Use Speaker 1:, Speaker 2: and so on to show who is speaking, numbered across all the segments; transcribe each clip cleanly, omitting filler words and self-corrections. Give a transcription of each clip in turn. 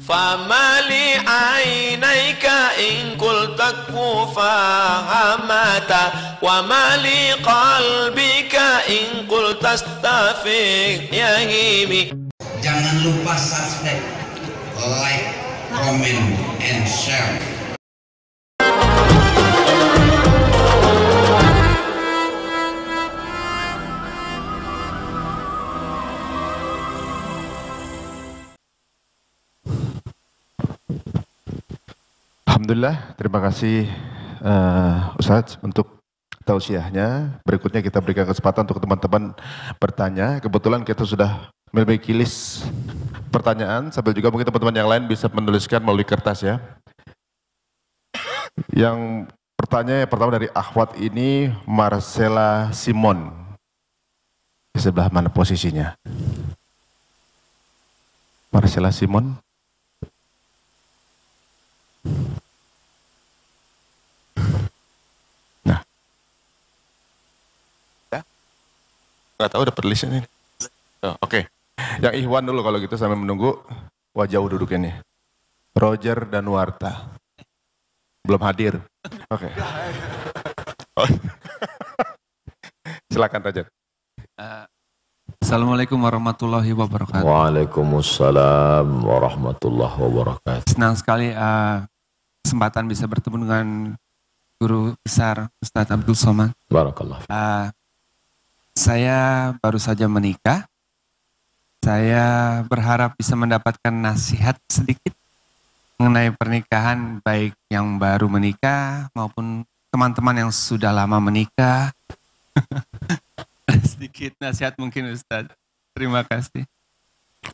Speaker 1: Famali ainaika in qulta fahamata wa mali qalbika in qulta astaghfir yahimi.
Speaker 2: Jangan lupa subscribe, like, comment, and share.
Speaker 3: Alhamdulillah, terima kasih Ustadz untuk tausiahnya. Berikutnya kita berikan kesempatan untuk teman-teman bertanya. Kebetulan kita sudah memiliki list pertanyaan, sambil juga mungkin teman-teman yang lain bisa menuliskan melalui kertas ya. Yang pertanyaan yang pertama dari akhwat ini Marcella Simon. Di sebelah mana posisinya? Marcella Simon. Nah, ya, nggak tahu dapat listnya ini. Oh, Oke. Yang Ikhwan dulu kalau gitu sambil menunggu. Wah jauh duduknya nih. Roger dan Warta. Belum hadir. Oke. Oh. Silakan Roger.
Speaker 4: Assalamualaikum warahmatullahi wabarakatuh.
Speaker 5: Waalaikumsalam warahmatullahi wabarakatuh.
Speaker 4: Senang sekali kesempatan bisa bertemu dengan guru besar Ustadz Abdul Somad.
Speaker 5: Barakallah.
Speaker 4: Saya baru saja menikah. Saya berharap bisa mendapatkan nasihat sedikit mengenai pernikahan, baik yang baru menikah maupun teman-teman yang sudah lama menikah. Sedikit nasihat mungkin Ustadz. Terima kasih.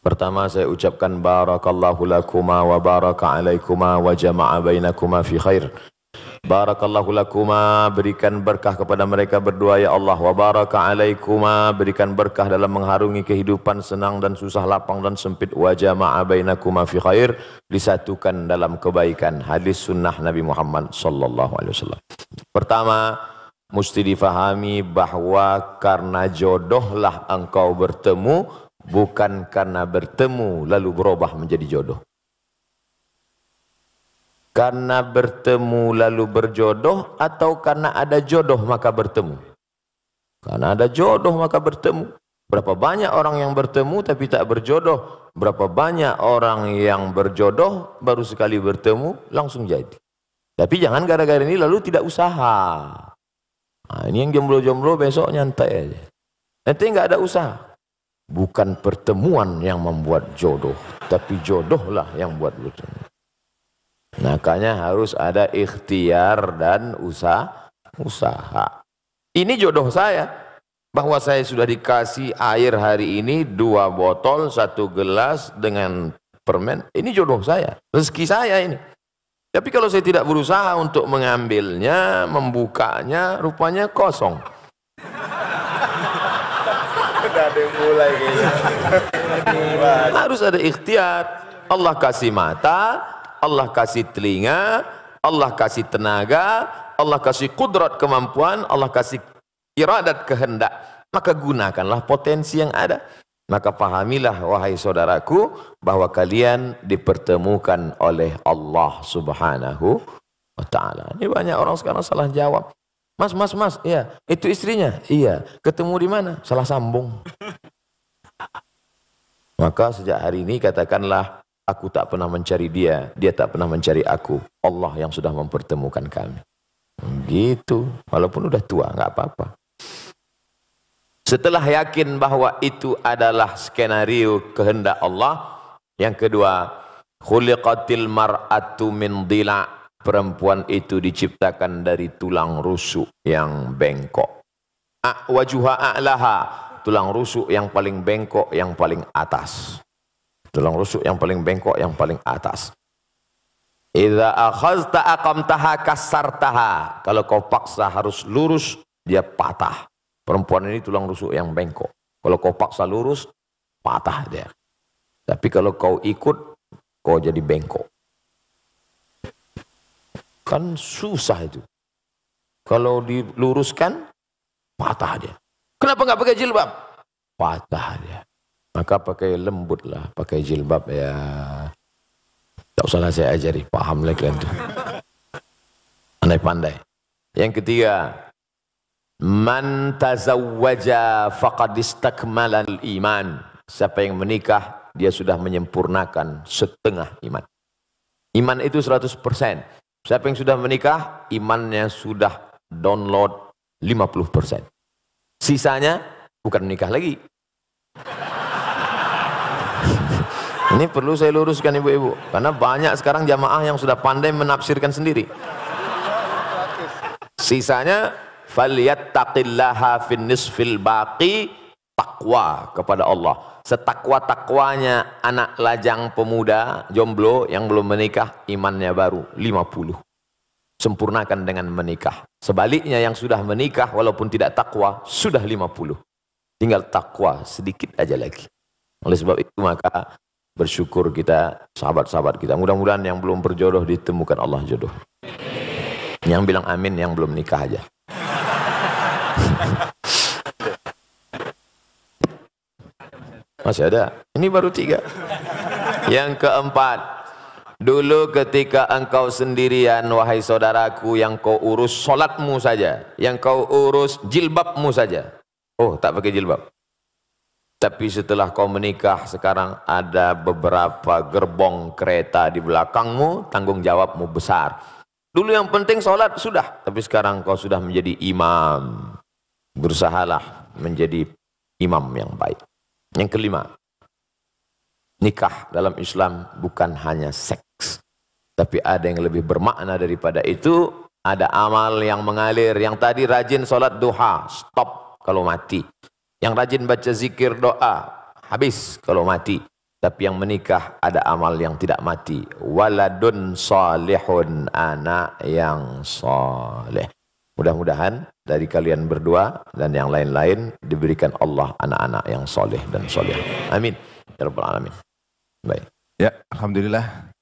Speaker 5: Pertama saya ucapkan barakallahu lakuma wa baraka alaikuma wa jama'a bainakuma fi khair. Barakallahu lakuma, berikan berkah kepada mereka berdua ya Allah. Wa baraka alaikuma, berikan berkah dalam mengharungi kehidupan senang dan susah, lapang dan sempit. Wa jama'a bainakuma fi khair, disatukan dalam kebaikan. Hadis sunnah Nabi Muhammad sallallahu alaihi wasallam. Pertama, mesti difahami bahwa karena jodohlah engkau bertemu, bukan karena bertemu lalu berubah menjadi jodoh. Karena bertemu lalu berjodoh atau karena ada jodoh maka bertemu? Karena ada jodoh maka bertemu. Berapa banyak orang yang bertemu tapi tak berjodoh? Berapa banyak orang yang berjodoh baru sekali bertemu langsung jadi? Tapi jangan gara-gara ini lalu tidak usaha. Nah, ini yang jomblo-jomblo besok nyantai aja. Nanti nggak ada usaha. Bukan pertemuan yang membuat jodoh, tapi jodohlah yang buat bertemu. Makanya harus ada ikhtiar dan usaha. Ini jodoh saya. Bahwa saya sudah dikasih air hari ini 2 botol, 1 gelas dengan permen. Ini jodoh saya, rezeki saya ini. Tapi kalau saya tidak berusaha untuk mengambilnya, membukanya, rupanya kosong. Harus ada ikhtiar. Allah kasih mata, Allah kasih telinga, Allah kasih tenaga, Allah kasih kudrat kemampuan, Allah kasih iradat kehendak. Maka gunakanlah potensi yang ada. Maka pahamilah wahai saudaraku bahwa kalian dipertemukan oleh Allah Subhanahu wa ta'ala. Ini banyak orang sekarang salah jawab. Mas, iya, itu istrinya? Iya. Ketemu di mana? Salah sambung. Maka sejak hari ini katakanlah, aku tak pernah mencari dia, dia tak pernah mencari aku. Allah yang sudah mempertemukan kami. Gitu. Walaupun udah tua, nggak apa-apa. Setelah yakin bahwa itu adalah skenario kehendak Allah, yang kedua, khuliqatil mar'atu min dhila'. Perempuan itu diciptakan dari tulang rusuk yang bengkok. Wajuha a'laha, tulang rusuk yang paling bengkok, yang paling atas. Tulang rusuk yang paling bengkok, yang paling atas. Idza akhazta aqamtaha kasartaha. Kalau kau paksa harus lurus, dia patah. Perempuan ini tulang rusuk yang bengkok. Kalau kau paksa lurus, patah dia. Tapi kalau kau ikut, kau jadi bengkok. Kan susah itu. Kalau diluruskan, patah dia. Kenapa nggak pakai jilbab? Patah dia. Maka pakai lembut lah, pakai jilbab ya. usahlah saya ajari, paham lagi kan tuh. Pandai-pandai. Yang ketiga, man tazawwaja faqad istakmalal iman. Siapa yang menikah, dia sudah menyempurnakan setengah iman. Iman itu 100%. Siapa yang sudah menikah, imannya sudah download 50%. Sisanya bukan menikah lagi. Ini perlu saya luruskan ibu-ibu, karena banyak sekarang jamaah yang sudah pandai menafsirkan sendiri. Sisanya falyattaqillaha fin nisfil baqi, takwa kepada Allah. Setakwa-takwanya anak lajang pemuda jomblo yang belum menikah, imannya baru 50. Sempurnakan dengan menikah. Sebaliknya yang sudah menikah walaupun tidak takwa sudah 50. Tinggal takwa sedikit aja lagi. Oleh sebab itu maka bersyukur kita, sahabat-sahabat kita. Mudah-mudahan yang belum berjodoh ditemukan Allah jodoh. Yang bilang amin yang belum nikah aja. Masih ada. Ini baru 3. Yang keempat, dulu ketika engkau sendirian, wahai saudaraku, yang kau urus solatmu saja, yang kau urus jilbabmu saja. Oh, tak pakai jilbab. Tapi setelah kau menikah, sekarang ada beberapa gerbong kereta di belakangmu, tanggung jawabmu besar. Dulu yang penting solat sudah, tapi sekarang kau sudah menjadi imam. Berusahalah menjadi imam yang baik. Yang kelima, nikah dalam Islam bukan hanya seks, tapi ada yang lebih bermakna daripada itu. Ada amal yang mengalir. Yang tadi rajin solat duha, stop kalau mati. Yang rajin baca zikir doa, habis kalau mati. Tapi yang menikah ada amal yang tidak mati. Waladun salihun, anak yang saleh. Mudah-mudahan dari kalian berdua dan yang lain-lain diberikan Allah anak-anak yang soleh dan soleh. Amin. Ya Rabbal Alamin. Baik.
Speaker 3: Ya, alhamdulillah.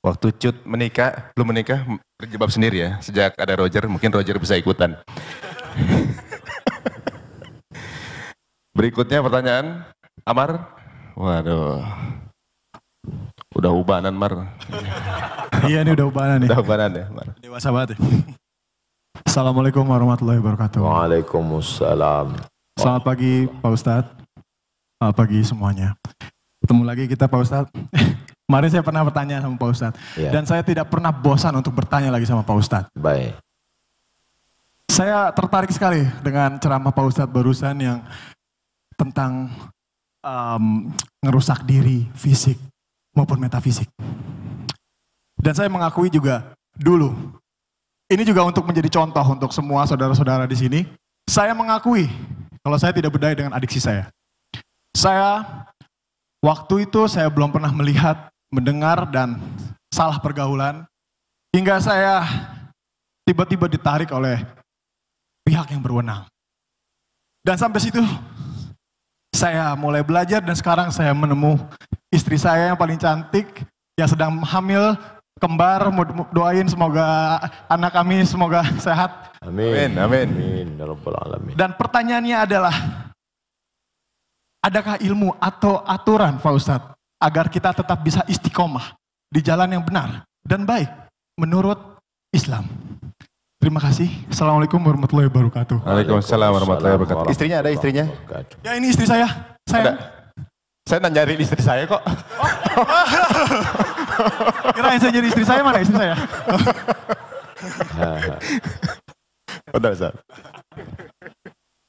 Speaker 3: Waktu Cut menikah, belum menikah, berjilbab sendiri ya. Sejak ada Roger, mungkin Roger bisa ikutan. Berikutnya pertanyaan, Amar. Waduh. Udah ubanan, Mar.
Speaker 6: Iya, ini udah ubanan nih.
Speaker 3: Udah ubanan ya, Mar.
Speaker 6: Dewasa banget ya. Assalamualaikum warahmatullahi wabarakatuh.
Speaker 5: Waalaikumsalam.
Speaker 6: Selamat pagi Pak Ustadz. Selamat pagi semuanya. Ketemu lagi kita Pak Ustadz. Kemarin saya pernah bertanya sama Pak Ustadz. Ya. Dan saya tidak pernah bosan untuk bertanya lagi sama Pak Ustadz.
Speaker 5: Baik.
Speaker 6: Saya tertarik sekali dengan ceramah Pak Ustadz barusan yang tentang ngerusak diri fisik maupun metafisik. Dan saya mengakui juga dulu, ini juga untuk menjadi contoh untuk semua saudara-saudara di sini. Saya mengakui kalau saya tidak berdaya dengan adiksi saya. Saya waktu itu saya belum pernah melihat, mendengar dan salah pergaulan hingga saya tiba-tiba ditarik oleh pihak yang berwenang. Dan sampai situ saya mulai belajar dan sekarang saya menemu istri saya yang paling cantik yang sedang hamil. Kembar, doain semoga anak kami semoga sehat.
Speaker 5: Amin.
Speaker 3: Amin.
Speaker 5: Amin. Ya Rabbal Alamin.
Speaker 6: Dan pertanyaannya adalah, adakah ilmu atau aturan Pak Ustadz agar kita tetap bisa istiqomah di jalan yang benar dan baik menurut Islam? Terima kasih. Assalamualaikum warahmatullahi wabarakatuh.
Speaker 3: Waalaikumsalam warahmatullahi wabarakatuh. Istrinya ada istrinya?
Speaker 6: Ya ini istri saya.
Speaker 3: Ada. Saya nanya istri saya kok.
Speaker 6: Kirain saya jadi istri saya, mana istri saya?
Speaker 3: Udah, Ustaz.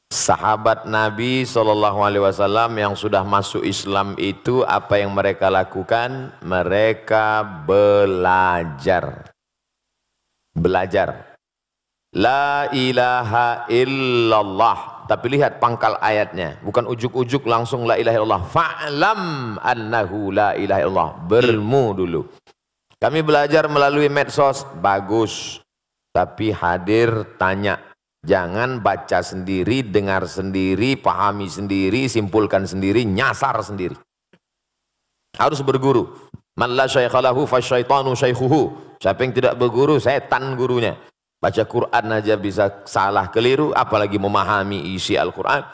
Speaker 5: Sahabat Nabi SAW yang sudah masuk Islam itu apa yang mereka lakukan? Mereka belajar. Belajar. La ilaha illallah. Tapi lihat pangkal ayatnya. Bukan ujuk-ujuk langsung la ilaha illallah. Fa'lam annahu la ilaha illallah. Berilmu dulu. Kami belajar melalui medsos. Bagus. Tapi hadir tanya. Jangan baca sendiri, dengar sendiri, pahami sendiri, simpulkan sendiri, nyasar sendiri. Harus berguru. Man la syaikhalahu fasyaitanu syaikhuhu. Siapa yang tidak berguru, setan gurunya. Baca Quran aja bisa salah keliru, apalagi memahami isi Al-Quran.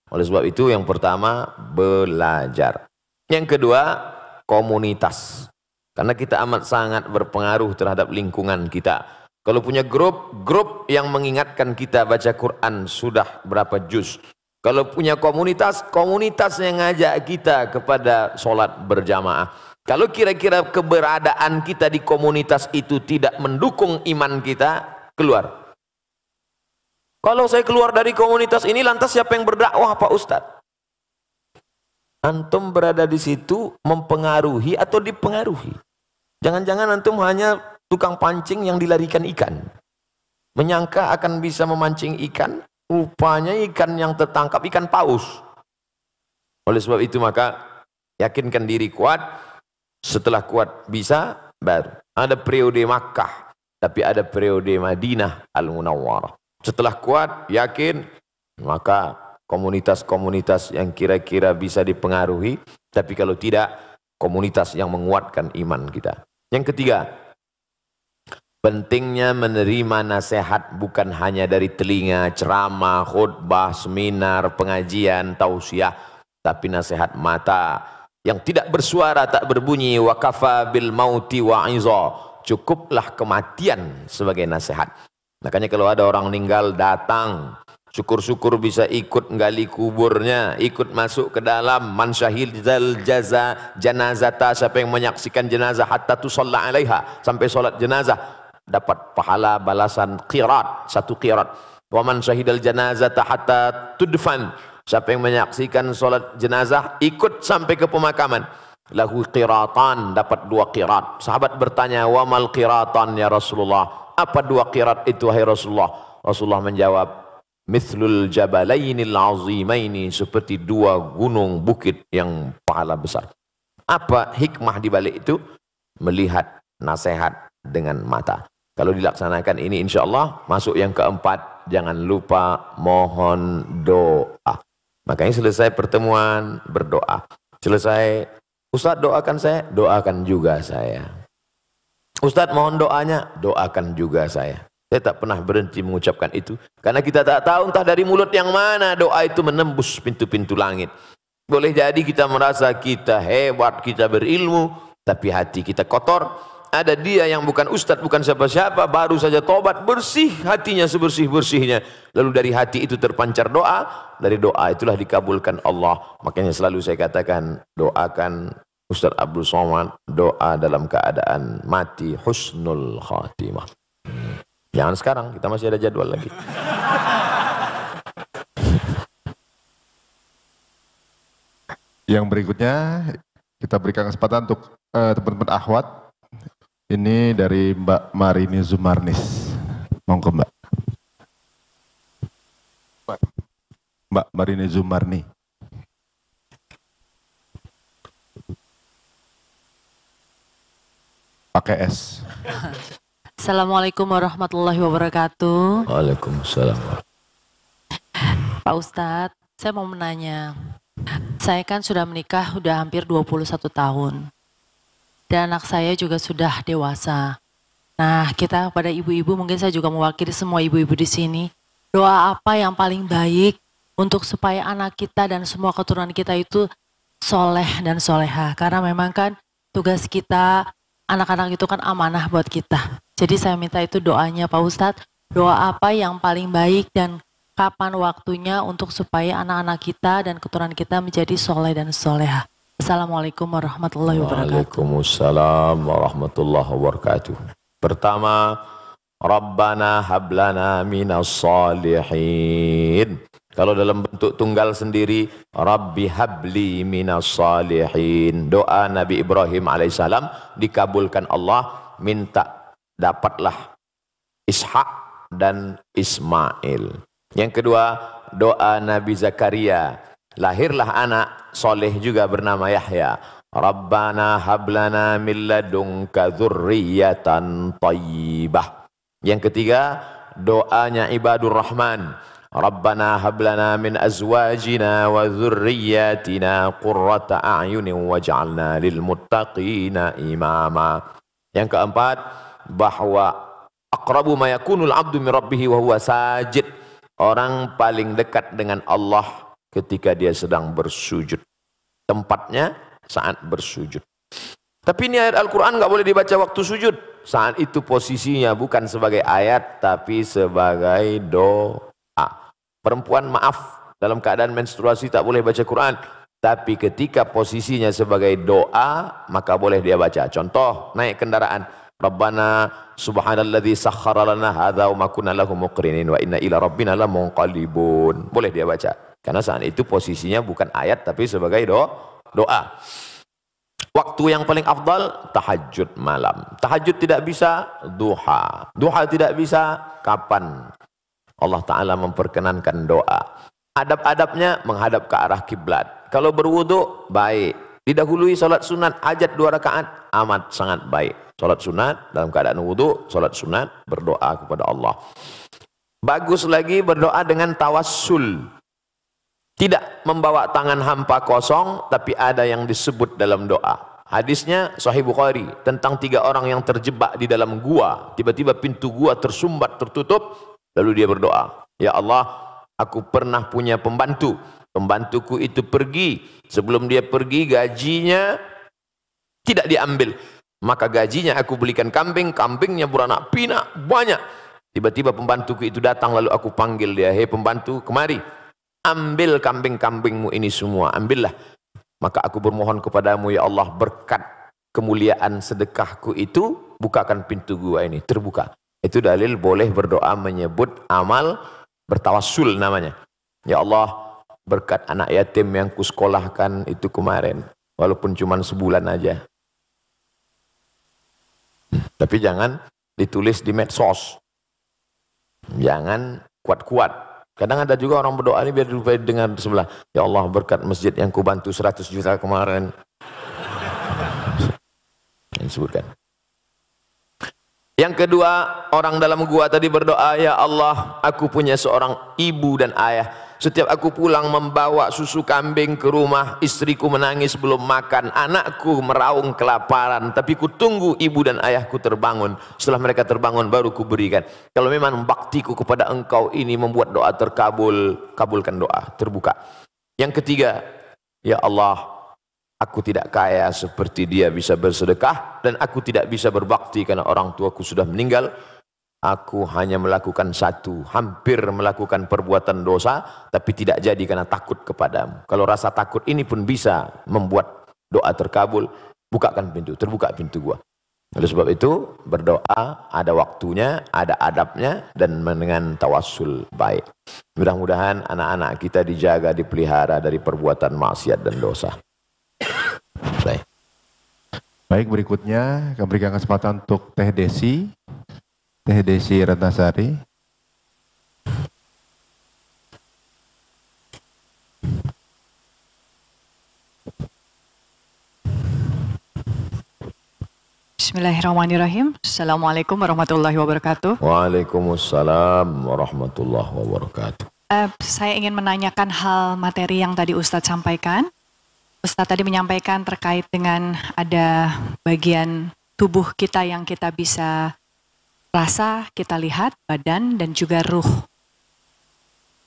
Speaker 5: Oleh sebab itu yang pertama belajar. Yang kedua komunitas. Karena kita amat sangat berpengaruh terhadap lingkungan kita. Kalau punya grup yang mengingatkan kita baca Quran sudah berapa juz. Kalau punya komunitas yang ngajak kita kepada sholat berjamaah. Kalau kira-kira keberadaan kita di komunitas itu tidak mendukung iman kita, keluar. Kalau saya keluar dari komunitas ini, lantas siapa yang berdakwah Pak Ustadz? Antum berada di situ mempengaruhi atau dipengaruhi? Jangan-jangan antum hanya tukang pancing yang dilarikan ikan. Menyangka akan bisa memancing ikan, rupanya ikan yang tertangkap ikan paus. Oleh sebab itu maka yakinkan diri kuat. Setelah kuat bisa, baru. Ada periode Makkah, tapi ada periode Madinah Al-Munawwarah. Setelah kuat, yakin, maka komunitas-komunitas yang kira-kira bisa dipengaruhi, tapi kalau tidak, komunitas yang menguatkan iman kita. Yang ketiga, pentingnya menerima nasihat bukan hanya dari telinga, ceramah, khutbah, seminar, pengajian, tausiah, tapi nasihat mata yang tidak bersuara, tak berbunyi. Wa kafa bil mauti wa'iza, cukuplah kematian sebagai nasihat. Makanya kalau ada orang meninggal, datang, syukur-syukur bisa ikut gali kuburnya, ikut masuk ke dalam. Man syahidal janazata, siapa yang menyaksikan jenazah hatta tusalla alaiha, sampai solat jenazah, dapat pahala balasan qirat, 1 qirat. Wa man syahidal janazata hatta tudfan, siapa yang menyaksikan solat jenazah ikut sampai ke pemakaman, lahu qiratan, dapat 2 qirat. Sahabat bertanya, wa mal qiratan ya Rasulullah, apa 2 qirat itu hai Rasulullah? Rasulullah menjawab, mithlul jabalainil azimaini, seperti 2 gunung bukit yang pahala besar. Apa hikmah di balik itu? Melihat nasihat dengan mata. Kalau dilaksanakan ini insya Allah masuk yang keempat, jangan lupa mohon doa. Makanya selesai pertemuan berdoa. Selesai, Ustadz doakan saya, doakan juga saya. Ustadz mohon doanya, doakan juga saya. Saya tak pernah berhenti mengucapkan itu. Karena kita tak tahu entah dari mulut yang mana doa itu menembus pintu-pintu langit. Boleh jadi kita merasa kita hebat, kita berilmu, tapi hati kita kotor. Ada dia yang bukan ustadz, bukan siapa-siapa, baru saja tobat, bersih hatinya sebersih-bersihnya. Lalu dari hati itu terpancar doa, dari doa itulah dikabulkan Allah. Makanya selalu saya katakan, doakan Ustadz Abdul Somad, doa dalam keadaan mati, husnul khatimah. Jangan sekarang, kita masih ada jadwal lagi.
Speaker 3: Yang berikutnya, kita berikan kesempatan untuk teman-teman akhwat. Ini dari Mbak Marini Zumarnis. Monggo Mbak. Mbak Marini Zumarni. Pakai S.
Speaker 7: Assalamualaikum warahmatullahi wabarakatuh.
Speaker 5: Waalaikumsalam.
Speaker 7: Pak Ustadz, saya mau menanya. Saya kan sudah menikah udah hampir 21 tahun. Dan anak saya juga sudah dewasa. Nah, kita pada ibu-ibu, mungkin saya juga mewakili semua ibu-ibu di sini. Doa apa yang paling baik untuk supaya anak kita dan semua keturunan kita itu soleh dan soleha. Karena memang kan tugas kita, anak-anak itu kan amanah buat kita. Jadi saya minta itu doanya Pak Ustadz. Doa apa yang paling baik dan kapan waktunya untuk supaya anak-anak kita dan keturunan kita menjadi soleh dan soleha. Assalamualaikum warahmatullahi wabarakatuh.
Speaker 5: Waalaikumsalam warahmatullahi wabarakatuh. Pertama, Rabbana hablana minas salihin. Kalau dalam bentuk tunggal sendiri, Rabbi habli minas salihin. Doa Nabi Ibrahim alaihissalam dikabulkan Allah, minta dapatlah Ishak dan Ismail. Yang kedua, doa Nabi Zakaria, lahirlah anak soleh juga bernama Yahya. Rabbana hablana min ladunka dzurriyyatan thayyibah. Yang ketiga, doanya ibadur rahman. Rabbana hablana min azwajina wa dzurriyyatina qurrata a'yunin waj'alna lil muttaqina imama. Yang keempat, bahwa aqrabu ma yakunul 'abdu min rabbih wa huwa sajid. Orang paling dekat dengan Allah ketika dia sedang bersujud. Tempatnya saat bersujud. Tapi ini ayat Al-Quran nggak boleh dibaca waktu sujud. Saat itu posisinya bukan sebagai ayat, tapi sebagai doa. Perempuan maaf, dalam keadaan menstruasi tak boleh baca Quran. Tapi ketika posisinya sebagai doa, maka boleh dia baca. Contoh, naik kendaraan. Rabbana subhanalladzi sakhkhara lana hadza wa ma kunna lahu muqrinin wa inna ila rabbina lamunqalibun. Boleh dia baca. Karena saat itu posisinya bukan ayat, tapi sebagai doa. Waktu yang paling afdal tahajud malam. Tahajud tidak bisa, duha. Duha tidak bisa, kapan Allah Ta'ala memperkenankan doa. Adab-adabnya menghadap ke arah kiblat. Kalau berwudu, baik. Didahului salat sunat, hajat 2 rakaat, amat sangat baik. Salat sunat, dalam keadaan wudu, salat sunat, berdoa kepada Allah. Bagus lagi berdoa dengan tawassul. Tidak membawa tangan hampa kosong, tapi ada yang disebut dalam doa. Hadisnya Sahih Bukhari tentang 3 orang yang terjebak di dalam gua. Tiba-tiba pintu gua tersumbat, tertutup. Lalu dia berdoa, ya Allah, aku pernah punya pembantu. Pembantuku itu pergi. Sebelum dia pergi, gajinya tidak diambil. Maka gajinya aku belikan kambing. Kambingnya beranak pinak banyak. Tiba-tiba pembantuku itu datang. Lalu aku panggil dia, hei pembantu, kemari. Ambil kambing-kambingmu ini semua, ambillah. Maka aku bermohon kepadamu, ya Allah, berkat kemuliaan sedekahku itu, bukakan pintu gua ini, terbuka. Itu dalil boleh berdoa menyebut amal bertawassul namanya. Ya Allah, berkat anak yatim yang kusekolahkan itu kemarin, walaupun cuma sebulan aja. Tapi jangan ditulis di medsos. Jangan kuat-kuat. Kadang ada juga orang berdoa ini biar dengar sebelah. Ya Allah, berkat masjid yang kubantu 100 juta kemarin. Yang disebutkan. Yang kedua, orang dalam gua tadi berdoa, ya Allah, aku punya seorang ibu dan ayah. Setiap aku pulang membawa susu kambing ke rumah, istriku menangis belum makan, anakku meraung kelaparan, tapi ku tunggu ibu dan ayahku terbangun. Setelah mereka terbangun baru ku berikan. Kalau memang baktiku kepada engkau ini membuat doa terkabul, kabulkan doa, terbuka. Yang ketiga, ya Allah, aku tidak kaya seperti dia bisa bersedekah, dan aku tidak bisa berbakti karena orang tuaku sudah meninggal. Aku hanya melakukan satu, hampir melakukan perbuatan dosa, tapi tidak jadi karena takut kepadamu. Kalau rasa takut ini pun bisa membuat doa terkabul, bukakan pintu, terbuka pintu gua. Oleh sebab itu, berdoa ada waktunya, ada adabnya, dan dengan tawassul baik. Mudah-mudahan anak-anak kita dijaga, dipelihara dari perbuatan maksiat dan dosa. Baik.
Speaker 3: Baik, berikutnya kami berikan kesempatan untuk Teh Desi. Teh Desi Ratnasari.
Speaker 8: Bismillahirrahmanirrahim. Assalamualaikum warahmatullahi wabarakatuh.
Speaker 5: Waalaikumsalam warahmatullahi wabarakatuh.
Speaker 8: Saya ingin menanyakan hal materi yang tadi Ustadz sampaikan. Ustadz tadi menyampaikan terkait dengan ada bagian tubuh kita yang kita bisa rasa, kita lihat, badan, dan juga ruh.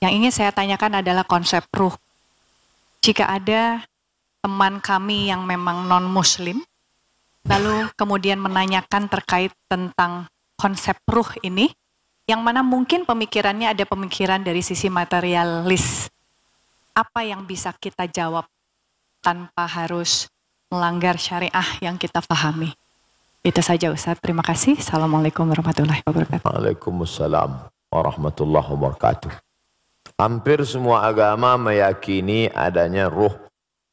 Speaker 8: Yang ingin saya tanyakan adalah konsep ruh. Jika ada teman kami yang memang non-muslim, lalu kemudian menanyakan terkait tentang konsep ruh ini, yang mana mungkin pemikirannya ada pemikiran dari sisi materialis. Apa yang bisa kita jawab tanpa harus melanggar syariah yang kita pahami? Itu saja Ustaz, terima kasih. Assalamualaikum warahmatullahi wabarakatuh.
Speaker 5: Waalaikumsalam warahmatullahi wabarakatuh. Hampir semua agama meyakini adanya ruh.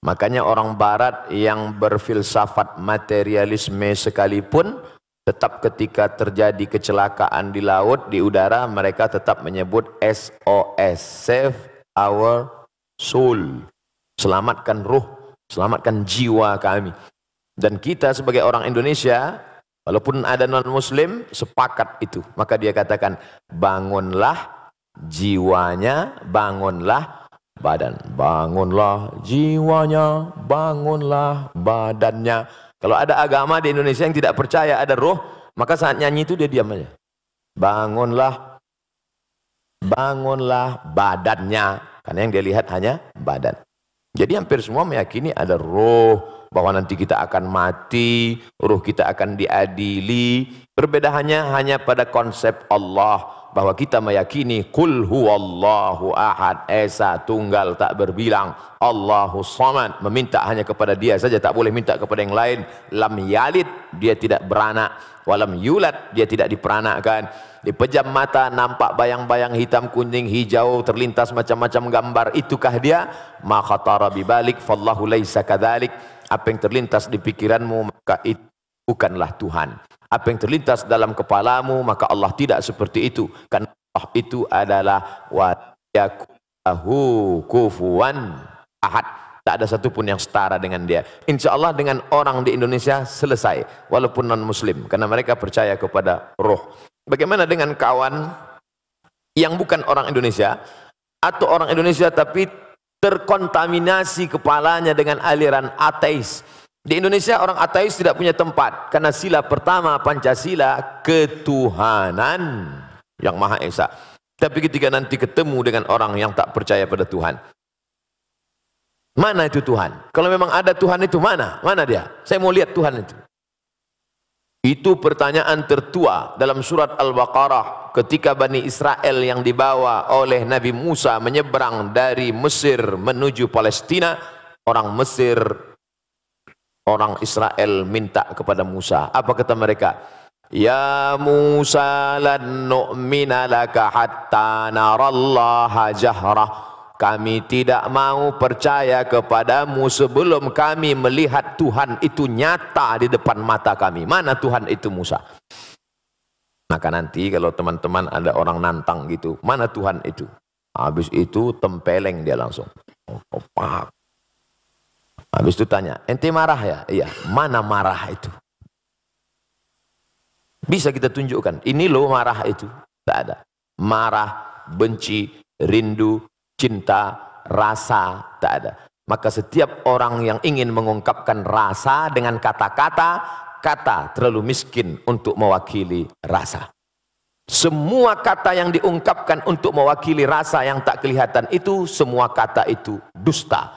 Speaker 5: Makanya orang barat yang berfilsafat materialisme sekalipun, tetap ketika terjadi kecelakaan di laut, di udara, mereka tetap menyebut SOS, save our soul. Selamatkan ruh, selamatkan jiwa kami. Dan kita sebagai orang Indonesia, walaupun ada non-muslim, sepakat itu. Maka dia katakan, bangunlah jiwanya, bangunlah badan. Bangunlah jiwanya, bangunlah badannya. Kalau ada agama di Indonesia yang tidak percaya ada roh, maka saat nyanyi itu dia diam aja. Bangunlah, bangunlah badannya. Karena yang dia lihat hanya badan. Jadi hampir semua meyakini ada roh, bahwa nanti kita akan mati, ruh kita akan diadili. Perbedaannya hanya pada konsep Allah, bahwa kita meyakini qul huwallahu ahad, esa tunggal tak berbilang, Allahu samad, meminta hanya kepada dia saja, tak boleh minta kepada yang lain. Lam yalid, dia tidak beranak, walam yulad, dia tidak diperanakkan. Dipejam mata nampak bayang-bayang hitam, kuning, hijau, terlintas macam-macam gambar, itukah dia? Ma khatara bibalik fallahu laisa kadzalik. Apa yang terlintas di pikiranmu maka itu bukanlah Tuhan. Apa yang terlintas dalam kepalamu maka Allah tidak seperti itu, karena Allah itu adalah wa yakulahu kufuwan ahad. Tak ada satupun yang setara dengan dia. Insya Allah dengan orang di Indonesia selesai, walaupun non muslim, karena mereka percaya kepada roh. Bagaimana dengan kawan yang bukan orang Indonesia, atau orang Indonesia tapi terkontaminasi kepalanya dengan aliran ateis? Di Indonesia orang ateis tidak punya tempat, karena sila pertama Pancasila ketuhanan yang Maha Esa. Tapi ketika nanti ketemu dengan orang yang tak percaya pada Tuhan, mana itu Tuhan? Kalau memang ada Tuhan itu mana? Mana dia? Saya mau lihat Tuhan itu. Itu pertanyaan tertua dalam surat Al-Baqarah ketika Bani Israel yang dibawa oleh Nabi Musa menyeberang dari Mesir menuju Palestina. Orang Mesir, orang Israel minta kepada Musa. Apa kata mereka? Ya Musa lan nu'mina laka hatta narallaha jahrah. Kami tidak mau percaya kepadamu sebelum kami melihat Tuhan itu nyata di depan mata kami. Mana Tuhan itu Musa? Maka nanti kalau teman-teman ada orang nantang gitu, mana Tuhan itu? Habis itu tempeleng dia langsung. Oh, paham. Habis itu tanya, ente marah ya? Iya, mana marah itu? Bisa kita tunjukkan, ini loh marah itu. Tak ada. Marah, benci, rindu, cinta, rasa, tak ada. Maka setiap orang yang ingin mengungkapkan rasa dengan kata-kata, kata terlalu miskin untuk mewakili rasa. Semua kata yang diungkapkan untuk mewakili rasa yang tak kelihatan itu, semua kata itu dusta.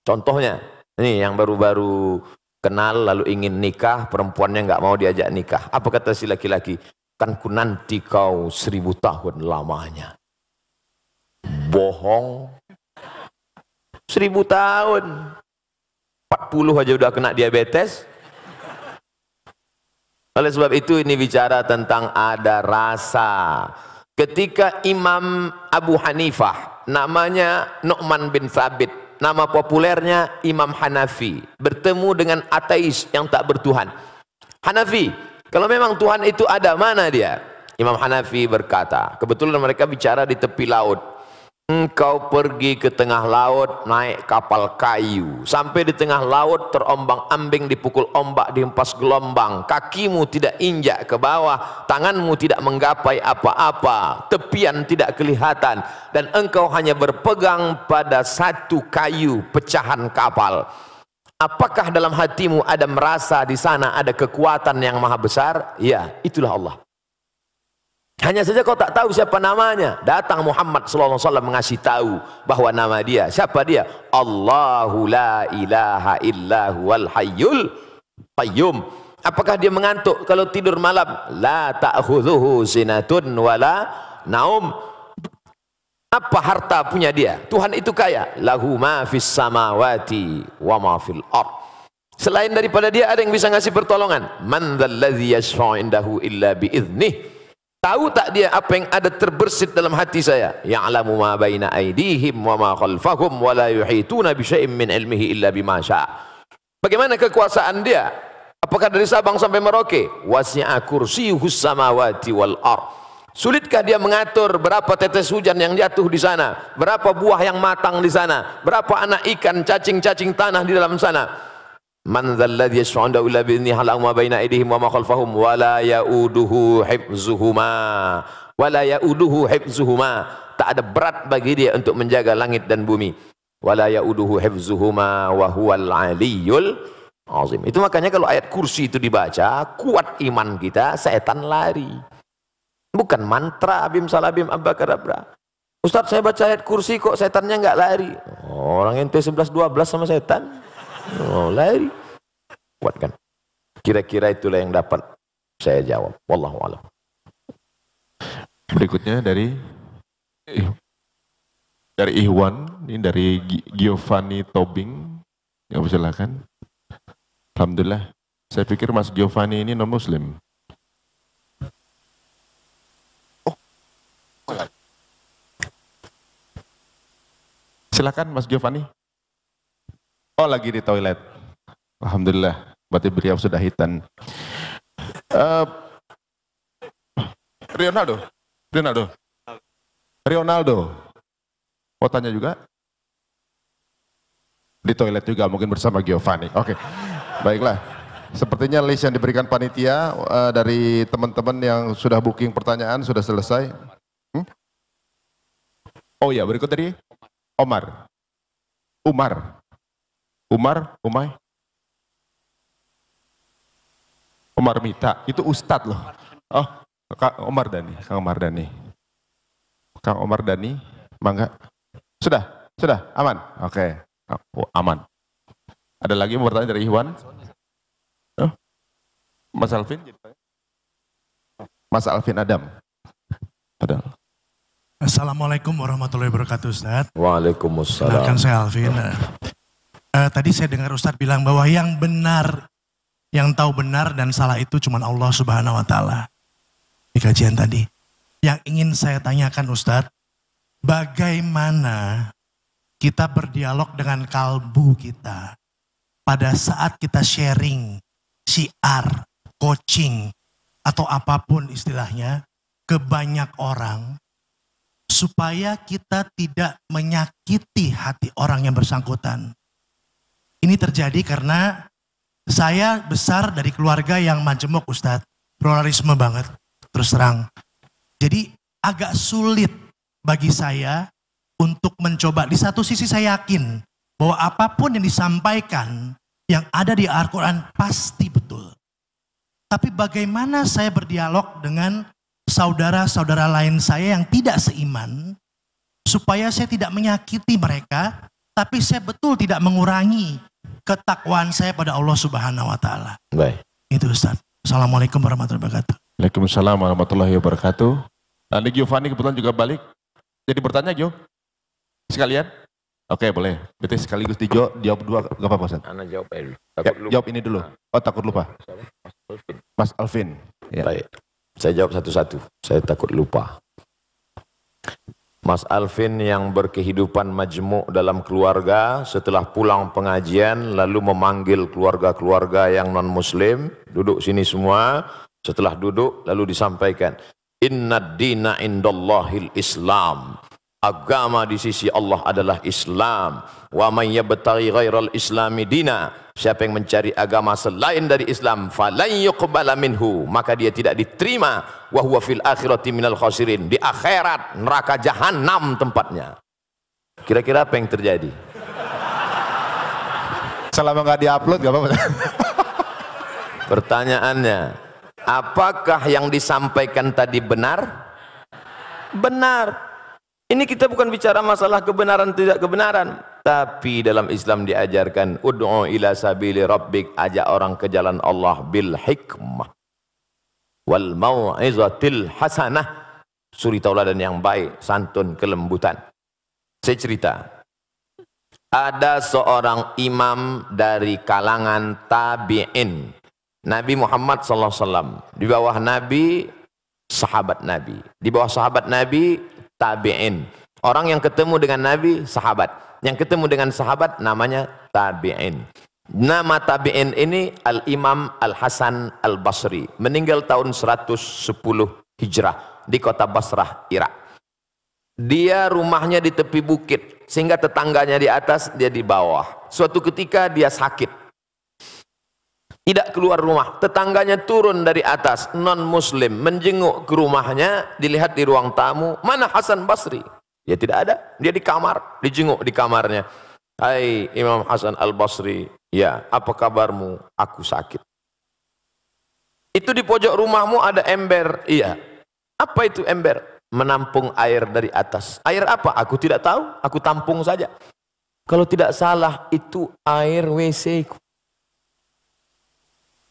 Speaker 5: Contohnya, ini yang baru-baru kenal lalu ingin nikah, perempuannya nggak mau diajak nikah. Apa kata si laki-laki? Kan ku nanti kau 1000 tahun lamanya. Bohong. 1000 tahun. 40 aja udah kena diabetes. Oleh sebab itu ini bicara tentang ada rasa. Ketika Imam Abu Hanifah, namanya Nu'man bin Thabit, nama populernya Imam Hanafi, bertemu dengan ateis yang tak bertuhan. Hanafi, kalau memang Tuhan itu ada, mana dia? Imam Hanafi berkata, kebetulan mereka bicara di tepi laut. Engkau pergi ke tengah laut naik kapal kayu, sampai di tengah laut terombang-ambing, dipukul ombak, dihempas gelombang, kakimu tidak injak ke bawah, tanganmu tidak menggapai apa-apa, tepian tidak kelihatan, dan engkau hanya berpegang pada satu kayu pecahan kapal. Apakah dalam hatimu ada merasa di sana ada kekuatan yang maha besar? Ya, itulah Allah. Hanya saja kau tak tahu siapa namanya. Datang Muhammad sallallahu alaihi wasallam mengasih tahu bahwa nama dia. Siapa dia? Allahu la ilaha illa huwal hayyul qayyum. Apakah dia mengantuk kalau tidur malam? La ta'khudhuhu sinatun wala naum. Apa harta punya dia? Tuhan itu kaya. Lahu ma fis samawati wa ma fil ard. Selain daripada dia ada yang bisa ngasih pertolongan? Man dzalladzi yashfa'u indahu illa bi idznih. Tahu tak dia apa yang ada terbersit dalam hati saya? Ya'lamu ma baina aydihim wa ma khalfahum wa la yuhituna bi syai'in min ilmihi illa bima syaa. Bagaimana kekuasaan dia? Apakah dari Sabang sampai Merauke? Wasi'a kursiyyuhus samawati wal ard. Sulitkah dia mengatur berapa tetes hujan yang jatuh di sana? Berapa buah yang matang di sana? Berapa anak ikan, cacing-cacing tanah di dalam sana? Man dzalladzi yashfa'u illa bi idzni ma baina aydihim wa ma khalfahum wa la ya'uduhu hifzuhuma wa la ya'uduhu hifzuhuma. Tak ada berat bagi dia untuk menjaga langit dan bumi. Wa la ya'uduhu hifzuhuma wa huwal aliyyul azim. Itu makanya kalau ayat kursi itu dibaca, kuat iman kita, setan lari. Bukan mantra abim salabim abakadabra. Ustaz, saya baca ayat kursi kok setannya nggak lari. Orang ente 11-12 sama setan. Oh, lari. kuatkan. Kira-kira itulah yang dapat saya jawab. Wallahu a'lam.
Speaker 3: Berikutnya dari Ihwan, ini dari Giovanni Tobing. Ya, silakan. Alhamdulillah. Saya pikir Mas Giovanni ini non Muslim. Silakan Mas Giovanni. Oh, lagi di toilet. Alhamdulillah. Berarti beliau sudah hitan. Ronaldo. Mau tanya juga? Di toilet juga mungkin bersama Giovanni. Oke. Baiklah. Sepertinya list yang diberikan panitia dari teman-teman yang sudah booking pertanyaan sudah selesai. Oh ya, berikut dari Omar Mita, itu Ustadz loh. Oh, Kang Omar Dani, mangga. Sudah, aman. Oke, aman. Ada lagi mau bertanya dari Iwan? Oh, Mas Alvin Adam. Ada.
Speaker 9: Assalamualaikum warahmatullahi wabarakatuh, Ustaz.
Speaker 5: Waalaikumsalam.
Speaker 9: Kenalkan saya Alvin. Tadi saya dengar Ustaz bilang bahwa yang benar, yang tahu benar dan salah itu cuma Allah Subhanahu wa Ta'ala. Di kajian tadi. Yang ingin saya tanyakan Ustaz, bagaimana kita berdialog dengan kalbu kita pada saat kita sharing, syiar, coaching, atau apapun istilahnya, ke banyak orang, supaya kita tidak menyakiti hati orang yang bersangkutan. Ini terjadi karena saya besar dari keluarga yang majemuk Ustadz, pluralisme banget, terus terang. Jadi agak sulit bagi saya untuk mencoba. Di satu sisi saya yakin bahwa apapun yang disampaikan yang ada di Al-Quran pasti betul. Tapi bagaimana saya berdialog dengan saudara-saudara lain saya yang tidak seiman, supaya saya tidak menyakiti mereka, tapi saya betul tidak mengurangi ketakwaan saya pada Allah Subhanahu wa Ta'ala.
Speaker 5: Baik.
Speaker 9: Itu Ustaz. Assalamualaikum warahmatullahi wabarakatuh.
Speaker 3: Waalaikumsalam warahmatullahi wabarakatuh. Nanti Giovanni kebetulan juga balik. Jadi bertanya Gio? Sekalian? Oke, boleh. Berarti sekaligus dijawab dua, gak apa-apa Ustaz?
Speaker 5: Ana jawab dulu.
Speaker 3: Jawab ini dulu. Oh, takut lupa. Mas Alvin. Ya.
Speaker 5: Baik. Saya jawab satu-satu, saya takut lupa. Mas Alvin yang berkehidupan majmuk dalam keluarga, setelah pulang pengajian lalu memanggil keluarga-keluarga yang non-muslim, duduk sini semua, setelah duduk lalu disampaikan, Inna dina indallahil Islam. Agama di sisi Allah adalah Islam. Wa man yabtaghi ghairal islami dina. Siapa yang mencari agama selain dari Islam, falan yuqbala minhu, maka dia tidak diterima. Wa huwa fil akhirati minal khasirin. Di akhirat neraka jahanam tempatnya. Kira-kira apa yang terjadi?
Speaker 3: Selama nggak diupload nggak apa-apa.
Speaker 5: Pertanyaannya, apakah yang disampaikan tadi benar? Benar. Ini kita bukan bicara masalah kebenaran tidak kebenaran, tapi dalam Islam diajarkan ud'u ila sabili rabbik, ajak orang ke jalan Allah bil hikmah wal mau'izatil hasanah, suri tauladan yang baik, santun, kelembutan. Saya cerita, ada seorang imam dari kalangan tabi'in, Nabi Muhammad SAW, di bawah Nabi sahabat Nabi, di bawah sahabat Nabi tabi'in. Orang yang ketemu dengan Nabi sahabat, yang ketemu dengan sahabat namanya tabi'in. Nama tabi'in ini Al-Imam Al-Hasan Al-Basri, meninggal tahun 110 Hijrah di kota Basrah, Irak. Dia rumahnya di tepi bukit, sehingga tetangganya di atas, dia di bawah. Suatu ketika dia sakit, tidak keluar rumah, tetangganya turun dari atas, non muslim, menjenguk ke rumahnya, dilihat di ruang tamu, mana Hasan Basri? Dia tidak ada, dia di kamar, dijenguk di kamarnya. Hai Imam Hasan Al-Basri, ya apa kabarmu? Aku sakit. Itu di pojok rumahmu ada ember, iya. Apa itu ember? Menampung air dari atas. Air apa? Aku tidak tahu, aku tampung saja. Kalau tidak salah itu air WC ku.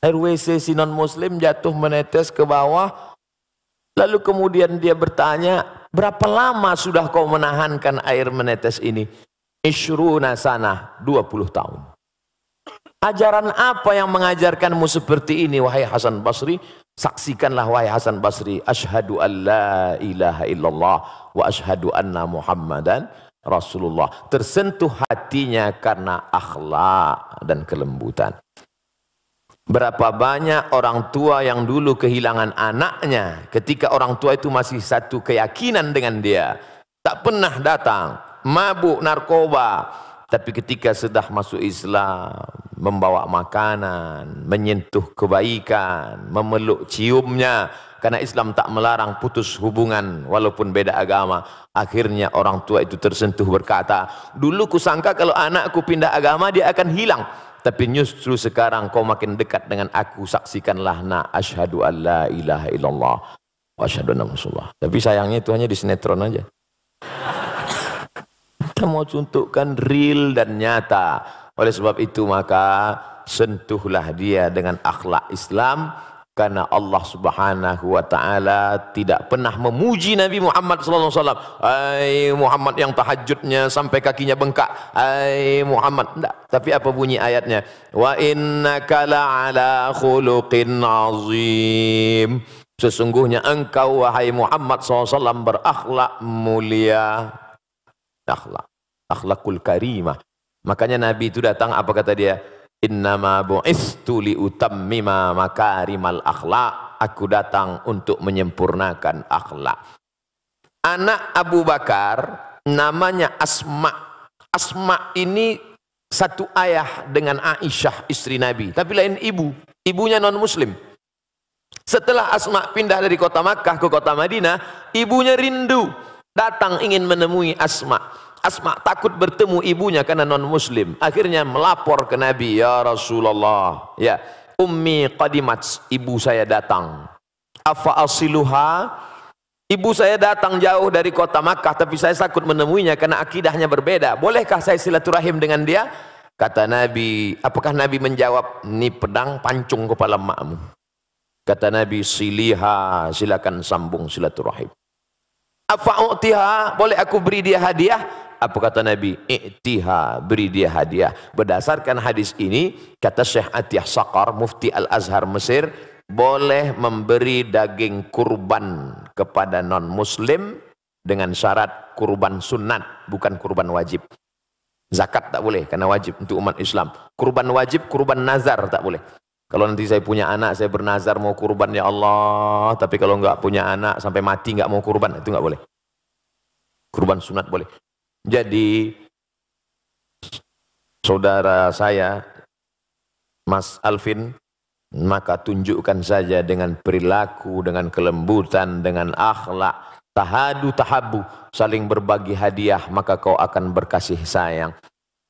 Speaker 5: Air WC si non-muslim jatuh menetes ke bawah. Lalu kemudian dia bertanya, berapa lama sudah kau menahankan air menetes ini? Ishruna sana, 20 tahun. Ajaran apa yang mengajarkanmu seperti ini, wahai Hasan Basri? Saksikanlah, wahai Hasan Basri, asyhadu an la ilaha illallah wa asyhadu anna Muhammadan Rasulullah. Tersentuh hatinya karena akhlak dan kelembutan. Berapa banyak orang tua yang dulu kehilangan anaknya ketika orang tua itu masih satu keyakinan dengan dia, tak pernah datang, mabuk narkoba, tapi ketika sudah masuk Islam, membawa makanan, menyentuh kebaikan, memeluk ciumnya, karena Islam tak melarang putus hubungan walaupun beda agama. Akhirnya orang tua itu tersentuh, berkata, dulu kusangka kalau anakku pindah agama dia akan hilang, tapi justru sekarang kau makin dekat dengan aku. Saksikanlah, na asyhadu an la ilaha illallah wa asyhadu anna Rasulullah. Tapi sayangnya itu hanya di sinetron aja. Kita mau tunjukkan real dan nyata. Oleh sebab itu maka sentuhlah dia dengan akhlak Islam, karena Allah Subhanahu wa taala tidak pernah memuji Nabi Muhammad sallallahu alaihi wasallam. Ai Muhammad yang tahajudnya sampai kakinya bengkak. Ai Muhammad, enggak. Tapi apa bunyi ayatnya? Wa innaka la'ala khuluqin azim. Sesungguhnya engkau wahai Muhammad sallallahu alaihi wasallam berakhlak mulia. Akhlakul karimah. Makanya Nabi itu datang, apa kata dia? Innama bu'istu liutammima makarimal akhlak. Aku datang untuk menyempurnakan akhlak. Anak Abu Bakar namanya Asma. Asma ini satu ayah dengan Aisyah istri Nabi, tapi lain ibu. Ibunya non muslim. Setelah Asma pindah dari kota Makkah ke kota Madinah, ibunya rindu, datang ingin menemui Asma. Asma takut bertemu ibunya karena non muslim. Akhirnya melapor ke Nabi, ya Rasulullah, ya ummi qadimat, ibu saya datang. Afa asiluha, ibu saya datang jauh dari kota Makkah, tapi saya takut menemuinya karena akidahnya berbeda. Bolehkah saya silaturahim dengan dia? Kata Nabi, apakah Nabi menjawab, ini pedang pancung kepala makmu. Kata Nabi, siliha, silakan sambung silaturahim. Afa'utiha, boleh aku beri dia hadiah? Apa kata Nabi? I'tiha, beri dia hadiah. Berdasarkan hadis ini, kata Syekh Atiyah Saqar, Mufti Al-Azhar Mesir, boleh memberi daging kurban kepada non-muslim dengan syarat kurban sunat, bukan kurban wajib. Zakat tak boleh, karena wajib untuk umat Islam. Kurban wajib, kurban nazar tak boleh. Kalau nanti saya punya anak, saya bernazar mau kurban ya Allah, tapi kalau enggak punya anak sampai mati enggak mau kurban, itu enggak boleh. Kurban sunat boleh. Jadi saudara saya Mas Alvin, maka tunjukkan saja dengan perilaku, dengan kelembutan, dengan akhlak, tahadu tahabu, saling berbagi hadiah, maka kau akan berkasih sayang.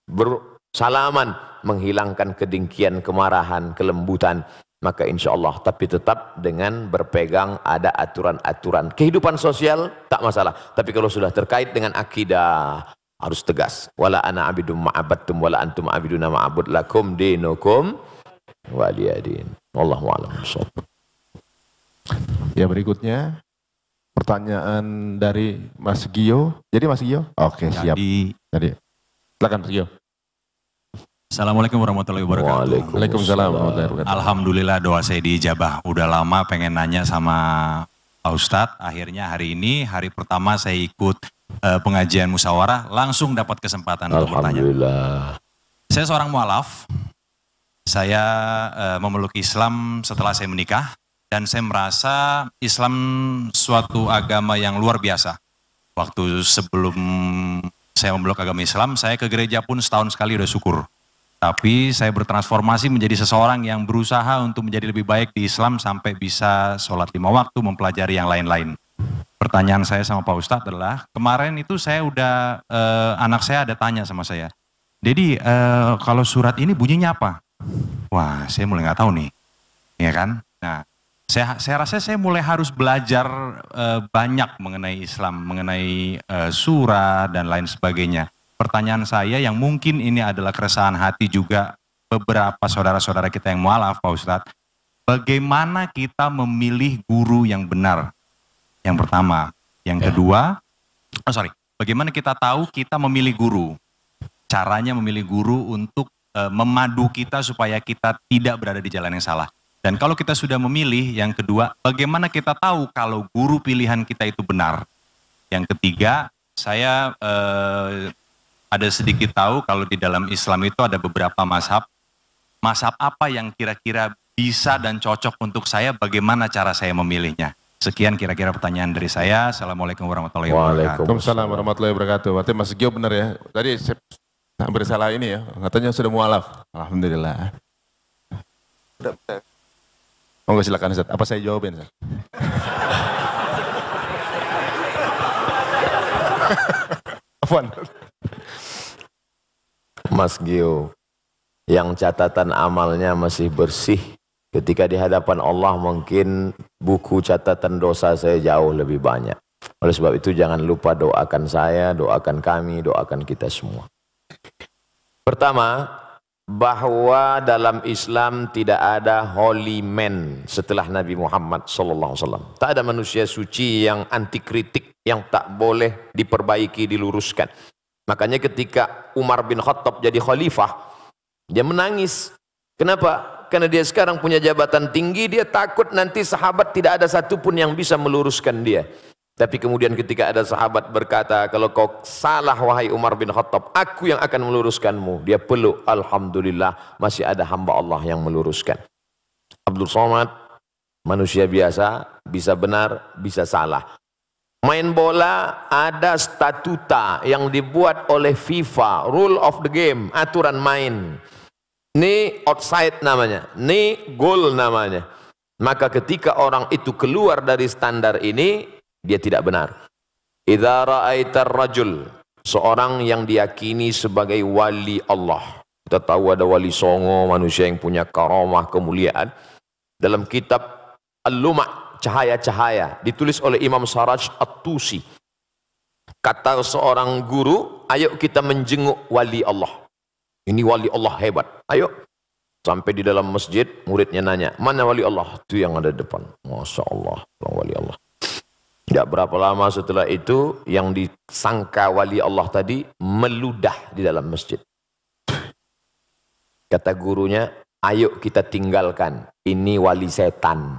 Speaker 5: Bersalaman, menghilangkan kedengkian, kemarahan, kelembutan, maka insya Allah, tapi tetap dengan berpegang ada aturan-aturan. Kehidupan sosial tak masalah, tapi kalau sudah terkait dengan akidah harus tegas. Wala ana abidum ma'abadtum wala antum abiduna ma'abud lakum dinukum waliyadin. Wallahu a'lam.
Speaker 3: Ya, berikutnya pertanyaan dari Mas Gio. Jadi Mas Gio? Oke, siap. Jadi silakan Mas Gio.
Speaker 10: Assalamualaikum warahmatullahi wabarakatuh.
Speaker 3: Waalaikumsalam warahmatullahi wabarakatuh.
Speaker 10: Alhamdulillah doa saya diijabah. Udah lama pengen nanya sama Pak Ustadz. Akhirnya hari ini, hari pertama saya ikut pengajian musyawarah, langsung dapat kesempatan untuk bertanya.
Speaker 5: Alhamdulillah.
Speaker 10: Saya seorang mualaf. Saya memeluk Islam setelah saya menikah. Dan saya merasa Islam suatu agama yang luar biasa. Waktu sebelum saya memeluk agama Islam, saya ke gereja pun setahun sekali udah syukur. Tapi saya bertransformasi menjadi seseorang yang berusaha untuk menjadi lebih baik di Islam sampai bisa sholat 5 waktu, mempelajari yang lain-lain. Pertanyaan saya sama Pak Ustadz adalah, kemarin itu saya udah, anak saya ada tanya sama saya, Dedi kalau surat ini bunyinya apa? Wah, saya mulai nggak tahu nih, ya kan? Nah, saya rasa saya mulai harus belajar banyak mengenai Islam, mengenai surah dan lain sebagainya. Pertanyaan saya yang mungkin ini adalah keresahan hati juga beberapa saudara-saudara kita yang mualaf, Pak Ustadz. bagaimana kita memilih guru yang benar? Yang pertama. Yang kedua, bagaimana kita tahu kita memilih guru? Caranya memilih guru untuk memadu kita supaya kita tidak berada di jalan yang salah. Dan kalau kita sudah memilih, yang kedua, bagaimana kita tahu kalau guru pilihan kita itu benar? Yang ketiga, saya ada sedikit tahu kalau di dalam Islam itu ada beberapa mazhab. Mazhab apa yang kira-kira bisa dan cocok untuk saya, bagaimana cara saya memilihnya? Sekian kira-kira pertanyaan dari saya. Assalamualaikum warahmatullahi wabarakatuh.
Speaker 3: Waalaikumsalam warahmatullahi wabarakatuh. Berarti Mas Gio benar ya. Tadi saya hampir salah ini ya. Katanya sudah mualaf. Alhamdulillah. Oh silakan Ustaz. Apa saya jawabin Ustaz? Afwan.
Speaker 5: Mas Gio, yang catatan amalnya masih bersih, ketika di hadapan Allah mungkin buku catatan dosa saya jauh lebih banyak. Oleh sebab itu jangan lupa doakan saya, doakan kami, doakan kita semua. Pertama, bahwa dalam Islam tidak ada holy man setelah Nabi Muhammad SAW. Tak ada manusia suci yang anti kritik, yang tak boleh diperbaiki, diluruskan. Makanya ketika Umar bin Khattab jadi khalifah, dia menangis. Kenapa? Karena dia sekarang punya jabatan tinggi, dia takut nanti sahabat tidak ada satupun yang bisa meluruskan dia. Tapi kemudian ketika ada sahabat berkata, kalau kau salah wahai Umar bin Khattab, aku yang akan meluruskanmu. Dia peluk, alhamdulillah masih ada hamba Allah yang meluruskan. Abdul Somad, manusia biasa, bisa benar, bisa salah. Main bola ada statuta yang dibuat oleh FIFA, rule of the game, aturan main. Ini outside namanya, ini goal namanya. Maka ketika orang itu keluar dari standar ini, dia tidak benar. Idza ra'aitar rajul, seorang yang diyakini sebagai wali Allah. Kita tahu ada wali songo, manusia yang punya karamah, kemuliaan. Dalam kitab Al-Luma', cahaya-cahaya, ditulis oleh Imam Saraj At-Tusi. Kata seorang guru, ayo kita menjenguk wali Allah. Ini wali Allah hebat. Ayo. Sampai di dalam masjid, muridnya nanya, mana wali Allah? Itu yang ada di depan. Masya Allah, wali Allah. Tidak berapa lama setelah itu, yang disangka wali Allah tadi, meludah di dalam masjid. Kata gurunya, ayo kita tinggalkan. Ini wali setan.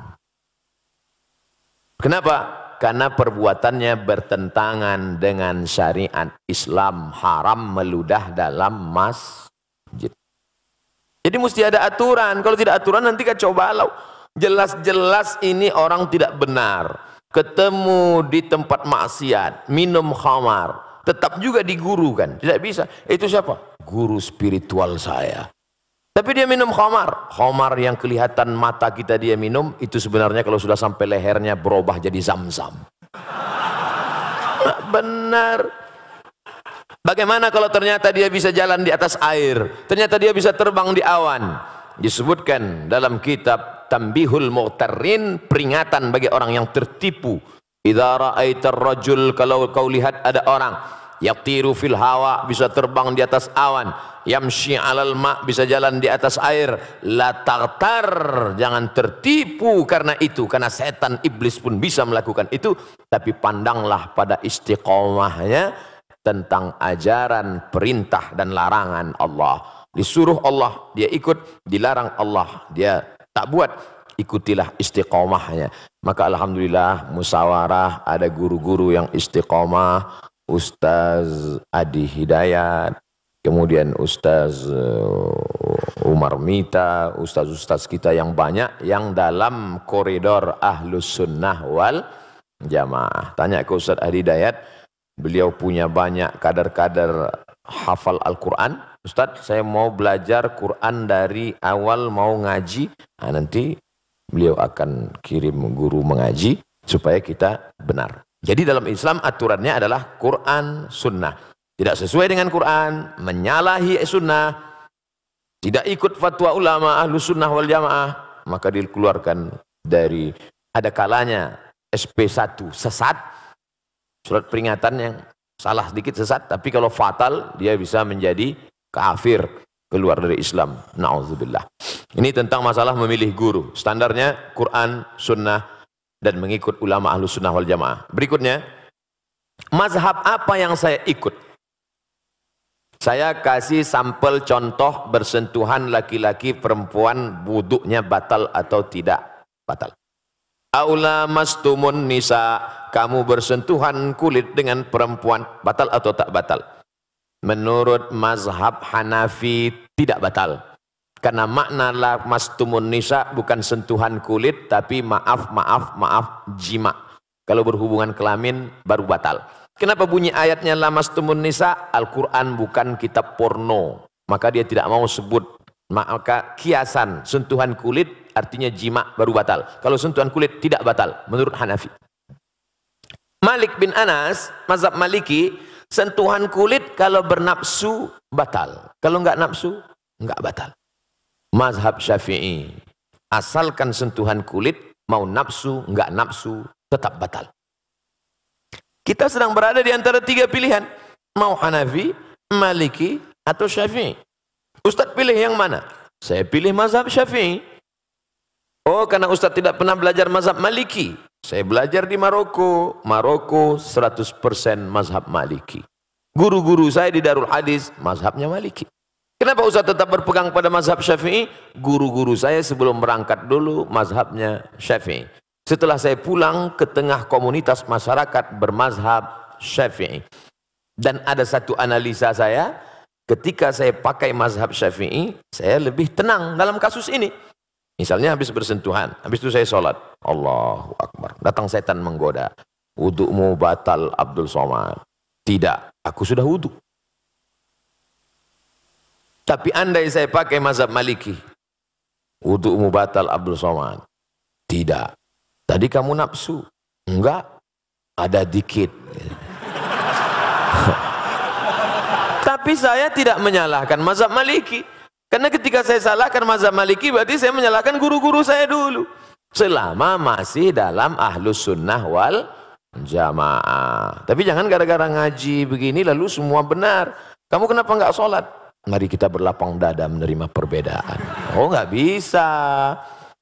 Speaker 5: Kenapa? Karena perbuatannya bertentangan dengan syariat Islam. Haram meludah dalam masjid. Jadi mesti ada aturan. Kalau tidak aturan nanti kacau balau. Jelas-jelas ini orang tidak benar. Ketemu di tempat maksiat, minum khamar, tetap juga digurukan. Tidak bisa. Itu siapa? Guru spiritual saya. Tapi dia minum khamar. Khamar yang kelihatan mata kita dia minum, itu sebenarnya kalau sudah sampai lehernya berubah jadi zam-zam. Benar. Bagaimana kalau ternyata dia bisa jalan di atas air, ternyata dia bisa terbang di awan? Disebutkan dalam kitab Tambihul Mu'tarrin, peringatan bagi orang yang tertipu. Idza ra'aitar rajul, kalau kau lihat ada orang yatiru fil hawa, bisa terbang di atas awan, yamshi 'alal ma', bisa jalan di atas air, la taghtar, jangan tertipu karena itu, karena setan iblis pun bisa melakukan itu, tapi pandanglah pada istiqomahnya tentang ajaran, perintah dan larangan Allah. Disuruh Allah, dia ikut. Dilarang Allah, dia tak buat. Ikutilah istiqomahnya. Maka alhamdulillah musyawarah, ada guru-guru yang istiqomah. Ustaz Adi Hidayat, kemudian Ustaz Umar Mita, ustaz-ustaz kita yang banyak yang dalam koridor Ahlus Sunnah wal Jamaah. Tanya ke Ustaz Adi Hidayat, beliau punya banyak kader-kader hafal Al-Quran. Ustaz, saya mau belajar Quran dari awal, mau ngaji. Nah, nanti beliau akan kirim guru mengaji supaya kita benar. Jadi dalam Islam aturannya adalah Quran, Sunnah. Tidak sesuai dengan Quran, menyalahi Sunnah, tidak ikut fatwa ulama Ahlus Sunnah wal Jamaah, maka dikeluarkan dari, ada kalanya SP1 sesat, surat peringatan yang salah sedikit sesat, tapi kalau fatal dia bisa menjadi kafir. keluar dari Islam. Na'udzubillah. Ini tentang masalah memilih guru. Standarnya Quran, Sunnah, dan mengikut ulama Ahlus Sunnah wal Jamaah. Berikutnya, mazhab apa yang saya ikut? Saya kasih sampel contoh bersentuhan laki-laki perempuan wuduknya batal atau tidak batal. Aula mastumun nisa, kamu bersentuhan kulit dengan perempuan, batal atau tak batal? Menurut mazhab Hanafi tidak batal. Karena makna la mastumun nisa bukan sentuhan kulit, tapi maaf jima. Kalau berhubungan kelamin baru batal. Kenapa bunyi ayatnya la mastumun nisa? Al-Quran bukan kitab porno. Maka dia tidak mau sebut. Maka kiasan sentuhan kulit artinya jima baru batal. Kalau sentuhan kulit tidak batal menurut Hanafi. Malik bin Anas, mazhab Maliki, sentuhan kulit kalau bernafsu batal. Kalau enggak nafsu, enggak batal. Mazhab Syafi'i, asalkan sentuhan kulit, mau nafsu, enggak nafsu, tetap batal. Kita sedang berada di antara tiga pilihan. Mau Hanafi, Maliki, atau Syafi'i. Ustadz pilih yang mana? Saya pilih mazhab Syafi'i. Oh, karena Ustadz tidak pernah belajar mazhab Maliki. Saya belajar di Maroko. Maroko 100% mazhab Maliki. Guru-guru saya di Darul Hadis, mazhabnya Maliki. Kenapa Ustadz tetap berpegang pada mazhab Syafi'i? Guru-guru saya sebelum berangkat dulu mazhabnya Syafi'i. Setelah saya pulang ke tengah komunitas masyarakat bermazhab Syafi'i. Dan ada satu analisa saya, ketika saya pakai mazhab Syafi'i, saya lebih tenang dalam kasus ini. Misalnya habis bersentuhan, habis itu saya sholat. Allahu Akbar. Datang setan menggoda. Wudukmu batal Abdul Somad. Tidak, aku sudah wuduk. Tapi andai saya pakai mazhab Maliki, wudukmu batal Abdul Somad. Tidak. Tadi kamu nafsu. Enggak, ada dikit. Tapi saya tidak menyalahkan mazhab Maliki. Karena ketika saya salahkan mazhab Maliki, berarti saya menyalahkan guru-guru saya dulu. Selama masih dalam Ahlus Sunnah wal Jamaah. Tapi jangan gara-gara ngaji begini lalu semua benar. Kamu kenapa nggak sholat? Mari kita berlapang dada menerima perbedaan. Oh, nggak bisa.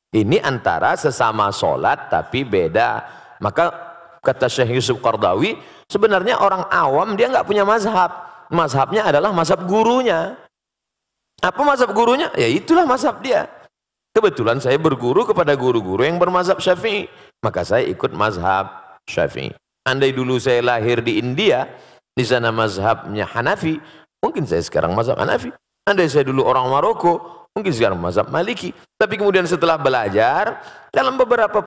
Speaker 5: Ini antara sesama sholat tapi beda. Maka kata Syekh Yusuf Qardawi, sebenarnya orang awam dia nggak punya mazhab. Mazhabnya adalah mazhab gurunya. Apa mazhab gurunya? Ya itulah mazhab dia. Kebetulan saya berguru kepada guru-guru yang bermazhab Syafi'i. Maka saya ikut mazhab Syafi'i. Andai dulu saya lahir di India, di sana mazhabnya Hanafi, mungkin saya sekarang mazhab Hanafi. Andai saya dulu orang Maroko, mungkin sekarang mazhab Maliki. Tapi kemudian setelah belajar, dalam beberapa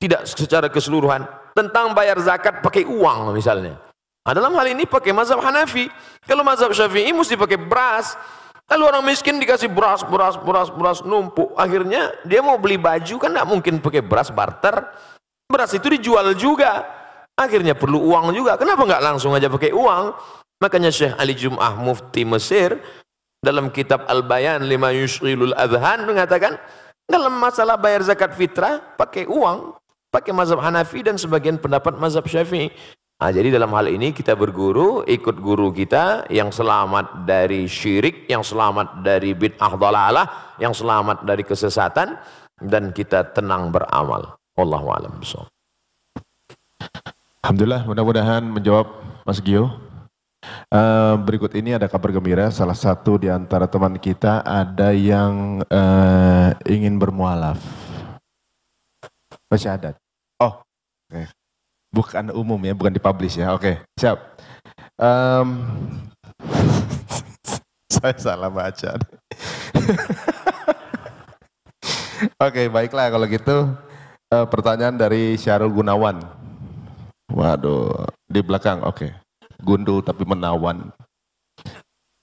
Speaker 5: tidak secara keseluruhan, tentang bayar zakat pakai uang misalnya. Nah, dalam hal ini pakai mazhab Hanafi. Kalau mazhab Syafi'i mesti pakai beras. Lalu orang miskin dikasih beras numpuk. Akhirnya dia mau beli baju kan tidak mungkin pakai beras barter. Beras itu dijual juga. Akhirnya perlu uang juga. Kenapa nggak langsung aja pakai uang? Makanya Syekh Ali Jum'ah Mufti Mesir dalam kitab Al-Bayan lima yushghilul adhan mengatakan dalam masalah bayar zakat fitrah pakai uang, pakai mazhab Hanafi dan sebagian pendapat mazhab Syafi'i. Nah, jadi dalam hal ini kita berguru, ikut guru kita yang selamat dari syirik, yang selamat dari bid'ah dhalalah, yang selamat dari kesesatan, dan kita tenang beramal. Wallahu a'lam bishawab.
Speaker 3: Alhamdulillah, mudah-mudahan menjawab Mas Gio. Berikut ini ada kabar gembira, salah satu di antara teman kita ada yang ingin bermualaf. Bersyahadat. Oh, oke. Bukan umum ya, bukan dipublish ya. Oke, siap. Saya salah baca. Oke, baiklah kalau gitu. Pertanyaan dari Syarul Gunawan. Waduh, di belakang. Oke. Gundul tapi menawan.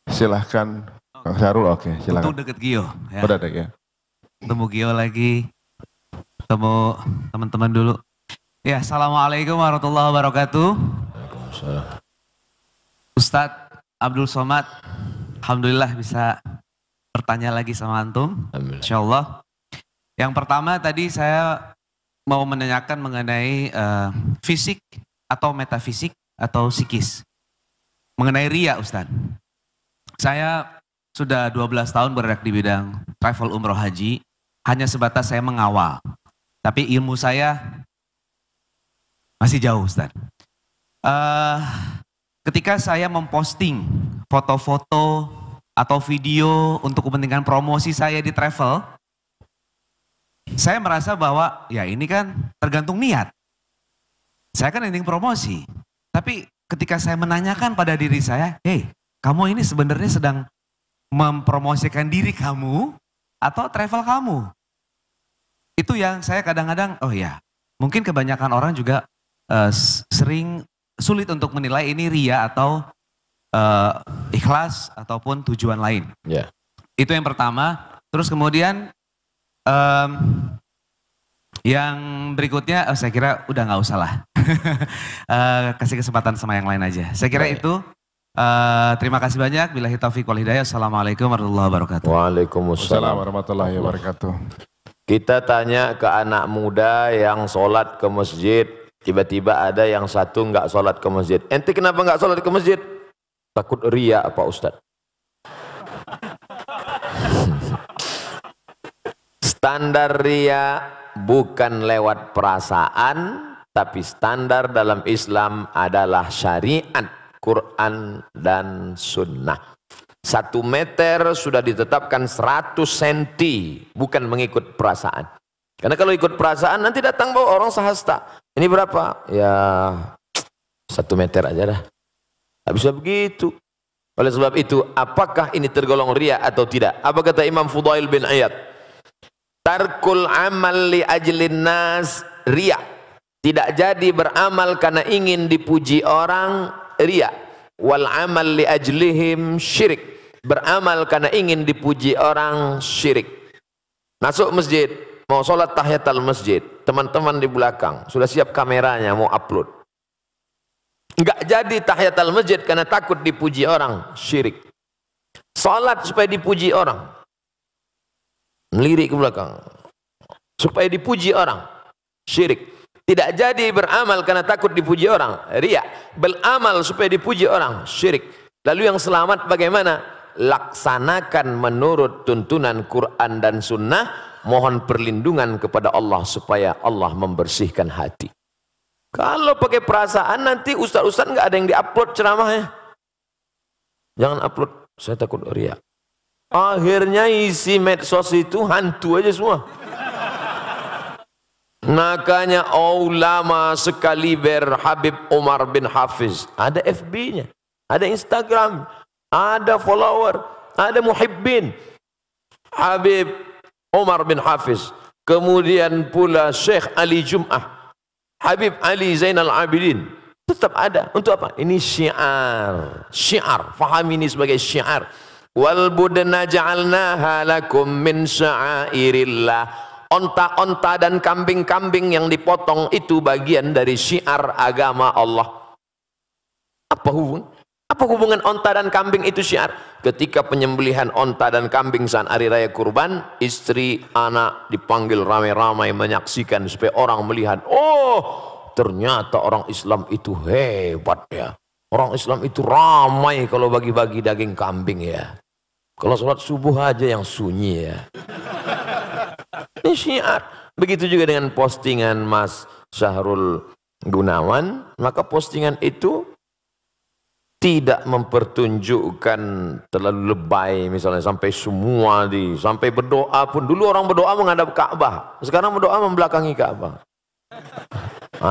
Speaker 3: Silahkan Kang Syarul. Oke, silahkan.
Speaker 11: Untuk deket Gio. Ya.
Speaker 3: Udah deh ya.
Speaker 11: Ketemu Gio lagi. Ketemu teman-teman dulu. Ya, assalamualaikum warahmatullahi wabarakatuh. Ustadz Abdul Somad, alhamdulillah bisa bertanya lagi sama antum, insyaallah. Yang pertama tadi saya mau menanyakan mengenai fisik atau metafisik atau psikis, mengenai ria, Ustadz. Saya sudah 12 tahun bergerak di bidang travel umroh haji, hanya sebatas saya mengawal. Tapi ilmu saya masih jauh, Ustaz. Ketika saya memposting foto-foto atau video untuk kepentingan promosi saya di travel, saya merasa bahwa ya ini kan tergantung niat. Saya kan ingin promosi. Tapi ketika saya menanyakan pada diri saya, hey, kamu ini sebenarnya sedang mempromosikan diri kamu atau travel kamu? Itu yang saya kadang-kadang, oh ya, mungkin kebanyakan orang juga sering sulit untuk menilai ini ria atau ikhlas ataupun tujuan lain.
Speaker 5: Yeah.
Speaker 11: Itu yang pertama. Terus kemudian yang berikutnya, saya kira udah nggak usah lah. Kasih kesempatan sama yang lain aja. Saya kira itu. Terima kasih banyak. Billahi taufiq wal hidayah. Assalamualaikum warahmatullahi wabarakatuh.
Speaker 5: Waalaikumsalam
Speaker 3: warahmatullahi wabarakatuh.
Speaker 5: Kita tanya ke anak muda yang sholat ke masjid, tiba-tiba ada yang satu nggak sholat ke masjid. Ente kenapa nggak sholat ke masjid? Takut ria Pak Ustadz. Standar ria bukan lewat perasaan, tapi standar dalam Islam adalah syariat, Quran dan Sunnah. 1 meter sudah ditetapkan 100 senti, bukan mengikut perasaan. Karena kalau ikut perasaan nanti datang bawa orang sahasta. Ini berapa? Ya 1 meter aja dah. Tak bisa begitu. Oleh sebab itu, apakah ini tergolong ria atau tidak? Apa kata Imam Fudail bin Iyad? Tarkul amal li ajlin nas ria. Tidak jadi beramal karena ingin dipuji orang, ria. Wal amal li ajlihim syirik. Beramal karena ingin dipuji orang, syirik. Masuk masjid, mau sholat tahiyatul masjid, teman-teman di belakang sudah siap kameranya mau upload. Enggak jadi tahiyatul masjid karena takut dipuji orang, syirik. Sholat supaya dipuji orang, melirik ke belakang supaya dipuji orang, syirik. Tidak jadi beramal karena takut dipuji orang, ria. Beramal supaya dipuji orang, syirik. Lalu yang selamat bagaimana? Laksanakan menurut tuntunan Quran dan Sunnah. Mohon perlindungan kepada Allah supaya Allah membersihkan hati. Kalau pakai perasaan nanti ustaz-ustaz nggak ada yang diupload ceramahnya. Jangan upload, saya takut ria. Akhirnya isi medsos itu hantu aja semua. Makanya ulama sekaliber Habib Umar bin Hafiz, ada FB-nya, ada Instagram, ada follower, ada muhibbin. Habib Umar bin Hafiz, kemudian pula Syekh Ali Jum'ah, Habib Ali Zainal Abidin, tetap ada. Untuk apa? Ini syiar, syiar. Faham ini sebagai syiar. Wal budna ja'alnaha lakum min sya'airillah. Onta-onta dan kambing-kambing yang dipotong itu bagian dari syiar agama Allah. Apa hubungan onta dan kambing itu syiar? Ketika penyembelihan onta dan kambing saat hari raya kurban, istri, anak dipanggil ramai-ramai menyaksikan supaya orang melihat, oh ternyata orang Islam itu hebat ya. Orang Islam itu ramai kalau bagi-bagi daging kambing ya. Kalau sholat subuh aja yang sunyi ya. Ini syiar. Begitu juga dengan postingan Mas Syahrul Gunawan, maka postingan itu tidak mempertunjukkan terlalu lebay, misalnya sampai semua sampai berdoa pun. Dulu orang berdoa menghadap Ka'bah, sekarang berdoa membelakangi Ka'bah.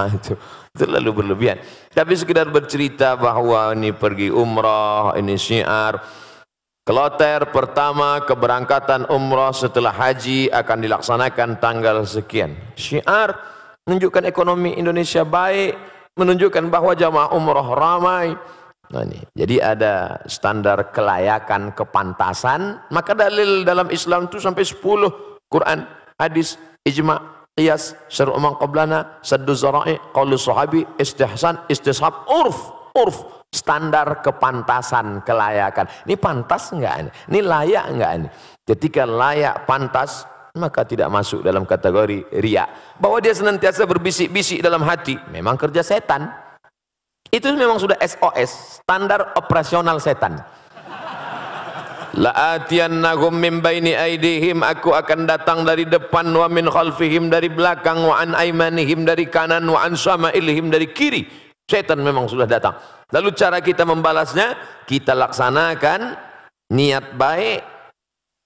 Speaker 5: Itu terlalu berlebihan. Tapi sekedar bercerita bahwa ini pergi umrah, ini syiar. Kloter pertama keberangkatan umrah setelah haji akan dilaksanakan tanggal sekian. Syiar menunjukkan ekonomi Indonesia baik, menunjukkan bahwa jamaah umrah ramai. Nah ini, jadi ada standar kelayakan, kepantasan. Maka dalil dalam Islam itu sampai 10. Quran, hadis, ijma', qiyas, syar'u man qablana, saddu zara'i, qaulu sahabi, istihsan, istishab, urf. Standar kepantasan, kelayakan. Ini pantas enggak? Ini layak enggak? Ketika layak, pantas, maka tidak masuk dalam kategori riya. Bahwa dia senantiasa berbisik-bisik dalam hati, memang kerja setan. Itu memang sudah SOS, standar operasional setan. La'atiyannahum min baini aidihim, aku akan datang dari depan, wa min khalfihim, dari belakang, wa an aimanihim, dari kanan, wa an syama'ilihim, dari kiri. Setan memang sudah datang. Lalu cara kita membalasnya, kita laksanakan niat baik,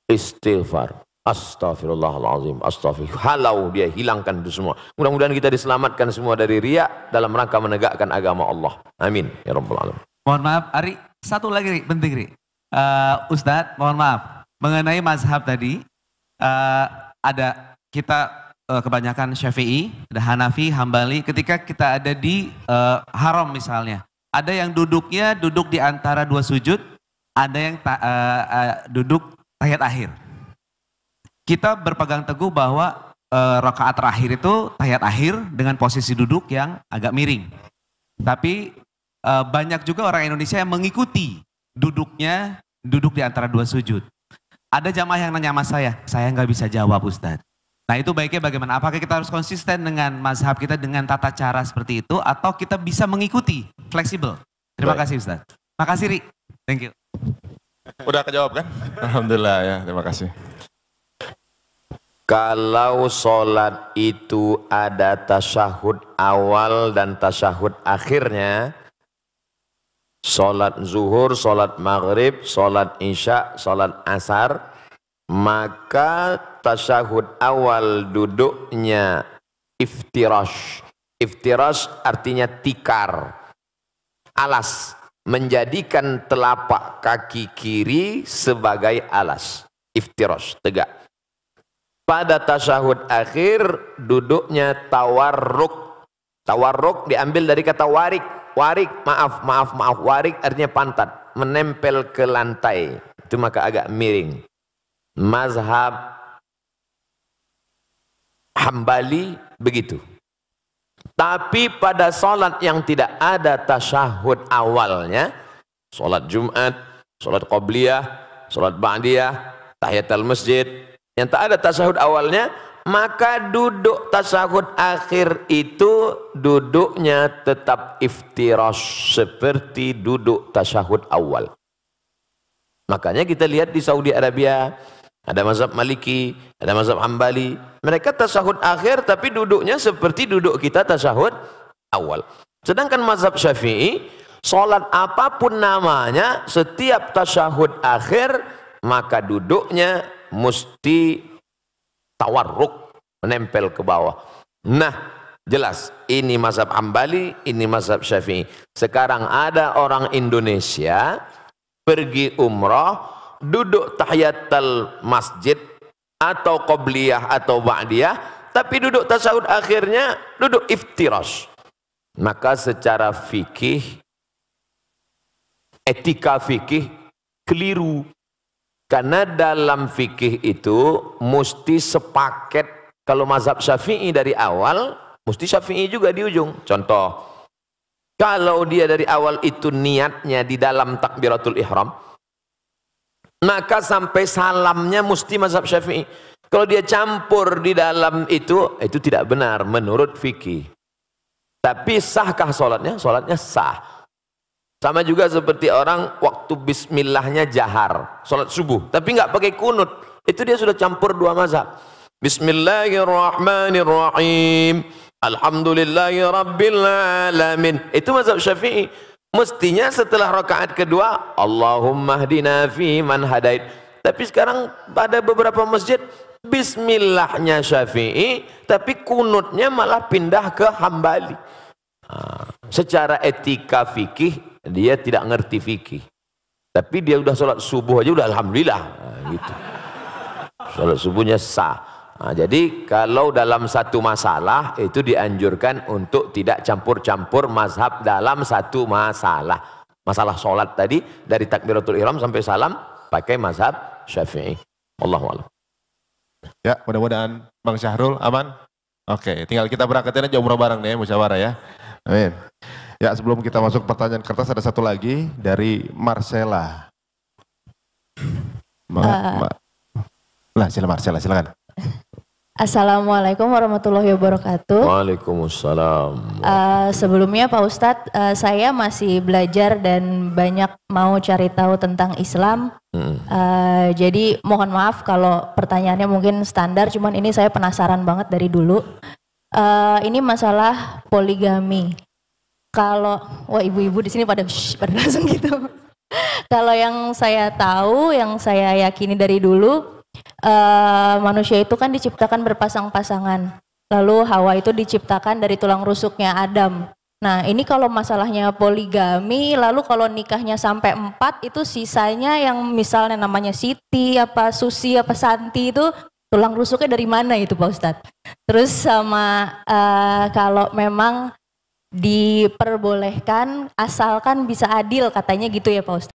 Speaker 5: istighfar. Astaghfirullahaladzim, astaghfirullah. Halau dia hilangkan itu semua. Mudah-mudahan kita diselamatkan semua dari riya dalam rangka menegakkan agama Allah. Amin ya rabbal alamin.
Speaker 11: Mohon maaf, Ari, satu lagi Ri, penting Ri. Ustadz, mohon maaf, mengenai mazhab tadi, ada kita kebanyakan Syafi'i, ada Hanafi, Hambali. Ketika kita ada di haram misalnya, ada yang duduknya duduk di antara dua sujud, ada yang duduk tahiyat akhir. Kita berpegang teguh bahwa rakaat terakhir itu tahiyat akhir dengan posisi duduk yang agak miring. Tapi banyak juga orang Indonesia yang mengikuti duduknya duduk di antara dua sujud. Ada jamaah yang nanya sama saya nggak bisa jawab Ustadz. Nah itu baiknya bagaimana? Apakah kita harus konsisten dengan mazhab kita dengan tata cara seperti itu atau kita bisa mengikuti, fleksibel? Terima kasih Ustadz. Makasih Ri. Thank you.
Speaker 3: Udah kejawab kan? Alhamdulillah ya, terima kasih.
Speaker 5: Kalau sholat itu ada tasyahud awal dan tasyahud akhirnya, sholat zuhur, sholat maghrib, sholat isya, sholat asar, maka tasyahud awal duduknya iftirash. Iftirash artinya tikar, alas, menjadikan telapak kaki kiri sebagai alas. Iftirash, tegak. Pada tasyahud akhir duduknya tawarruk. Tawarruk diambil dari kata warik. Warik, maaf, warik artinya pantat, menempel ke lantai. Itu maka agak miring. Mazhab Hambali begitu. Tapi pada sholat yang tidak ada tasyahud awalnya, sholat Jumat, sholat Qobliyah, sholat Ba'diyah, tahiyatul masjid, yang tak ada tasyahud awalnya, maka duduk tasyahud akhir itu duduknya tetap iftirash seperti duduk tasyahud awal. Makanya kita lihat di Saudi Arabia ada mazhab Maliki, ada mazhab Hambali, mereka tasyahud akhir tapi duduknya seperti duduk kita tasyahud awal. Sedangkan mazhab Syafi'i, sholat apapun namanya, setiap tasyahud akhir maka duduknya mesti tawarruk, menempel ke bawah. Nah, jelas ini mazhab Hambali, ini mazhab Syafi'i. Sekarang ada orang Indonesia pergi umrah, duduk tahiyatul masjid atau qobliyah atau ba'diyah, tapi duduk tasyahud akhirnya duduk iftirash. Maka secara fikih, etika fikih keliru. Karena dalam fikih itu mesti sepaket. Kalau mazhab Syafi'i dari awal, mesti Syafi'i juga di ujung. Contoh, kalau dia dari awal itu niatnya di dalam takbiratul ihram, maka sampai salamnya mesti mazhab Syafi'i. Kalau dia campur di dalam itu tidak benar menurut fikih. Tapi sahkah sholatnya? Sholatnya sah. Sama juga seperti orang waktu bismillahnya jahar, sholat subuh, tapi nggak pakai kunut. Itu dia sudah campur dua mazhab. Bismillahirrahmanirrahim. Alhamdulillahirrabbilalamin. Itu mazhab Syafi'i. Mestinya setelah rakaat kedua, Allahumma hdina fi man hadait. Tapi sekarang pada beberapa masjid, bismillahnya Syafi'i, tapi kunutnya malah pindah ke Hambali. Secara etika fikih, dia tidak ngerti fikih, tapi dia udah sholat subuh aja udah alhamdulillah, gitu. Sholat subuhnya sah. Jadi kalau dalam satu masalah itu dianjurkan untuk tidak campur-campur mazhab dalam satu masalah. Masalah sholat tadi dari takbiratul ihram sampai salam pakai mazhab Syafi'i. Wallahu a'lam.
Speaker 3: Ya, mudah-mudahan Bang Syahrul aman. Oke, tinggal kita berangkatin aja umrah bareng nih, musyawarah ya. Amin. Ya, sebelum kita masuk pertanyaan kertas ada satu lagi dari Marcella. Marcella, silakan.
Speaker 12: Assalamualaikum warahmatullahi wabarakatuh.
Speaker 5: Waalaikumsalam.
Speaker 12: Sebelumnya Pak Ustadz, saya masih belajar dan banyak mau cari tahu tentang Islam. Jadi mohon maaf kalau pertanyaannya mungkin standar, cuman ini saya penasaran banget dari dulu. Ini masalah poligami. Kalau wah ibu-ibu di sini pada langsung gitu. Kalau yang saya tahu, yang saya yakini dari dulu, manusia itu kan diciptakan berpasang-pasangan. Lalu Hawa itu diciptakan dari tulang rusuknya Adam. Nah ini kalau masalahnya poligami, lalu kalau nikahnya sampai 4 itu sisanya yang misalnya namanya Siti, apa Susi, apa Santi itu tulang rusuknya dari mana itu Pak Ustadz? Terus sama kalau memang diperbolehkan asalkan bisa adil katanya gitu ya Pak Ustadz.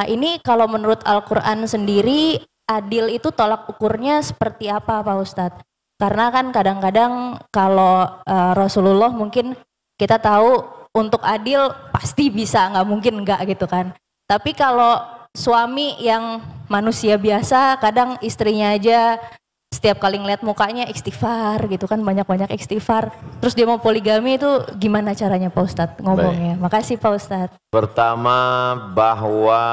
Speaker 12: Ini kalau menurut Al-Quran sendiri adil itu tolak ukurnya seperti apa Pak Ustadz? Karena kan kadang-kadang kalau Rasulullah mungkin kita tahu untuk adil pasti bisa, nggak mungkin nggak gitu kan. Tapi kalau suami yang manusia biasa, kadang istrinya aja setiap kali ngeliat mukanya istighfar gitu kan, banyak-banyak istighfar. Terus dia mau poligami itu gimana caranya Pak Ustadz ngomongnya? Baik. Makasih Pak Ustadz.
Speaker 5: Pertama bahwa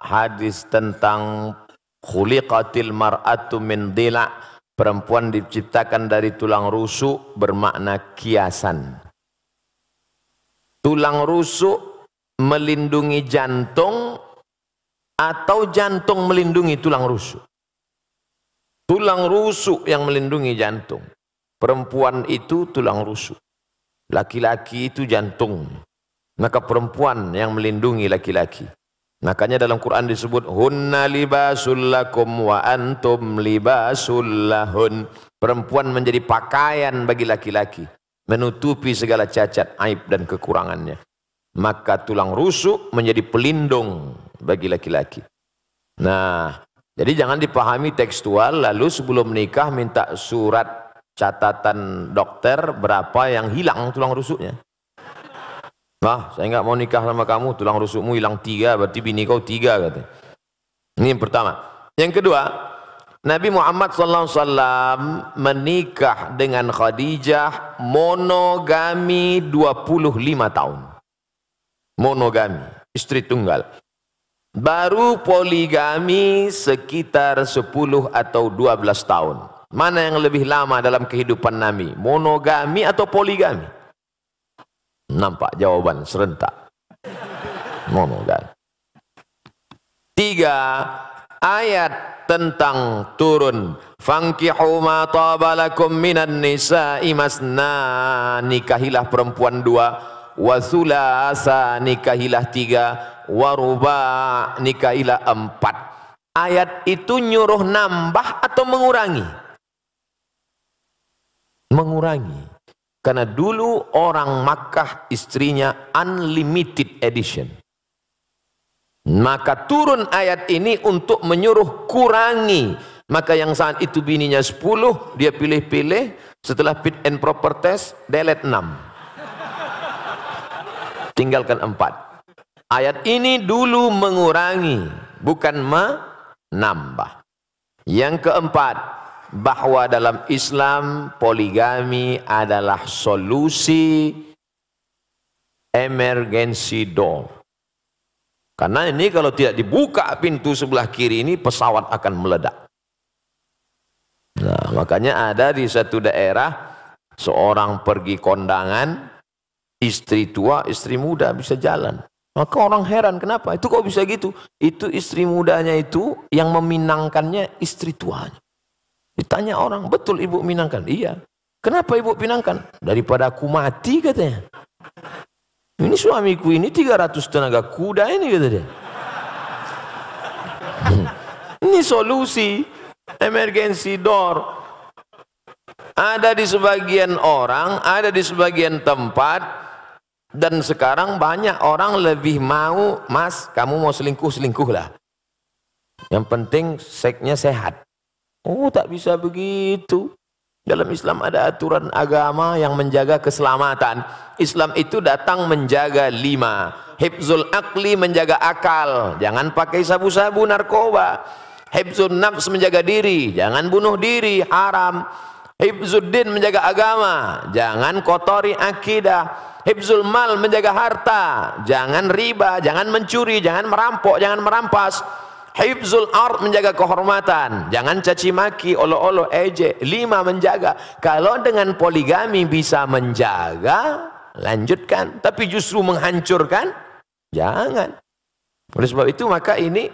Speaker 5: hadis tentang khuliqatil mar'atu min dila', perempuan diciptakan dari tulang rusuk, bermakna kiasan. Tulang rusuk melindungi jantung atau jantung melindungi tulang rusuk? Tulang rusuk yang melindungi jantung. Perempuan itu tulang rusuk. Laki-laki itu jantung. Maka perempuan yang melindungi laki-laki. Makanya dalam Quran disebut hunna libasul lakum wa antum libasul lahun. Perempuan menjadi pakaian bagi laki-laki, menutupi segala cacat, aib dan kekurangannya. Maka tulang rusuk menjadi pelindung bagi laki-laki. Nah, jadi jangan dipahami tekstual lalu sebelum menikah minta surat catatan dokter berapa yang hilang tulang rusuknya. Wah, saya nggak mau nikah sama kamu, tulang rusukmu hilang 3, berarti bini kau 3 katanya. Ini yang pertama. Yang kedua, Nabi Muhammad SAW menikah dengan Khadijah monogami 25 tahun. Monogami, istri tunggal. Baru poligami sekitar 10 atau 12 tahun. Mana yang lebih lama dalam kehidupan Nabi? Monogami atau poligami? Nampak jawaban serentak. Monogami. 3. Ayat tentang turun fankihu ma tabalakum minan nisa'i masna, nikahilah perempuan 2, wa thulasa, nikahilah 3, wa ruba', nikahilah 4. Ayat itu nyuruh nambah atau mengurangi? Mengurangi. Karena dulu orang Makkah istrinya unlimited edition. Maka turun ayat ini untuk menyuruh kurangi. Maka yang saat itu bininya 10, dia pilih-pilih, setelah fit and proper test, delete 6. Tinggalkan 4. Ayat ini dulu mengurangi, bukan menambah. Yang keempat, bahwa dalam Islam poligami adalah solusi emergency door. Karena ini kalau tidak dibuka pintu sebelah kiri ini, pesawat akan meledak. Nah, makanya ada di satu daerah seorang pergi kondangan, istri tua, istri muda bisa jalan. Maka orang heran, kenapa? Itu kok bisa gitu? Itu istri mudanya itu yang meminangkannya istri tuanya. Ditanya orang, betul ibu minangkan? Iya. Kenapa ibu pinangkan? Daripada aku mati katanya. Ini suamiku ini 300 tenaga kuda ini kata dia. Ini solusi emergency door. Ada di sebagian orang, ada di sebagian tempat, dan sekarang banyak orang lebih mau, mas kamu mau selingkuh, selingkuhlah. Yang penting seksnya sehat. Oh, tak bisa begitu. Dalam Islam ada aturan agama yang menjaga keselamatan. Islam itu datang menjaga 5. Hifzul aqli, menjaga akal. Jangan pakai sabu-sabu, narkoba. Hifzul nafs, menjaga diri. Jangan bunuh diri, haram. Hifzuddin, menjaga agama. Jangan kotori akidah. Hifzul mal, menjaga harta. Jangan riba, jangan mencuri, jangan merampok, jangan merampas. Hifzul ard, menjaga kehormatan, jangan caci maki, olo-olo, ejek. 5, menjaga. Kalau dengan poligami bisa menjaga, lanjutkan. Tapi justru menghancurkan, jangan. Oleh sebab itu maka ini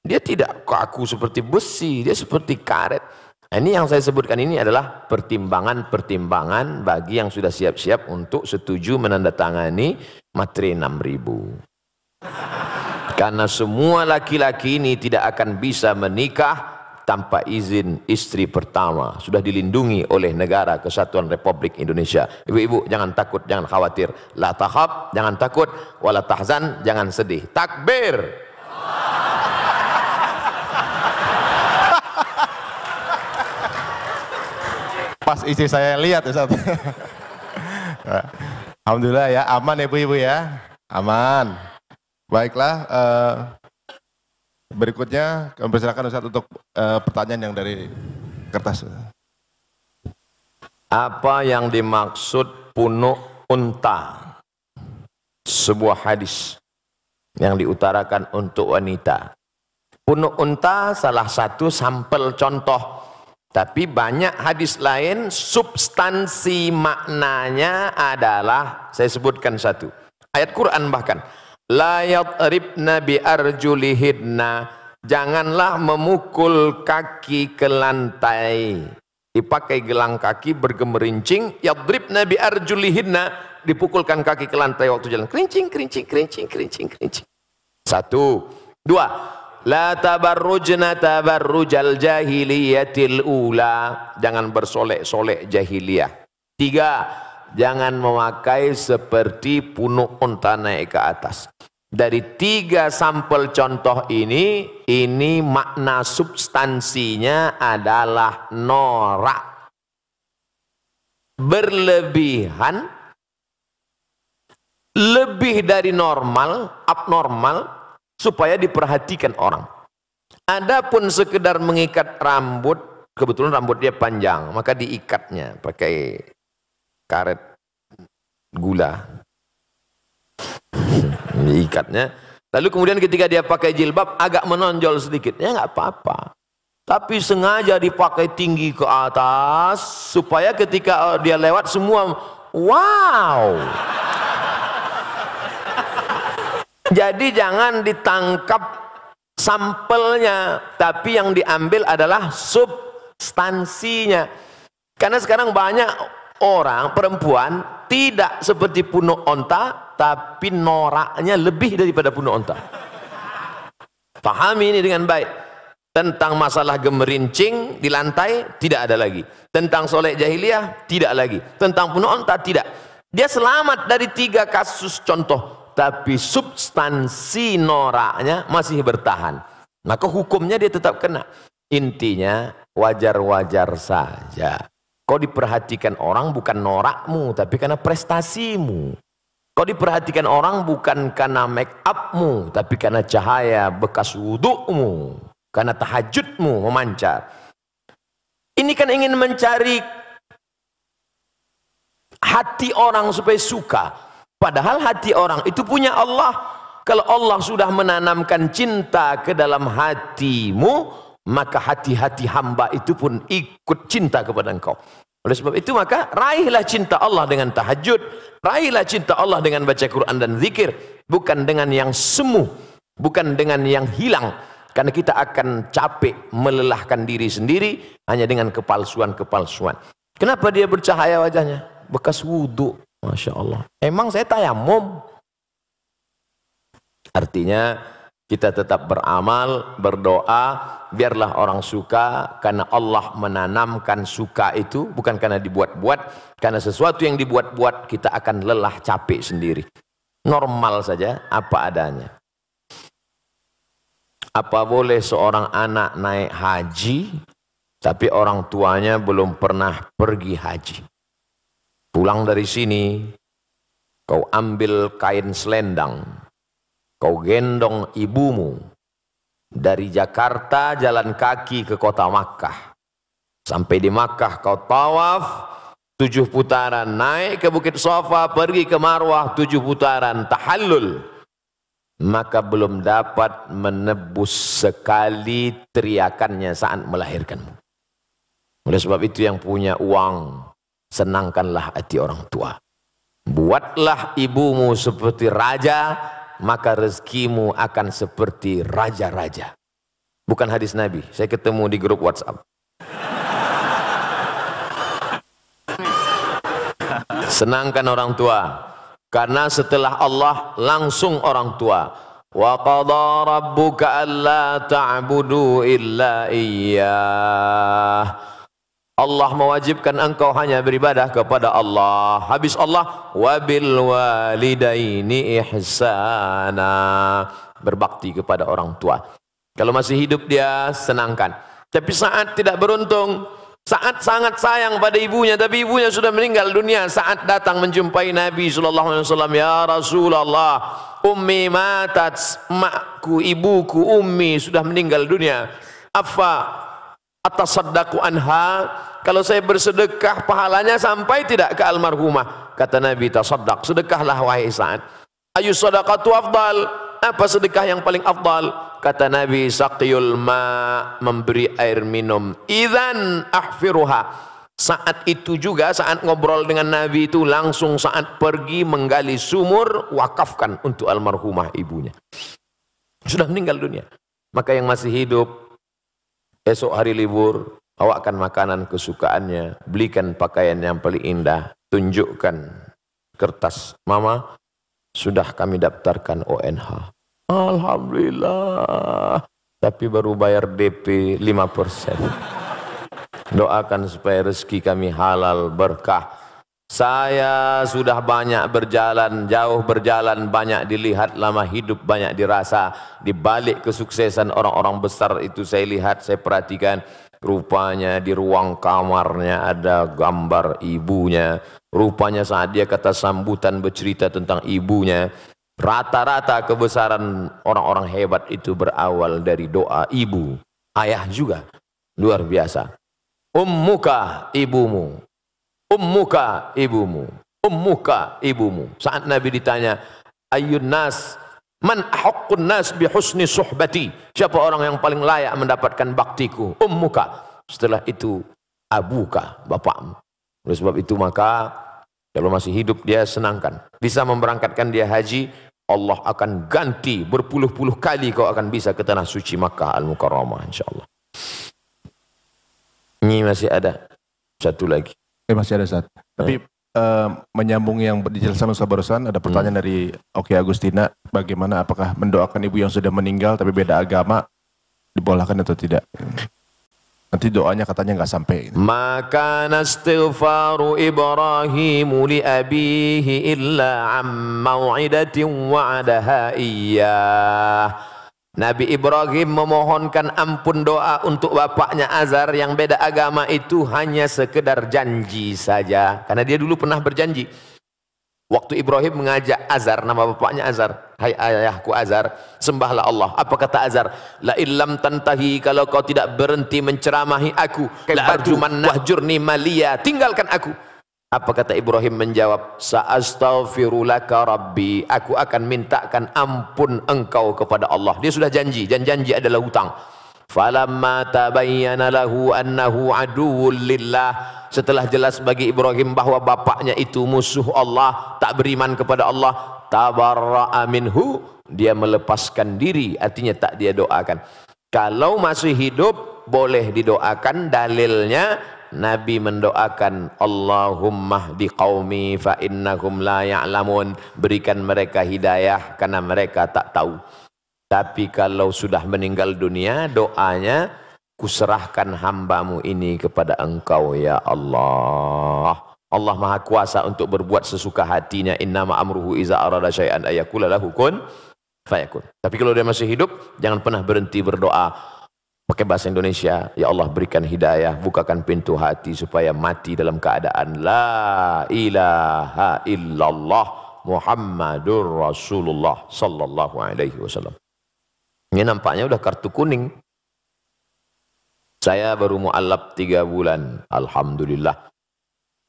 Speaker 5: dia tidak kaku seperti besi, dia seperti karet. Nah, ini yang saya sebutkan ini adalah pertimbangan-pertimbangan bagi yang sudah siap-siap untuk setuju menandatangani materi 6.000. Karena semua laki-laki ini tidak akan bisa menikah tanpa izin istri pertama. Sudah dilindungi oleh Negara Kesatuan Republik Indonesia. Ibu-ibu jangan takut, jangan khawatir. La takhaf, jangan takut. Wala tahzan, jangan sedih. Takbir.
Speaker 3: Pas istri saya lihat Ustaz. Alhamdulillah ya, aman ya ibu-ibu ya. Aman. Baiklah, berikutnya kami persilakan Ustaz untuk pertanyaan yang dari kertas.
Speaker 5: Apa yang dimaksud punuk unta? Sebuah hadis yang diutarakan untuk wanita. Punuk unta salah satu sampel contoh. Tapi banyak hadis lain, substansi maknanya adalah, saya sebutkan satu. Ayat Quran bahkan. La yadribna bi arjulihidna, janganlah memukul kaki ke lantai. Dipakai gelang kaki bergemerincing, yadribna bi arjulihidna, dipukulkan kaki ke lantai waktu jalan. Kerincing, kerincing, kerincing, kerincing, kerincing. 1. 2. La tabarrujna tabarrujal jahiliyatil ula, jangan bersolek-solek jahiliyah. 3. Jangan memakai seperti punuk unta naik ke atas. Dari 3 sampel contoh ini makna substansinya adalah norak, berlebihan, lebih dari normal, abnormal, supaya diperhatikan orang. Adapun sekedar mengikat rambut, kebetulan rambut dia panjang, maka diikatnya pakai karet gula, diikatnya. Lalu kemudian ketika dia pakai jilbab agak menonjol sedikit, ya nggak apa-apa. Tapi sengaja dipakai tinggi ke atas supaya ketika dia lewat semua wow. Jadi jangan ditangkap sampelnya, tapi yang diambil adalah substansinya. Karena sekarang banyak orang, perempuan, tidak seperti punuk onta, tapi noraknya lebih daripada punuk onta. Pahami ini dengan baik. Tentang masalah gemerincing di lantai, tidak ada lagi. Tentang solek jahiliyah, tidak lagi. Tentang punuk onta, tidak. Dia selamat dari 3 kasus contoh, tapi substansi noraknya masih bertahan. Maka hukumnya dia tetap kena. Intinya wajar-wajar saja. Kau diperhatikan orang bukan norakmu, tapi karena prestasimu. Kau diperhatikan orang bukan karena make upmu, tapi karena cahaya bekas wudukmu, karena tahajudmu memancar. Ini kan ingin mencari hati orang supaya suka. Padahal hati orang itu punya Allah. Kalau Allah sudah menanamkan cinta ke dalam hatimu, maka hati-hati hamba itu pun ikut cinta kepada engkau. Oleh sebab itu maka raihlah cinta Allah dengan tahajud, raihlah cinta Allah dengan baca Quran dan zikir, bukan dengan yang semu, bukan dengan yang hilang. Karena kita akan capek melelahkan diri sendiri hanya dengan kepalsuan-kepalsuan. Kenapa dia bercahaya wajahnya? Bekas wudhu, Masya Allah. Emang saya tayamum. Artinya kita tetap beramal, berdoa, biarlah orang suka, karena Allah menanamkan suka itu, bukan karena dibuat-buat. Karena sesuatu yang dibuat-buat, kita akan lelah, capek sendiri. Normal saja, apa adanya. Apa boleh seorang anak naik haji, tapi orang tuanya belum pernah pergi haji? Pulang dari sini, kau ambil kain selendang, kau gendong ibumu dari Jakarta jalan kaki ke kota Makkah. Sampai di Makkah kau tawaf 7 putaran, naik ke Bukit Safa, pergi ke Marwah 7 putaran, tahallul. maka belum dapat menebus sekali teriakannya saat melahirkanmu. Oleh sebab itu yang punya uang, senangkanlah hati orang tua. Buatlah ibumu seperti raja, maka rezekimu akan seperti raja-raja. Bukan hadis Nabi, saya ketemu di grup WhatsApp. Senangkan orang tua, karena setelah Allah langsung orang tua. Wa qadha rabbuka alla ta'budu illa iyyah. Allah mewajibkan engkau hanya beribadah kepada Allah. Habis Allah, wabil walidaini ihsana, berbakti kepada orang tua. Kalau masih hidup dia senangkan. Tapi saat tidak beruntung, saat sangat sayang pada ibunya, tapi ibunya sudah meninggal dunia, saat datang menjumpai Nabi SAW, ya Rasulullah, ummi matat, makku, ibuku, ummi sudah meninggal dunia. Afa atasaddaqu anha, kalau saya bersedekah pahalanya sampai tidak ke almarhumah? Kata Nabi, tasaddaq, sedekahlah wahai Sa'ad. Ayu sadaqatu afdal, apa sedekah yang paling afdal? Kata Nabi, saqiyul ma, memberi air minum. Idzan ahfiruha. Saat itu juga, saat ngobrol dengan Nabi itu, langsung saat pergi menggali sumur, wakafkan untuk almarhumah ibunya. Sudah meninggal dunia. Maka yang masih hidup, esok hari libur, bawakan makanan kesukaannya, belikan pakaian yang paling indah, tunjukkan kertas, mama, sudah kami daftarkan ONH. Alhamdulillah, tapi baru bayar DP 5%. Doakan supaya rezeki kami halal berkah. Saya sudah banyak berjalan, jauh berjalan, banyak dilihat, lama hidup banyak dirasa. Di balik kesuksesan orang-orang besar itu saya lihat, saya perhatikan, rupanya di ruang kamarnya ada gambar ibunya. Rupanya saat dia kata sambutan bercerita tentang ibunya, rata-rata kebesaran orang-orang hebat itu berawal dari doa ibu. Ayah juga luar biasa. Ummuka, ibumu. Ummuka, ibumu. Ummuka, ibumu. Saat Nabi ditanya, ayyun nas, man ahaqqun nas bi husni suhbati, siapa orang yang paling layak mendapatkan baktiku? Ummuka. Setelah itu abuka, bapakmu. Oleh sebab itu maka kalau masih hidup dia senangkan. Bisa memberangkatkan dia haji, Allah akan ganti berpuluh-puluh kali kau akan bisa ke tanah suci Makkah Al-Mukarramah, insyaallah. Ini masih ada satu lagi.
Speaker 3: Masih ada, Ustaz. Tapi menyambung yang dijelaskan Ustaz barusan, ada pertanyaan dari Oki Agustina, bagaimana apakah mendoakan ibu yang sudah meninggal tapi beda agama dibolehkan atau tidak? Nanti doanya katanya nggak sampai.
Speaker 5: Maka nastighfaru Ibrahimu li abihi illa am mau'idatin wa'adaha iyyah. Nabi Ibrahim memohonkan ampun doa untuk bapaknya Azar yang beda agama itu hanya sekedar janji saja. Karena dia dulu pernah berjanji. Waktu Ibrahim mengajak Azar, nama bapaknya Azar, hai ayahku Azar, sembahlah Allah. Apa kata Azar? La illam tantahi, kalau kau tidak berhenti menceramahi aku, la arjumanna wahjurni maliya, tinggalkan aku. Apa kata Ibrahim menjawab? Sa'astaghfirulaka rabbi, aku akan mintakan ampun engkau kepada Allah. Dia sudah janji, dan janji adalah hutang. Falamma tabayyana lahu annahu aduwwul lillah, setelah jelas bagi Ibrahim bahwa bapaknya itu musuh Allah, tak beriman kepada Allah, tabarra'a minhu, dia melepaskan diri, artinya tak dia doakan. Kalau masih hidup boleh didoakan, dalilnya Nabi mendoakan Allahumma hdi qaumi fa innahum la ya'lamun, berikan mereka hidayah karena mereka tak tahu. Tapi kalau sudah meninggal dunia, doanya, kuserahkan hambamu ini kepada engkau ya Allah. Allah maha kuasa untuk berbuat sesuka hatinya. Innama amruhu iza arada syai'an ayakula lahu kun fayakun. Tapi kalau dia masih hidup, jangan pernah berhenti berdoa. Pakai bahasa Indonesia, ya Allah berikan hidayah, bukakan pintu hati supaya mati dalam keadaan la ilaha illallah Muhammadur Rasulullah sallallahu alaihi wasallam. Ini nampaknya udah kartu kuning. Saya baru mu'allab 3 bulan. Alhamdulillah.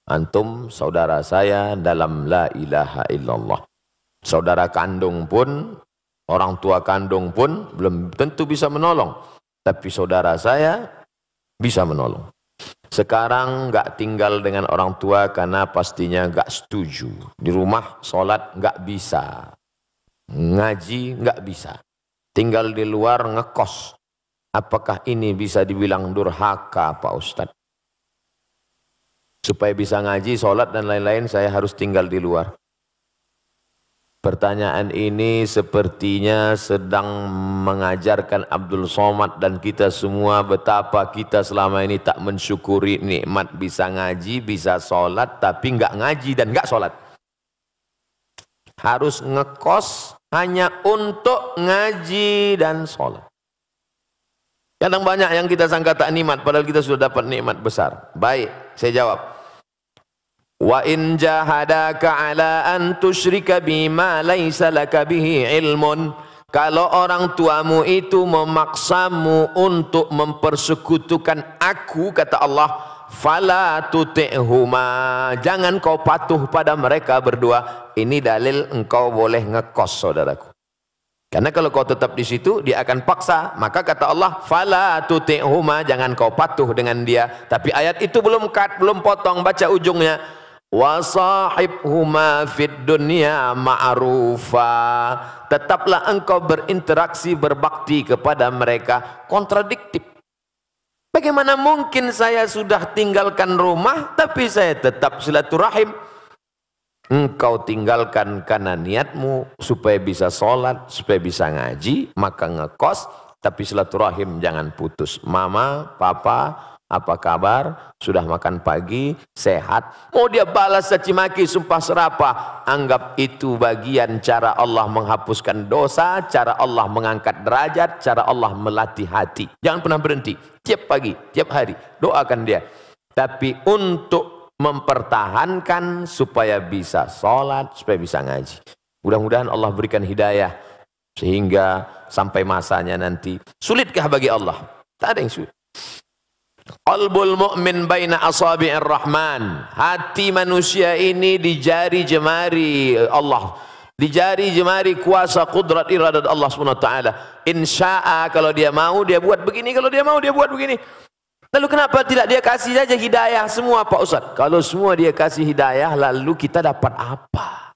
Speaker 5: Antum saudara saya dalam la ilaha illallah. Saudara kandung pun Orang tua kandung pun belum tentu bisa menolong. Tapi saudara saya bisa menolong. Sekarang nggak tinggal dengan orang tua karena pastinya nggak setuju. Di rumah sholat nggak bisa. Ngaji nggak bisa. Tinggal di luar ngekos. Apakah ini bisa dibilang durhaka Pak Ustadz? Supaya bisa ngaji, sholat dan lain-lain saya harus tinggal di luar. Pertanyaan ini sepertinya sedang mengajarkan Abdul Somad dan kita semua betapa kita selama ini tak mensyukuri nikmat bisa ngaji, bisa sholat, tapi nggak ngaji dan nggak sholat. Harus ngekos hanya untuk ngaji dan sholat. Kadang banyak yang kita sangka tak nikmat, padahal kita sudah dapat nikmat besar. Baik, saya jawab. Wa in jahadaka ala an tusyrika bima laisa laka bihi ilmun. Kalau orang tuamu itu memaksamu untuk mempersekutukan aku, kata Allah, fala tuti'huma, jangan kau patuh pada mereka berdua. Ini dalil engkau boleh ngekos, saudaraku. Karena kalau kau tetap di situ, dia akan paksa. Maka kata Allah, fala tuti'huma, jangan kau patuh dengan dia. Tapi ayat itu belum potong, baca ujungnya. Wa sahibhuma fid dunya ma'rufa, tetaplah engkau berinteraksi, berbakti kepada mereka. Kontradiktif. Bagaimana mungkin saya sudah tinggalkan rumah tapi saya tetap silaturahim? Engkau tinggalkan karena niatmu supaya bisa sholat, supaya bisa ngaji, maka ngekos, tapi silaturahim jangan putus. Mama, papa, apa kabar? Sudah makan pagi? Sehat? Mau dia balas caci maki, sumpah serapah, anggap itu bagian cara Allah menghapuskan dosa, cara Allah mengangkat derajat, cara Allah melatih hati. Jangan pernah berhenti. Tiap pagi, tiap hari, doakan dia. Tapi untuk mempertahankan supaya bisa sholat, supaya bisa ngaji. Mudah-mudahan Allah berikan hidayah sehingga sampai masanya nanti. Sulitkah bagi Allah? Tak ada yang sulit. Qalbul mu'min baina asabi'ir rahman. Hati manusia ini di jari jemari Allah. Di jari jemari kuasa kudrat iradat Allah SWT. Insya'a, kalau dia mau dia buat begini, kalau dia mau dia buat begini. Lalu kenapa tidak dia kasih saja hidayah semua Pak Ustadz? Kalau semua dia kasih hidayah, lalu kita dapat apa?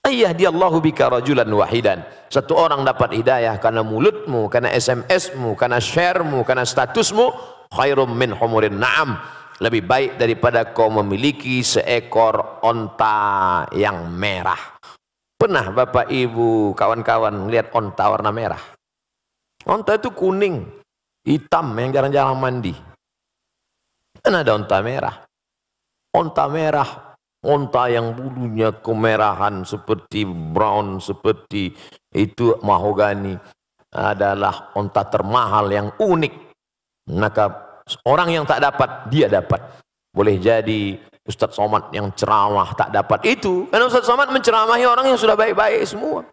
Speaker 5: Yahdiyallahu bika rajulan wahidan. Satu orang dapat hidayah karena mulutmu, karena SMS-mu, karena share-mu, karena statusmu. Khairum min humurin na'am. Lebih baik daripada kau memiliki seekor onta yang merah. Pernah Bapak Ibu, kawan-kawan melihat onta warna merah? Onta itu kuning, hitam yang jarang-jarang mandi. Dan ada onta merah. Onta merah. Onta yang bulunya kemerahan seperti brown, seperti itu mahogani, adalah onta termahal yang unik. Maka orang yang tak dapat, dia dapat. Boleh jadi Ustadz Somad yang ceramah tak dapat itu, karena Ustadz Somad menceramahi orang yang sudah baik-baik semua.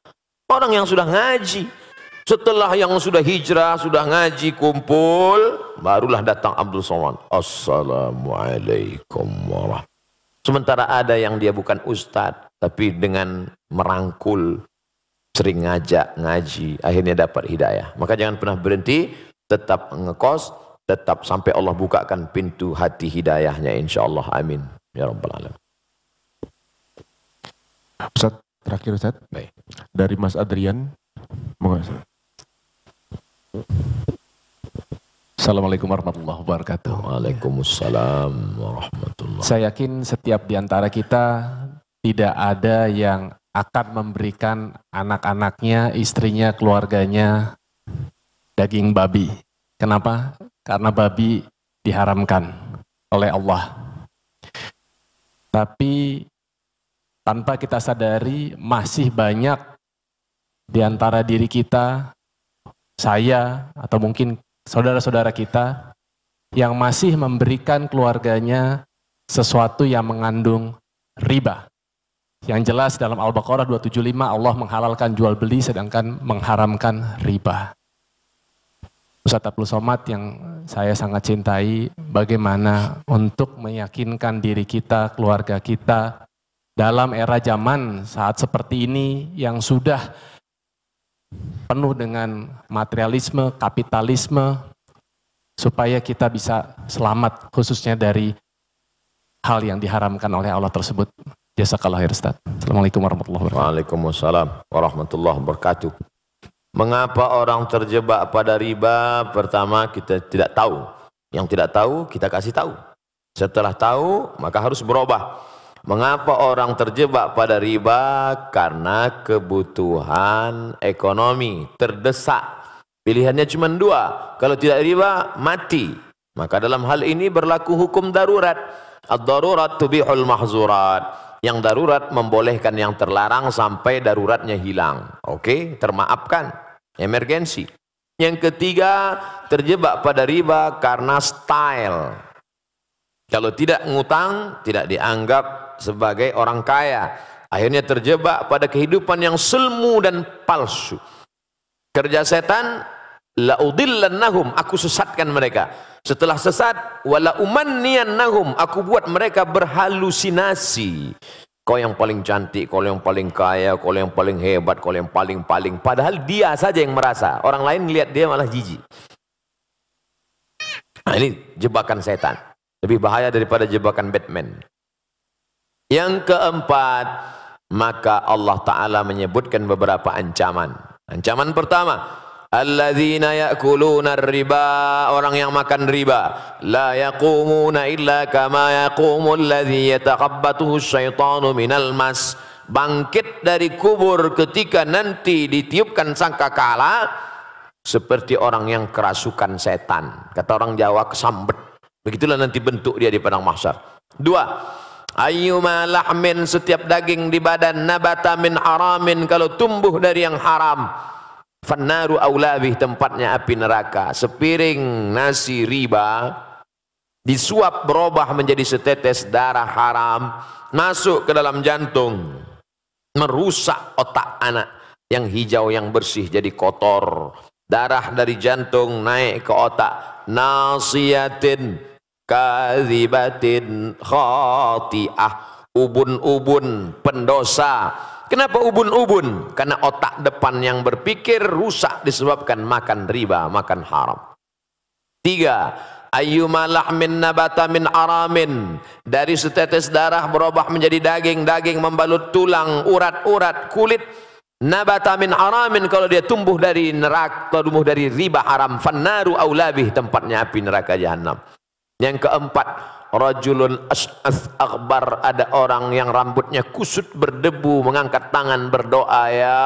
Speaker 5: Orang yang sudah ngaji. Setelah yang sudah hijrah, sudah ngaji, kumpul, barulah datang Abdul Somad. Assalamualaikum warahmatullahi. Sementara ada yang dia bukan ustadz, tapi dengan merangkul, sering ngajak, ngaji, akhirnya dapat hidayah. Maka jangan pernah berhenti, tetap ngekos, tetap sampai Allah bukakan pintu hati hidayahnya, insya Allah. Amin. Ya Rabbal Alamin.
Speaker 3: Ustadz, terakhir Ustadz.
Speaker 5: Baik.
Speaker 3: Dari Mas Adrian. Assalamualaikum warahmatullahi wabarakatuh.
Speaker 5: Waalaikumsalam warahmatullahi.
Speaker 13: Saya yakin setiap di antara kita tidak ada yang akan memberikan anak-anaknya, istrinya, keluarganya daging babi. Kenapa? Karena babi diharamkan oleh Allah. Tapi tanpa kita sadari masih banyak di antara diri kita, saya atau mungkin saudara-saudara kita yang masih memberikan keluarganya sesuatu yang mengandung riba. Yang jelas dalam Al-Baqarah 275 Allah menghalalkan jual beli sedangkan mengharamkan riba. Ustadz Abdul Somad yang saya sangat cintai, bagaimana untuk meyakinkan diri kita, keluarga kita dalam era zaman saat seperti ini yang sudah penuh dengan materialisme, kapitalisme, supaya kita bisa selamat khususnya dari hal yang diharamkan oleh Allah tersebut. Jazakallah khair Ustaz. Assalamualaikum warahmatullahi wabarakatuh.
Speaker 5: Waalaikumsalam warahmatullahi wabarakatuh. Mengapa orang terjebak pada riba? Pertama, kita tidak tahu. Yang tidak tahu, kita kasih tahu. Setelah tahu, maka harus berubah. Mengapa orang terjebak pada riba? Karena kebutuhan ekonomi, terdesak. Pilihannya cuma dua. Kalau tidak riba, mati. Maka dalam hal ini berlaku hukum darurat. Ad-darurat tubihul mahzurat. Yang darurat membolehkan yang terlarang sampai daruratnya hilang. Oke, termaafkan. Emergensi. Yang ketiga, terjebak pada riba karena style. Kalau tidak ngutang, tidak dianggap sebagai orang kaya. Akhirnya terjebak pada kehidupan yang semu dan palsu. Kerja setan, la'udillannahum, aku sesatkan mereka. Setelah sesat, wala umanniyannahum, aku buat mereka berhalusinasi. Kau yang paling cantik, kau yang paling kaya, kau yang paling hebat, kau yang paling-paling. Padahal dia saja yang merasa. Orang lain lihat dia malah jijik. Nah, ini jebakan setan. Lebih bahaya daripada jebakan Batman. Yang keempat, maka Allah Ta'ala menyebutkan beberapa ancaman. Ancaman pertama, alladzina ya'kuluna riba, orang yang makan riba, la yaqumuna illa kama yaqumu alladzi yatakhabbathu syaitanu minal mas, bangkit dari kubur ketika nanti ditiupkan sangkakala seperti orang yang kerasukan setan. Kata orang Jawa, kesambet. Begitulah nanti bentuk dia di padang mahsyar. Dua, ayyuma lahmin, setiap daging di badan, nabata min haramin, kalau tumbuh dari yang haram, fannaru aulabih, tempatnya api neraka. Sepiring nasi riba disuap berubah menjadi setetes darah haram, masuk ke dalam jantung, merusak otak anak. Yang hijau yang bersih jadi kotor. Darah dari jantung naik ke otak. Nasiyatin kadzibatin khati'ah, ubun-ubun pendosa. Kenapa ubun-ubun? Karena otak depan yang berpikir rusak disebabkan makan riba, makan haram. Tiga, ayyuma lahmin nabata min aramin, dari setetes darah berubah menjadi daging, daging membalut tulang, urat-urat, kulit. Nabata min aramin, kalau dia tumbuh dari neraka, tumbuh dari riba haram, fannaru aulabih, tempatnya api neraka jahanam. Yang keempat, rajulun as'ath akhbar, ada orang yang rambutnya kusut berdebu, mengangkat tangan berdoa, ya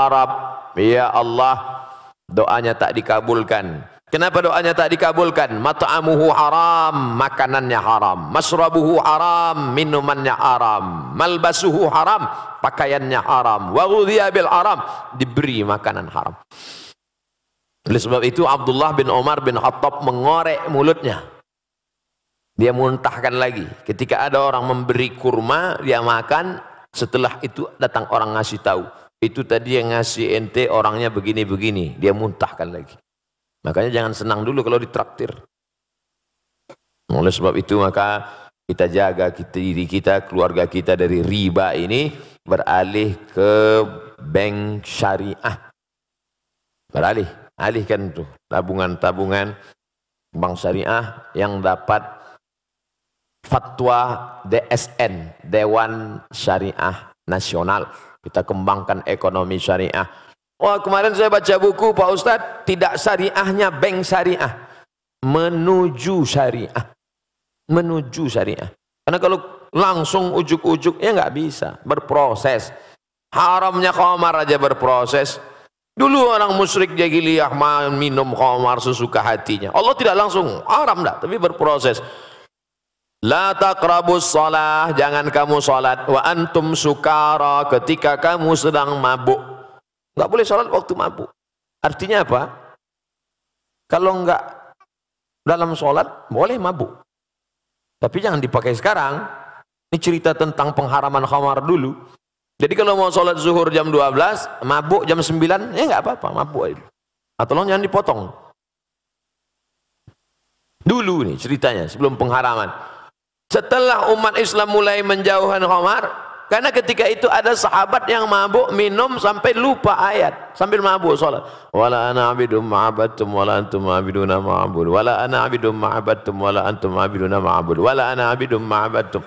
Speaker 5: Rab, ya Allah, doanya tak dikabulkan. Kenapa doanya tak dikabulkan? Mat'amuhu haram, makanannya haram. Masrabuhu haram, minumannya haram. Malbasuhu haram, pakaiannya haram. Wa ghudhiya bil haram, diberi makanan haram. Oleh sebab itu Abdullah bin Umar bin Khattab mengorek mulutnya. Dia muntahkan lagi. Ketika ada orang memberi kurma, dia makan. Setelah itu datang orang ngasih tahu, itu tadi yang ngasih ente orangnya begini-begini. Dia muntahkan lagi. Makanya jangan senang dulu kalau ditraktir. Oleh sebab itu maka kita jaga diri kita, keluarga kita dari riba ini, beralih ke bank syariah. Alihkan tuh tabungan-tabungan bank syariah yang dapat fatwa DSN, Dewan Syariah Nasional. Kita kembangkan ekonomi syariah. Wah, kemarin saya baca buku Pak Ustadz, tidak syariahnya bank syariah, menuju syariah, menuju syariah. Karena kalau langsung ujuk-ujuk ya nggak bisa, berproses. Haramnya khamar aja berproses. Dulu orang musyrik jahiliyah minum khamar sesuka hatinya. Allah tidak langsung haram dah, tapi berproses. La taqrabus shalah, jangan kamu salat wa antum sukara, ketika kamu sedang mabuk. Enggak boleh salat waktu mabuk. Artinya apa? Kalau enggak dalam salat boleh mabuk. Tapi jangan dipakai sekarang. Ini cerita tentang pengharaman khamar dulu. Jadi kalau mau salat zuhur jam 12, mabuk jam 9, ya enggak apa-apa, mabuk aja. Tolong jangan dipotong. Dulu nih ceritanya sebelum pengharaman. Setelah umat Islam mulai menjauhkan khamar, Karena ketika itu ada sahabat yang mabuk minum sampai lupa ayat, sambil mabuk salat. Wala ana abidum ma'abadtum wala antum ma'abiduna ma'abud. Wala ana abidum ma'abadtum wala antum ma'abiduna ma'abud. Wala ana abidum ma'abadtum.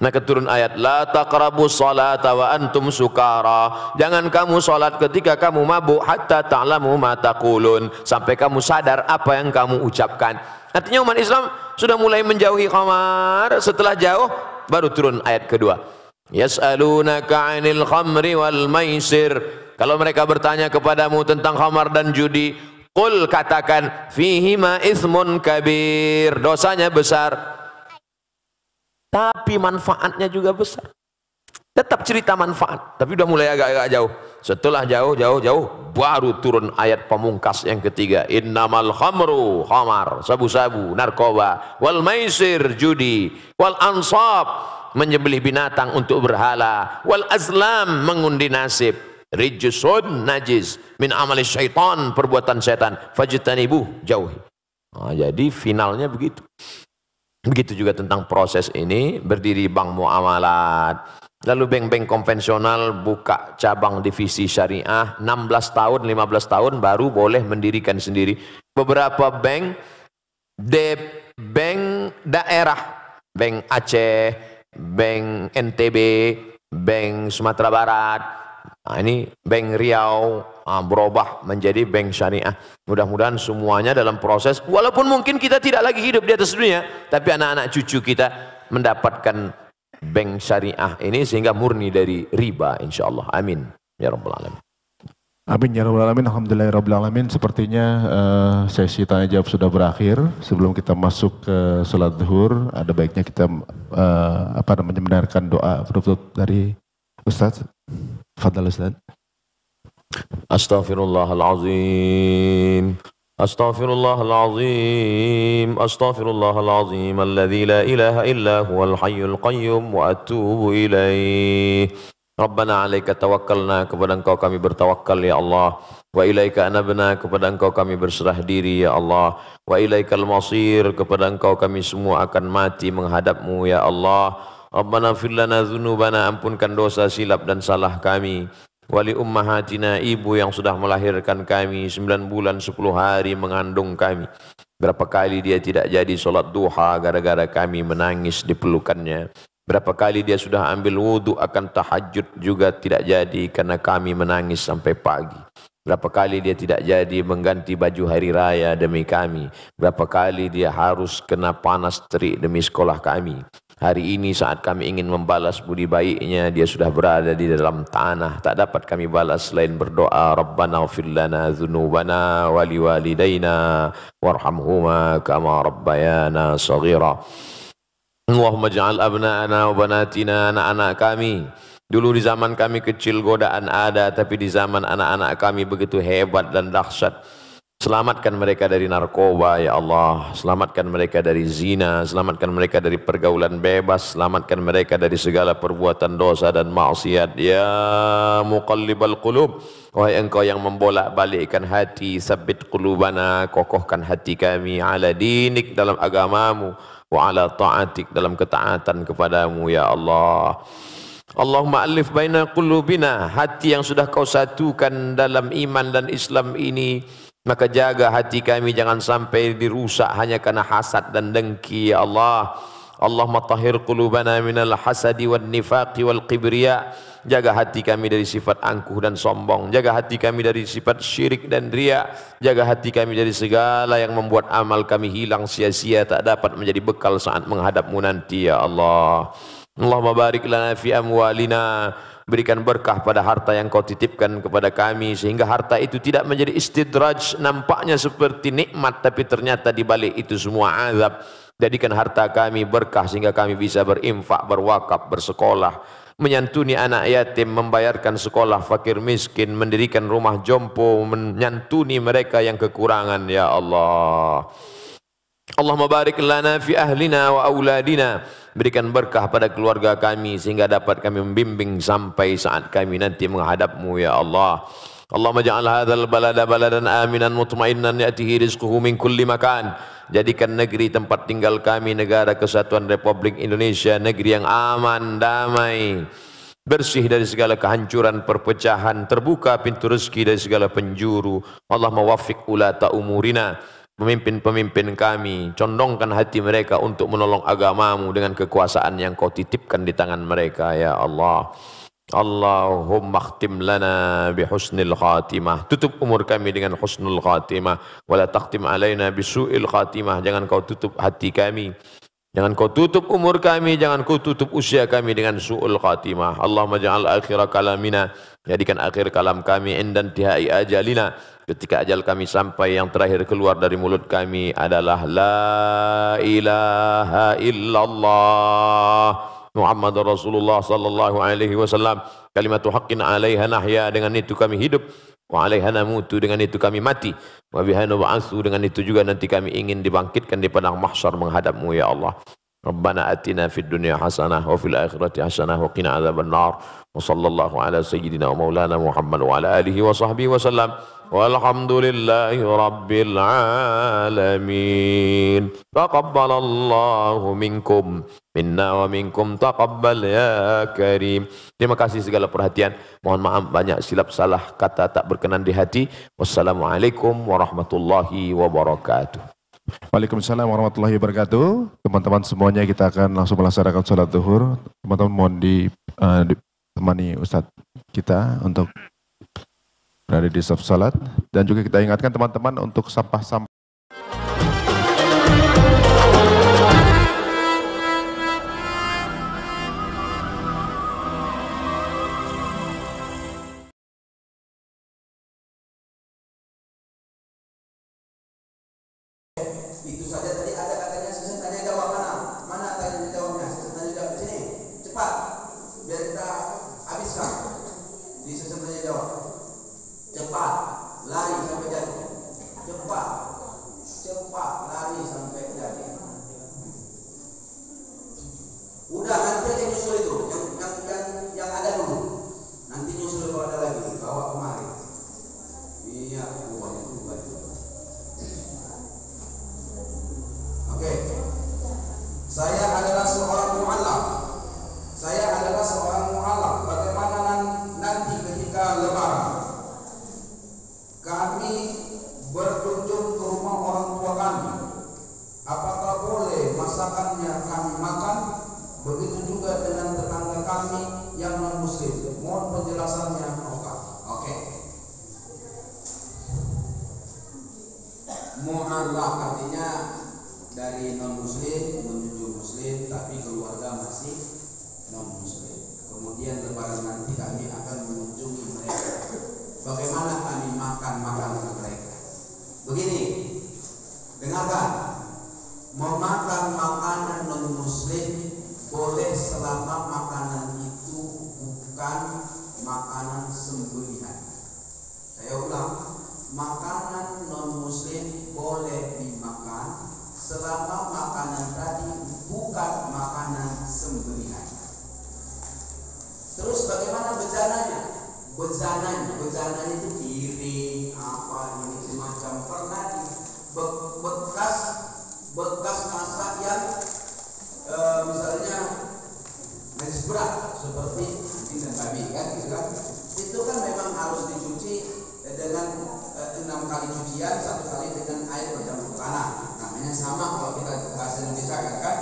Speaker 5: Nah keturun ayat la taqrabus salata wa antum sukara. Jangan kamu salat ketika kamu mabuk hatta ta'lamu ma taqulun, sampai kamu sadar apa yang kamu ucapkan. Artinya umat Islam sudah mulai menjauhi khamar. Setelah jauh baru turun ayat kedua. Yas'alunaka 'anil khamri wal maisir. Kalau mereka bertanya kepadamu tentang khamar dan judi, qul katakan fihima itsmun kabir. Dosanya besar, tapi manfaatnya juga besar. Tetap cerita manfaat, tapi udah mulai agak-agak jauh. Setelah jauh baru turun ayat pamungkas yang ketiga. Innamal khamru, khamar, sabu-sabu, narkoba, wal maisir, judi, wal ansab, menyembelih binatang untuk berhala, wal azlam, mengundi nasib, rijsun, najis, min amali syaitan, perbuatan setan, fajtanibuh, jauhi. Nah, jadi finalnya begitu. Begitu juga tentang proses ini, berdiri bank muamalat. Lalu bank-bank konvensional buka cabang divisi syariah 16 tahun, 15 tahun baru boleh mendirikan sendiri. Beberapa bank daerah, bank Aceh, bank NTB, bank Sumatera Barat, nah ini bank Riau, berubah menjadi bank syariah. Mudah-mudahan semuanya dalam proses, walaupun mungkin kita tidak lagi hidup di atas dunia, tapi anak-anak cucu kita mendapatkan bank syariah ini sehingga murni dari riba, insyaallah. Amin ya rabbal alamin.
Speaker 3: Amin ya rabbal alamin. Alhamdulillah rabbil alamin. Sepertinya sesi tanya jawab sudah berakhir. Sebelum kita masuk ke salat zuhur, ada baiknya kita mendengarkan doa penutup dari Ustaz. Fadhal Ustaz.
Speaker 5: Astaghfirullahalazim. Astaghfirullahalazim. Astaghfirullahalazim alladzi la ilaha illa huwal hayyul qayyum wa atubu ilaih. Rabbana 'alaika tawakkalna, kepada Engkau kami bertawakal ya Allah. Wa ilaika anabna, kepada Engkau kami berserah diri ya Allah. Wa ilaikal masir, kepada Engkau kami semua akan mati menghadap-Mu ya Allah. Rabbana fir lana dzunubana, ampunkan dosa silap dan salah kami. Wali ummahatina, ibu yang sudah melahirkan kami 9 bulan 10 hari mengandung kami. Berapa kali dia tidak jadi sholat duha gara-gara kami menangis di pelukannya. Berapa kali dia sudah ambil wudhu akan tahajud juga tidak jadi karena kami menangis sampai pagi. Berapa kali dia tidak jadi mengganti baju hari raya demi kami. Berapa kali dia harus kena panas terik demi sekolah kami. Hari ini saat kami ingin membalas budi baiknya, dia sudah berada di dalam tanah. Tak dapat kami balas selain berdoa, Rabbana ighfir lana dzunubana wa liwalidayna warhamhuma kama rabbayana shaghira. Allahumma ja'al abna'ana wa banatina, anak-anak kami. Dulu di zaman kami kecil godaan ada, tapi di zaman anak-anak kami begitu hebat dan dahsyat. Selamatkan mereka dari narkoba ya Allah, selamatkan mereka dari zina, selamatkan mereka dari pergaulan bebas, selamatkan mereka dari segala perbuatan dosa dan maksiat. Ya muqallibal qulub, wahai Engkau yang membolak-balikkan hati, sabbit qulubana, kokohkan hati kami ala dinik, dalam agamamu, wa ala ta'atik, dalam ketaatan kepadamu ya Allah. Allahumma alif baina qulubina, hati yang sudah Kau satukan dalam iman dan Islam ini, maka jaga hati kami jangan sampai dirusak hanya karena hasad dan dengki ya Allah. Allahumma tahhir qulubana minal hasadi wan nifaqi wal kibriya, jaga hati kami dari sifat angkuh dan sombong, jaga hati kami dari sifat syirik dan riya, jaga hati kami dari segala yang membuat amal kami hilang sia-sia, tak dapat menjadi bekal saat menghadap-Mu nanti ya Allah. Allahumma barik lana fi amwalina, berikan berkah pada harta yang Kau titipkan kepada kami, sehingga harta itu tidak menjadi istidraj, nampaknya seperti nikmat tapi ternyata di balik itu semua azab. Jadikan harta kami berkah sehingga kami bisa berinfak, berwakaf, bersekolah, menyantuni anak yatim, membayarkan sekolah fakir miskin, mendirikan rumah jompo, menyantuni mereka yang kekurangan ya Allah. Allahumma barik lana fi ahlina wa auladina, berikan berkah pada keluarga kami sehingga dapat kami membimbing sampai saat kami nanti menghadap-Mu ya Allah. Allahumma ja'al hadzal balada baladan aminan mutmainnan ya'tihi rizquhu min kulli makan. Jadikan negeri tempat tinggal kami Negara Kesatuan Republik Indonesia negeri yang aman, damai, bersih dari segala kehancuran, perpecahan, terbuka pintu rezeki dari segala penjuru. Allahumma waffiq ulata umurina, pemimpin-pemimpin kami, condongkan hati mereka untuk menolong agamamu dengan kekuasaan yang kau titipkan di tangan mereka, ya Allah. Allahumma khtim lana bihusnil khatimah, tutup umur kami dengan husnul khatimah, wala takhtim alaina bisu'il khatimah, jangan kau tutup hati kami, jangan kau tutup umur kami, jangan kau tutup usia kami dengan su'ul khatimah. Allahumma ja'al akhira kalamina, jadikan akhir kalam kami indan tihai ajalina, ketika ajal kami sampai yang terakhir keluar dari mulut kami adalah la ilaha illallah Muhammad Rasulullah sallallahu alaihi wasallam. Kalimatu haqqin alaiha nahya, dengan itu kami hidup, wa alaiha namutu, dengan itu kami mati, wa biha nub'atsu, dengan itu juga nanti kami ingin dibangkitkan di padang mahsyar menghadapmu, ya Allah. Rabbana atina fid dunya hasanah wa fil akhirati hasanah wa qina adzabannar. Wa sallallahu ala sayyidina wa maulana Muhammad wa ala alihi wa sahbihi wasallam. Walhamdulillahi rabbil alamin. Taqabbalallahu minkum minna wa minkum taqabbal ya karim. Terima kasih segala perhatian. Mohon maaf banyak silap salah kata tak berkenan di hati. Wassalamualaikum warahmatullahi wabarakatuh.
Speaker 3: Waalaikumsalam warahmatullahi wabarakatuh. Teman-teman semuanya, kita akan langsung melaksanakan sholat zuhur. Teman-teman mohon ditemani Ustadz kita untuk berada di saf salat, dan juga kita ingatkan teman-teman untuk sampah-sampah
Speaker 2: itu saja. Tadi ada katanya sesi tanya jawab, mana tanya jawabnya, sesi tanya jawab sini cepat biar kita habiskan di sesi tanya jawab. Cepat lari sampai jadi, cepat lari sampai jadi. Udah, nanti aja nyusul itu yang ada dulu, nanti nyusul kalau ada lagi bawa kemari. Iya, buat itu. Oke. Saya adalah seorang mu'allaf. Bagaimana nanti ketika lebaran kami berkunjung ke rumah orang tua kami, apakah boleh masakannya kami makan? Begitu juga dengan tetangga kami yang non muslim. Mohon penjelasannya. Oke. Mu'allaf artinya dari non muslim menuju muslim, tapi keluarga masih non muslim. Kemudian lebaran nanti kami akan mengunjungi mereka. Bagaimana kami makan makanan mereka? Begini, dengarkan. Memakan makanan non muslim boleh selama makanan itu bukan makanan sembelihan. Saya ulang, makanan non muslim boleh dimakan selama makanan tadi bukan makanan sembelihan. Terus bagaimana bejananya? Bejananya itu piring apa ini semacam, pernah di bekas masak yang misalnya manis berat seperti anjing dan babi kan, gitu kan? Itu kan memang harus dicuci dengan 6 kali cucian, 1 kali dengan air bercampur tanah. Namanya sama kalau kita bahasa Indonesia kan?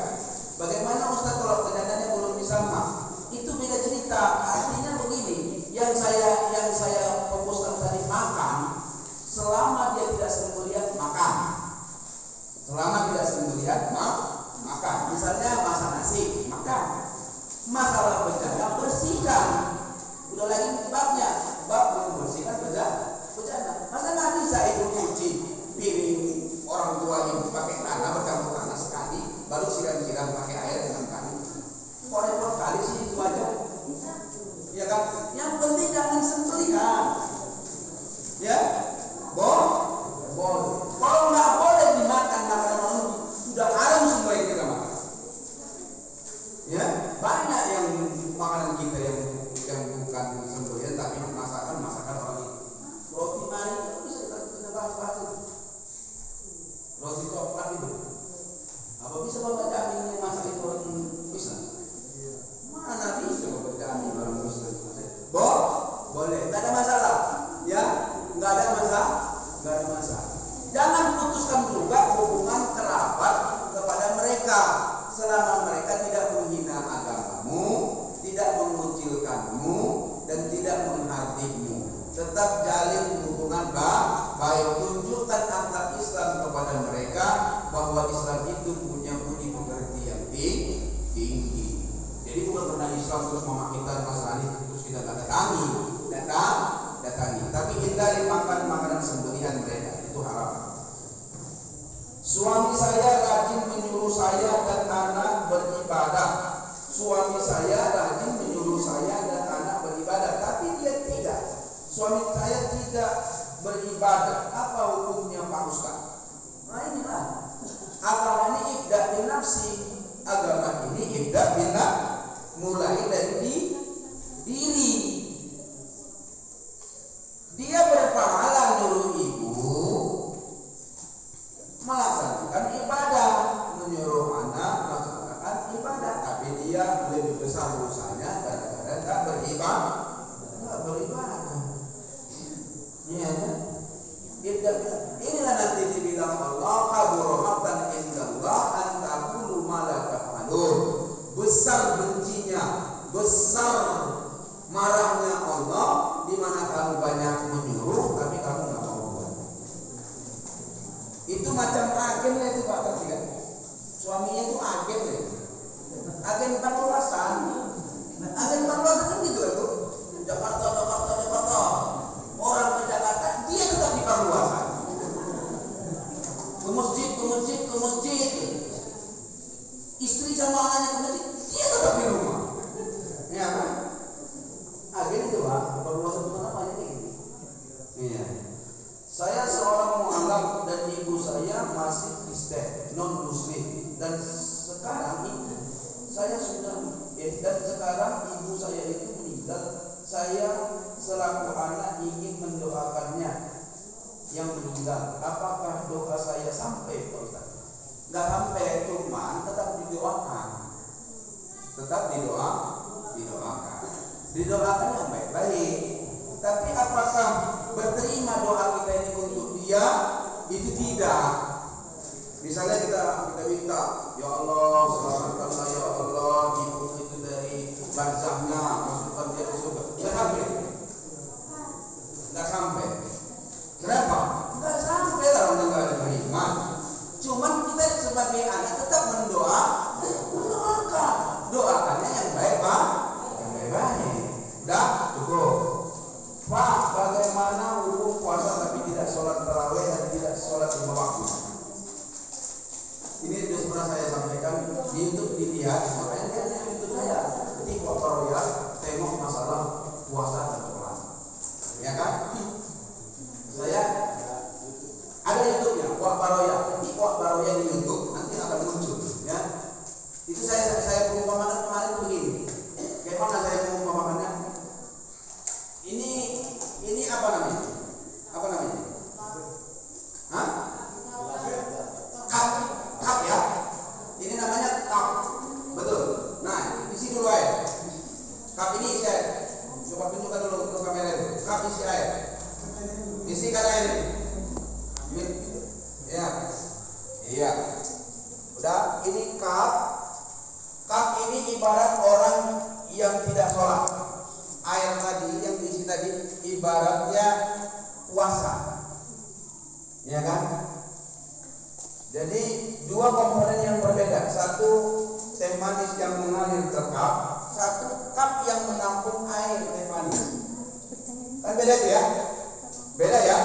Speaker 2: Bagaimana Ustaz kalau bejananya belum sama? Itu beda cerita. Artinya begini, yang saya fokuskan tadi makan, selama dia tidak sembelihan makan. Selama tidak sembelihan makan. Misalnya masak nasi, makan. Masalah bejana bersihkan. Udah lagi babnya, bab membersihkan bejana. Masa nggak bisa itu cuci piring orang tua ini pakai tanah, bercampur tanah sekali, baru siram-siram pakai air dengan kali. Kok repot kali sih itu aja. meninggikanmu dan tidak menghardimu. Tetap jalin hubungan baik. Tunjukkan akhlak Islam kepada mereka bahwa Islam itu punya budi pekerti yang tinggi. Jadi bukan karena Islam terus memakikan Nasrani terus kita datangi. Tapi hindari makan makanan sembelihan mereka, itu haram. Suami saya rajin menyuruh saya dan anak beribadah. Suami saya rajin menyuruh saya dan anak beribadah, tapi dia tidak. Suami saya tidak beribadah. Apa hukumnya Pak Ustaz? Nah inilah. Agama ini ibda bin nafsi. Agama ini ibda bin nafsi. Mulai dari diri. Dia berpahala nyuruh ibu melaksanakan ibadah, menyuruh anak melaksanakan ibadah, tapi dia lebih besar dosanya kadang-kadang tak beribadah. Ya, inilah nanti dibilang Allah kabura maqtan indallah an taqulu ma la taf'alun. Besar bencinya, besar marahnya Allah di mana kamu banyak menyuruh tapi kamu nggak mau buat. Itu macam agen lah itu Pak tadi kan. Suaminya itu agen ya. Agen pengawasan. Agen pengawasan kan gitu lah tuh. Jakarta. Orang ke Jakarta dia tetap di pengawasan. Ke masjid. Istri sama anaknya ke masjid, dia tetap di rumah. Ya kan? Agen itu Pak, pengawasan itu apa ini? Iya. Saya seorang mualaf dan ibu saya masih Kristen, non Muslim, dan sekarang itu saya sudah dan sekarang ibu saya itu meninggal. Saya selaku anak ingin mendoakannya yang meninggal. Apakah doa saya sampai Pak Ustaz? Nggak sampai, cuma tetap didoakan. Didoakan yang baik-baik. Tapi apakah berterima doa kita ini untuk dia? Itu tidak. Misalnya kita minta, ya Allah selamatkanlah ya Allah ibu itu dari barzahnya, masukkan dia ke surga. Nggak sampai. Kenapa? Nggak sampai lah orang nggak ada beriman. Cuman kita sebagai anak tetap doakannya yang baik Pak, yang baik-baik. Udah cukup. Pak, bagaimana hukum puasa tapi tidak sholat tarawih dan tidak sholat lima waktu? Ini sudah pernah saya sampaikan di YouTube, dilihat, makanya dia ada YouTube saya. Ketik Wak Baroya, tengok masalah puasa dan sholat. Ya kan? Saya ada YouTube-nya, Wak Baroya. Ketik Wak Baroya di YouTube, nanti akan muncul. Ya, itu saya perumpamaan kemarin begini. Bagaimana saya perumpamaannya? Ini apa namanya? Hah? Cup ya? Ini namanya cup. Betul. Nah, isi dulu air. Cup ini isi air. Coba tunjukkan dulu ke kamera itu. Cup isi air. Isikan air. Ya. Iya. Udah, ini cup. Cup ini ibarat orang yang tidak sholat. Air tadi yang diisi tadi ibaratnya puasa, ya kan? Jadi dua komponen yang berbeda, satu teh manis yang mengalir ke cup, satu cup yang menampung air teh manis. Kan beda tuh ya? Beda ya?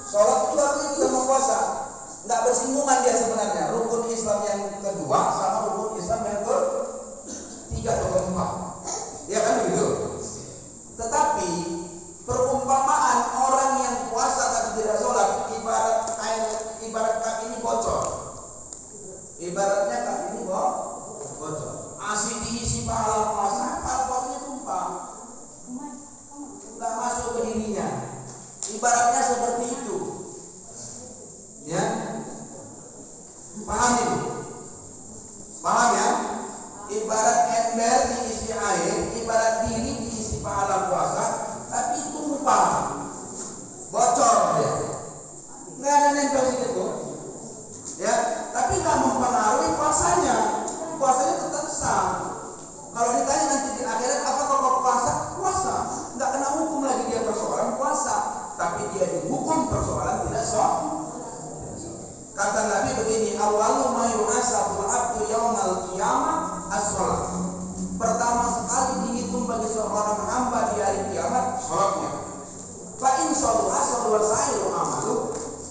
Speaker 2: Sholat itu artinya juga mau puasa, nggak bersinggungan dia sebenarnya. Rukun Islam yang kedua sama rukun Islam yang ketiga atau keempat, ya kan begitu? Tetapi perumpamaan orang yang puasa tapi tidak sholat ibarat kaki ini bocor. Ibaratnya kaki ini bocor. Asik diisi pahala puasa, pahalanya tumpah, nggak masuk ke dirinya. Ibaratnya seperti itu. Ya, paham itu?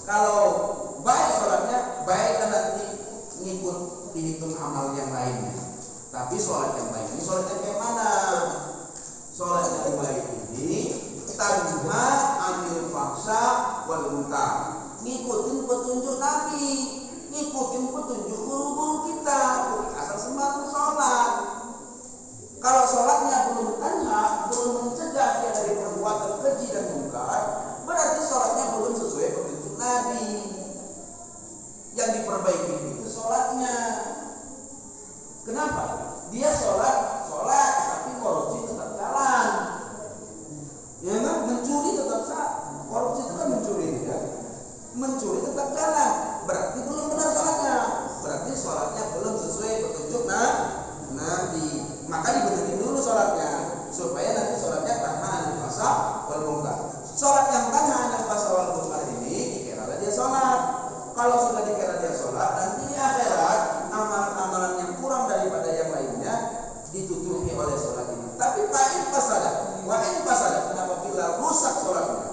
Speaker 2: Kalau baik sholatnya, baik kan nanti ngikut dihitung amal yang lainnya. Tapi sholat yang baik ini sholat yang kayak mana? Sholat yang baik ini tanha anil faksa wal munkar. Ngikutin petunjuk Nabi, ngikutin petunjuk guru-guru kita, bukan asal sembarang sholat. Kalau sholatnya belum tanha, belum mencegah dia dari perbuatan keji dan munkar, berarti sholatnya belum sesuai petunjuk Nabi. Yang diperbaiki itu sholatnya. Kenapa? Dia sholat, tapi korupsi tetap jalan. Ya kan? Mencuri tetap sah. Korupsi itu kan mencuri, ya. Mencuri tetap jalan. Berarti belum benar sholatnya. Berarti sholatnya belum sesuai petunjuk Nabi. Maka dibenerin dulu sholatnya, supaya nanti sholatnya tahan fasa wal munkar. Sholat yang tahan fasa wal munkar ini dikira dia sholat. Kalau sudah dikira dia sholat, nanti di akhirat amalan-amalan yang kurang daripada yang lainnya ditutupi oleh sholat ini. Tapi fa'in fasadat, apabila rusak sholatnya,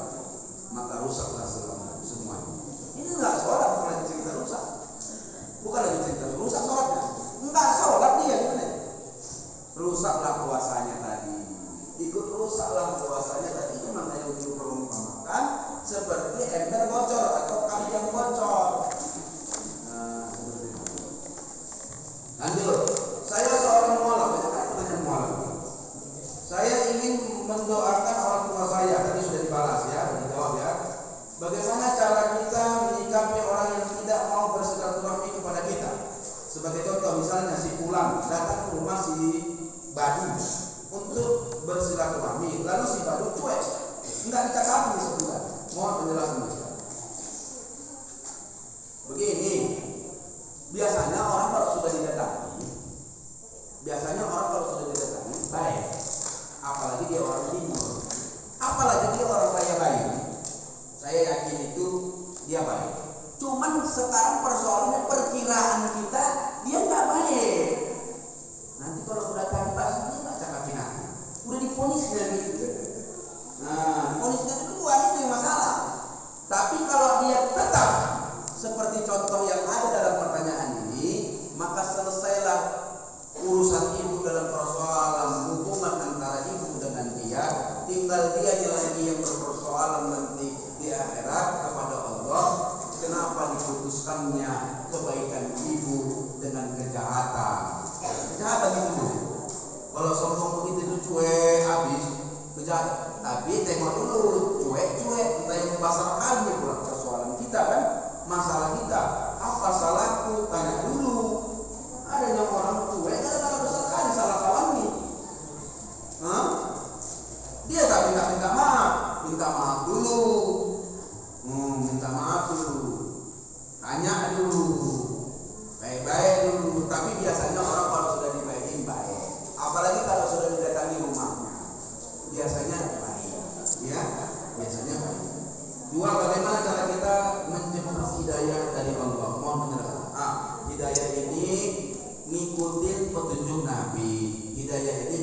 Speaker 2: maka rusaklah semuanya. Ini enggak sholat, bukan lagi cerita rusak. Bukan lagi cerita rusak sholatnya. Enggak sholat dia gimana? Rusaklah puasanya tadi. Ikut rusaklah puasanya tadi. Itu makanya untuk perumpamaan seperti ember bocor atau kali yang bocor. Nah, seperti itu. Lanjut. Saya seorang mualaf, banyak mualaf. Saya ingin mendoakan orang tua saya. Tadi sudah dibalas ya, dijawab ya. Bagaimana cara kita menyikapi orang yang tidak mau bersilaturahmi kepada kita? Sebagai contoh, misalnya si Pulang datang ke rumah si Badu untuk bersilaturahmi, lalu si Badu cuek, nggak dicakapi sebulan. Mohon penjelasan. Begini, biasanya orang kalau sudah didatangi, baik. Apalagi dia orang timur, apalagi dia orang kaya baik. Saya yakin itu dia baik. Cuman sekarang persoalannya perkiraan kita dia nggak baik. Nanti kalau udah tanpa dia nggak cakapin aku, udah diponisnya gitu. Nah, ponisnya duluan itu yang masalah. Tapi kalau dia tetap seperti contoh yang ada dalam pertanyaan ini, maka selesailah urusan ibu dalam persoalan hubungan antara ibu dengan dia. Tinggal dia lagi yang berpersoalan nanti di akhirat kepada Allah. Kenapa diputuskannya kebaikan ibu dengan kejahatan? Kejahatan itu, kalau sombong begitu itu cuek habis kejahatan. Tapi tengok dulu, cuek kita yang pasal kami pula persoalan kita kan, masalah kita. Apa salahku? Tanya dulu. Ada yang orang cuek gara-gara besar kali salah kawan nih. Dia tak minta maaf, minta maaf dulu. Minta maaf dulu. Tanya dulu. Baik-baik dulu. Tapi biasanya orang kalau sudah dibaikin baik. Apalagi kalau sudah didatangi rumahnya. Biasanya baik. Ya, biasanya baik. Dua, bagaimana cara kita menjemput hidayah dari Allah? Mohon penjelasan. Hidayah ini ngikutin petunjuk Nabi. Hidayah ini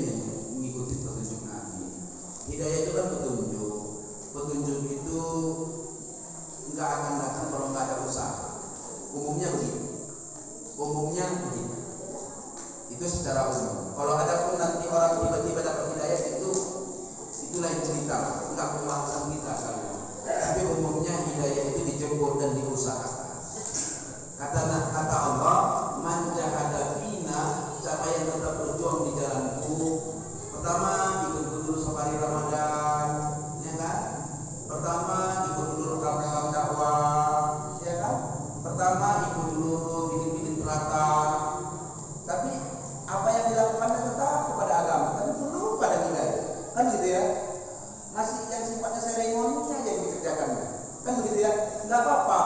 Speaker 2: ngikutin petunjuk Nabi. Hidayah itu kan petunjuk. Petunjuk itu nggak akan datang kalau nggak ada usaha. Umumnya begitu. Itu secara umum. Kalau ada pun nanti orang tiba-tiba dapat hidayah itu lain cerita. Nggak pembahasan kita kali. Tapi umumnya hidayah itu dijemput dan diusahakan. Kata Allah, man jahada fina, siapa yang tetap berjuang di jalanku. Pertama, ikut dulu safari Ramadan, ya kan? Pertama, ikut dulu program dakwah, ya kan? Pertama, ikut dulu bikin teratak. Tapi apa yang dilakukan tetap kepada agama, tapi belum pada hidayah, kan gitu ya? Masih yang sifatnya seremoninya aja yang dikerjakan, kan begitu ya? Nggak apa-apa.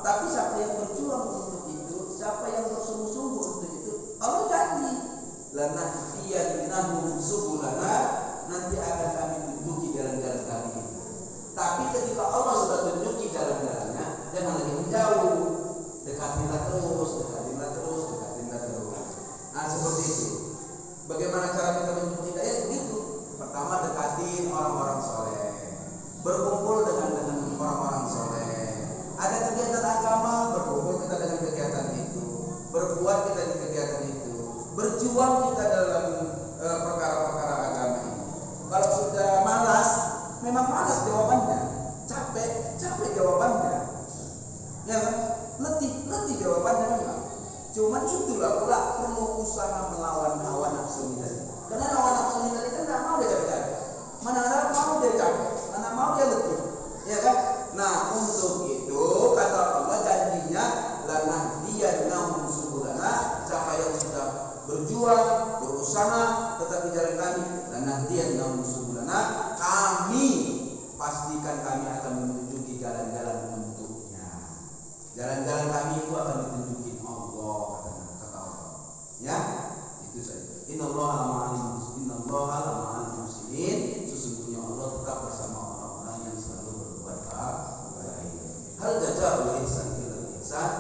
Speaker 2: Tapi siapa yang berjuang untuk itu, siapa yang bersungguh-sungguh untuk itu, Allah janji, lanahdiyannahum subulana lahdiyanahum subulana, kami pastikan kami akan menunjuki jalan-jalan untuknya. Jalan-jalan kami itu akan ditunjukin Allah, kata Allah. Ya, itu saja. Innallaha ma'al muslimin. Sesungguhnya Allah tetap bersama orang-orang yang selalu berbuat baik. Hal jazaa'ul ihsan illa ihsan.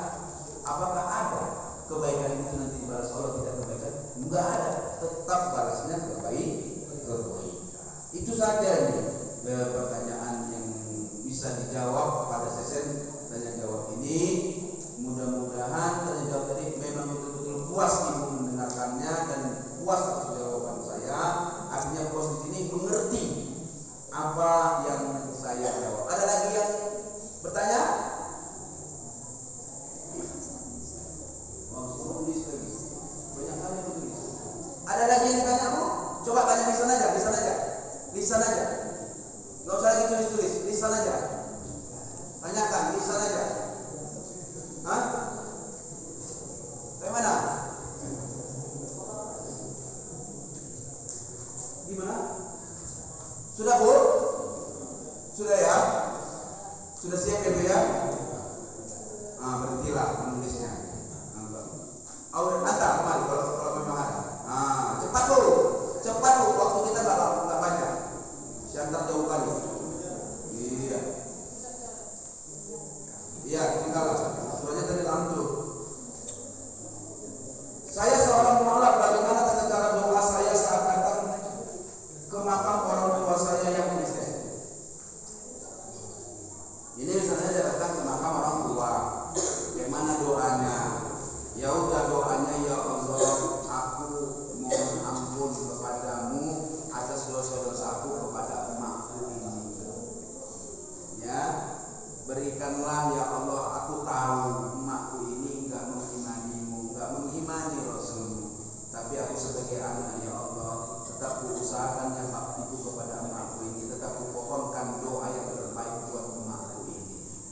Speaker 2: Apakah ada kebaikan itu nanti dibalas Allah tidak kebaikan? Enggak ada. Tetap balasnya kebaikan. Itu saja nih pertanyaan yang bisa dijawab pada sesi tanya jawab ini. Mudah-mudahan tanya jawab tadi memang betul-betul puas ibu mendengarkannya dan puas atas jawaban saya. Artinya puas di sini mengerti apa yang saya jawab. Ada lagi yang bertanya? Banyak kali tulis. Ada lagi yang ditanya Bu? Coba tanya di sana aja. Nggak usah lagi tulis-tulis, di sana aja. Tanyakan, di sana aja. Hah? Bagaimana? Gimana? Sudah Bu? Sudah ya? Sudah siap ya Bu ya? Berhentilah menulisnya. Antar kemari kalau memang ada. Cepat Bu, waktu kita nggak banyak. Siantar jauh kali. Iya, tinggal. Soalnya tadi langsung. Saya seorang menolak bagaimana tata cara doa saya saat datang ke makam orang tua saya yang Kristen. Ini misalnya saya datang ke makam orang tua, bagaimana doanya? Ya udah doanya, ya Allah, aku mohon ampun kepadamu atas dosa-dosaku kepada emakku ini. Ya, berikanlah ya Allah, aku tahu emakku ini enggak mengimanimu, enggak mengimani Rasulmu, tapi aku sebagai anak ya Allah tetap berusahakan yang baktiku kepada emakku ini, tetap kupohonkan doa yang terbaik buat emakku ini.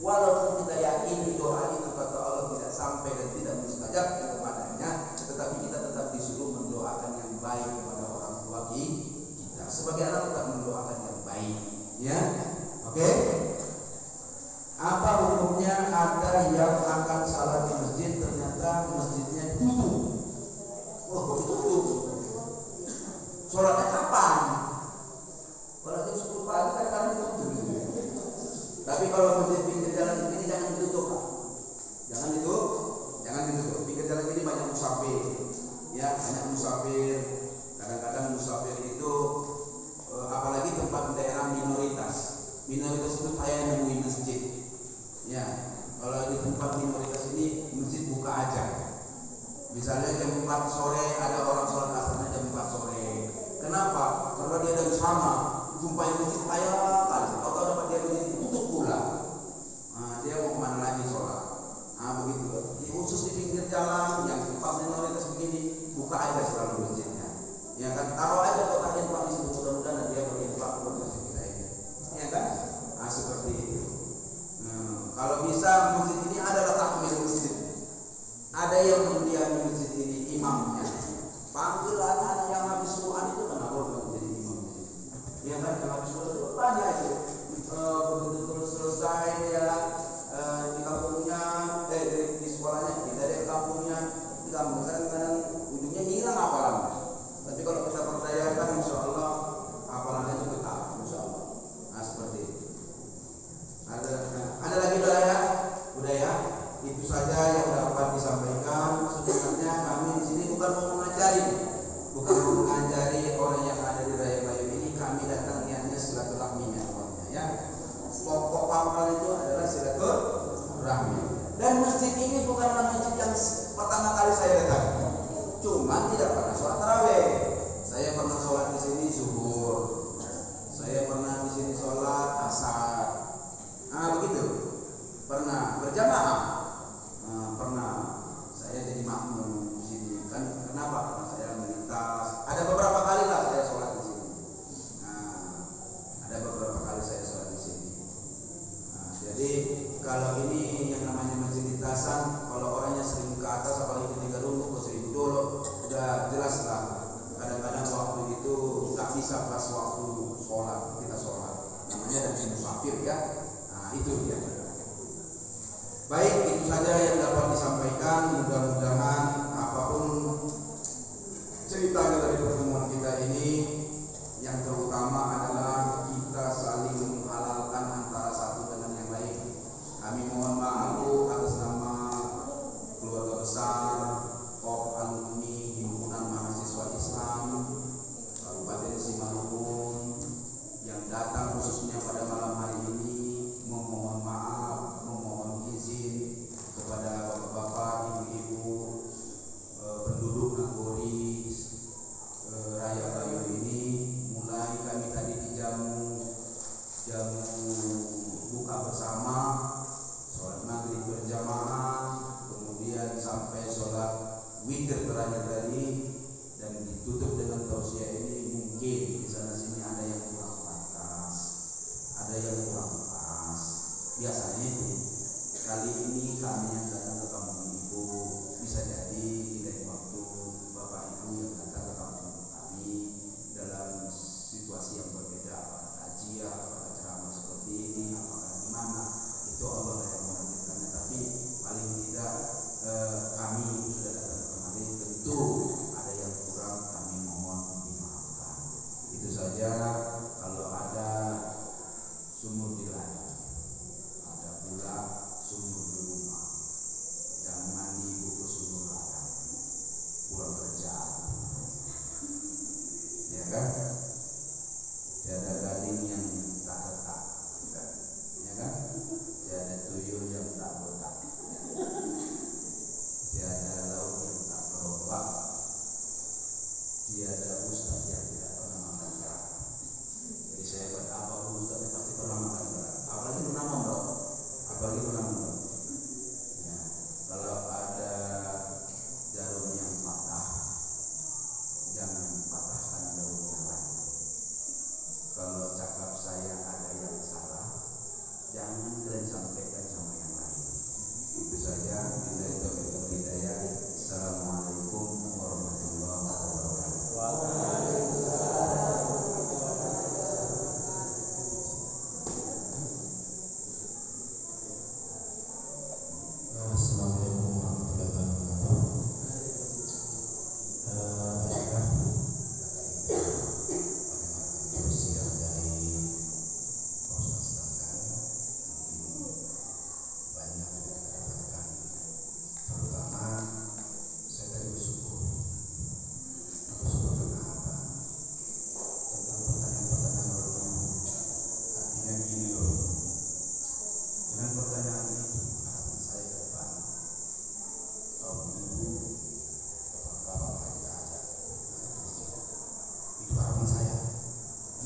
Speaker 2: Walaupun kita yakini doa itu kata Allah tidak sampai dan tidak mustajab kepadanya, tetapi kita tetap disuruh mendoakan yang baik kepada orang tua kita. Sebagai anak tetap mendoakan yang baik, ya. Oke? Apa hukumnya ada yang akan salat di masjid ternyata masjidnya tutup? Wah, kok tutup? Sholatnya kapan? Kalau jam 10 pagi kan tutup. Tapi kalau masjid pinggir jalan ini jangan ditutup, Pak. Jangan ditutup. Pinggir jalan ini banyak musafir, ya, banyak musafir. Kadang-kadang musafir itu, apalagi tempat daerah minoritas itu saya nemuin masjid. Ya, kalau di tempat minoritas ini masjid buka aja. Misalnya jam 4 sore ada orang sholat asarnya jam 4 sore. Kenapa? Karena dia dari sana jumpai masjid ayah kan, atau dapat dia masjid tutup pula. Dia mau kemana lagi sholat? Begitu. Khusus di pinggir jalan yang tempat minoritas begini buka aja selalu masjidnya. Ya kan, taruh aja kotak infak di situ, mudah-mudahan dia berinfak buat masjid kita ini. Ya kan? Seperti itu. Kalau bisa masjid ini adalah takmir masjid. Ada yang mendiami masjid ini imamnya. Panggil anak-anak yang habis Quran itu kenapa bukan menjadi imam masjid? Ya kan, yang habis Quran itu banyak itu. Begitu terus selesai dia di kampungnya, di sekolahnya, dari kampungnya, di kampung kadang-kadang ujungnya hilang hafalannya. Tapi kalau kita perdayakan, insya Allah hafalannya juga tak, insya Allah. Seperti itu. Ada lagi budaya? Itu saja yang dapat disampaikan. Sebenarnya kami di sini bukan mau mengajari orang yang ada di Raya Bayu ini. Kami datang niatnya silaturahmi ya. Pokok pangkal itu adalah silaturahmi. Dan masjid ini bukanlah masjid yang pertama kali saya datang. Cuma tidak pernah sholat tarawih. Saya pernah sholat di sini zuhur. Saya pernah di sini sholat asar. Begitu. Pernah berjamaah. Pernah saya jadi makmum di sini kan. Kenapa? Karena saya melintas. Ada beberapa kali lah saya sholat di sini. Ada beberapa kali saya sholat di sini. Jadi kalau ini yang namanya masjid lintasan, kalau orangnya sering ke atas apalagi ketika dulu ke 1000 dulu, udah jelas lah. Kadang-kadang waktu itu nggak bisa pas waktu sekolah, kita sholat. Namanya dari musafir ya. Nah itu dia. Baik, itu saja yang dapat disampaikan. Mudah-mudahan apapun ceritanya dari pertemuan kita ini, yang terutama adalah kita saling menghalalkan antara satu dengan yang lain. Kami mohon maaf atas nama keluarga besar KOP Alumni Himpunan Mahasiswa Islam Kabupaten Simalungun yang datang khususnya pada malam hari ini, memohon maaf, memohon izin kepada bapak-bapak, ibu-ibu, penduduk Nagori Raya Bayu ini. Mulai kami tadi jamu buka bersama, sholat maghrib berjamaah, kemudian sampai sholat witir terakhir tadi, dan ditutup dengan tausiah ini. Mungkin di sana sini ada yang kurang pantas, ada yang kurang pas. Biasanya itu. Kali ini kami yang datang ke kampung ibu, bisa jadi di lain waktu bapak ibu yang datang ke kampung kami dalam situasi yang berbeda, apakah kajian, apakah ceramah seperti ini, apakah gimana, itu Allah yang menentukannya. Tapi paling tidak kami sudah datang kemari, tentu ada yang kurang, kami mohon dimaafkan. Itu saja. Kalau ada sumur di ladang, ada pula sumur di rumah, jangan mandi ibu ke sumur ladang, kurang kerjaan, ya kan? Tiada gading yang tak retak, ya kan? Tiada tuyul yang tak botak, tiada laut yang tak berombak, tiada ustaz yang tidak pernah makan berat. Jadi saya apapun ustaz pasti pernah makan berat, apalagi pernah mondok, apalagi pernah mondok. Ya, kalau ada jarum yang patah, jangan patahkan jarum yang lain. Kalau cakap saya ada yang salah, jangan kalian sampaikan sama yang lain. Itu saja. Assalamualaikum warahmatullahi wabarakatuh.
Speaker 14: Assalamualaikum warahmatullahi wabarakatuh. Baiklah, tausiah dari Pak Ustaz Sedangkan banyak yang kita dapatkan, terutama saya tadi bersyukur karena apa? Tentang pertanyaan-pertanyaan orang dulu. Artinya gini loh, dengan pertanyaan itu harapan saya ke depan, kaum ibu, bapak-bapak kita ajak, itu harapan saya.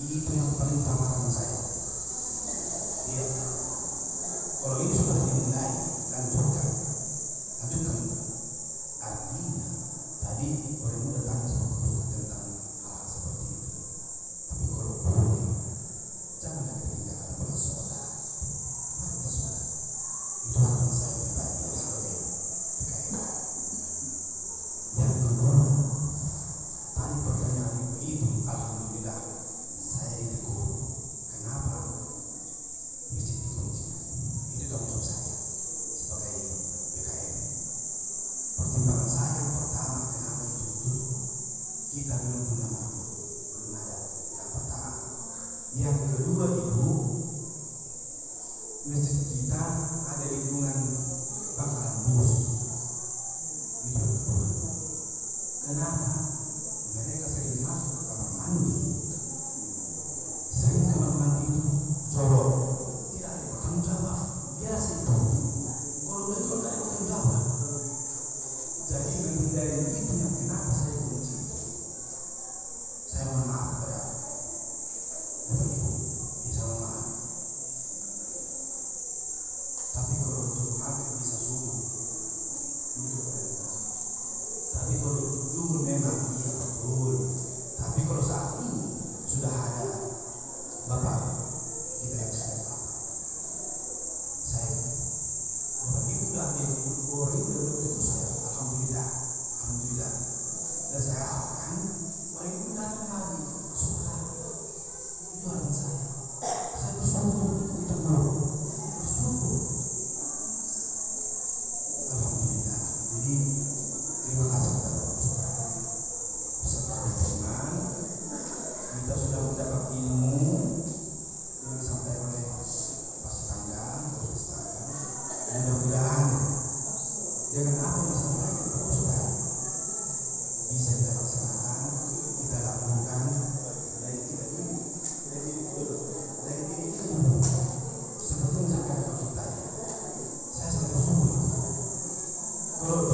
Speaker 14: Itu yang paling utama harapan saya. Iya. Kalau ini sudah dinilai, lanjutkan. Artinya tadi orang muda tanya tentang hal seperti itu. Tapi kalau boleh, jangan ketinggalan pada saudara. Mari kita sholat. Itu harapan saya pribadi sebagai PKM. Yang kedua, tadi pertanyaan itu, alhamdulillah saya ditegur. Kenapa masjid dikunci? Itu tanggung jawab saya sebagai PKM. Pertimbangan saya yang pertama, kenapa itu dulu kita belum punya makhluk, belum ada. Yang pertama. Yang kedua, ibu, masjid kita ada lingkungan bakaran bus. Itu yang kedua. Kenapa? Mereka sering masuk ke kamar mandi. Sering kamar mandi itu jorok, tidak ada bertanggung jawab. Biasa itu. Kalau udah jorok ada bertanggung jawab. Jadi menghindari itu yang kenapa saya kunci. Saya mohon maaf kepada Bapak Ibu, saya mohon maaf. Tapi kalau untuk dapat ilmu yang disampaikan oleh Pak Kandang, mudah-mudahan dengan apa yang disampaikan Pak Ustaz bisa kita laksanakan, kita lakukan, dan kita ini seperti yang saya katakan kita. Saya sangat bersyukur. Kalau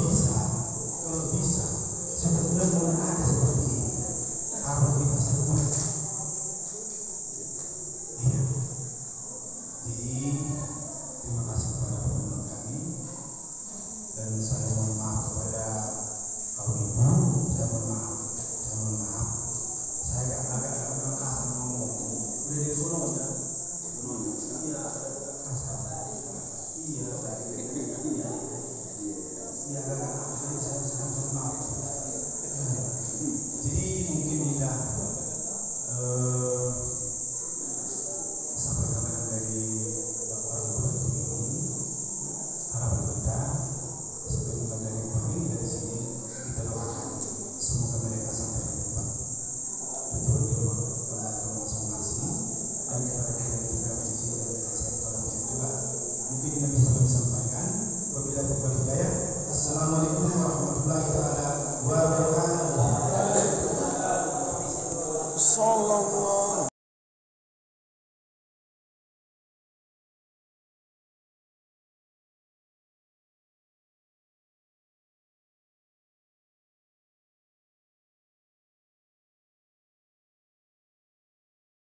Speaker 14: bisa, sebetulnya mulai ada seperti ini. Kalau kita semua, iya. Jadi terima kasih kepada teman-teman kami, dan saya mohon maaf kepada kaum ibu. Saya mohon maaf. Saya agak kasar ngomong. Udah disuruh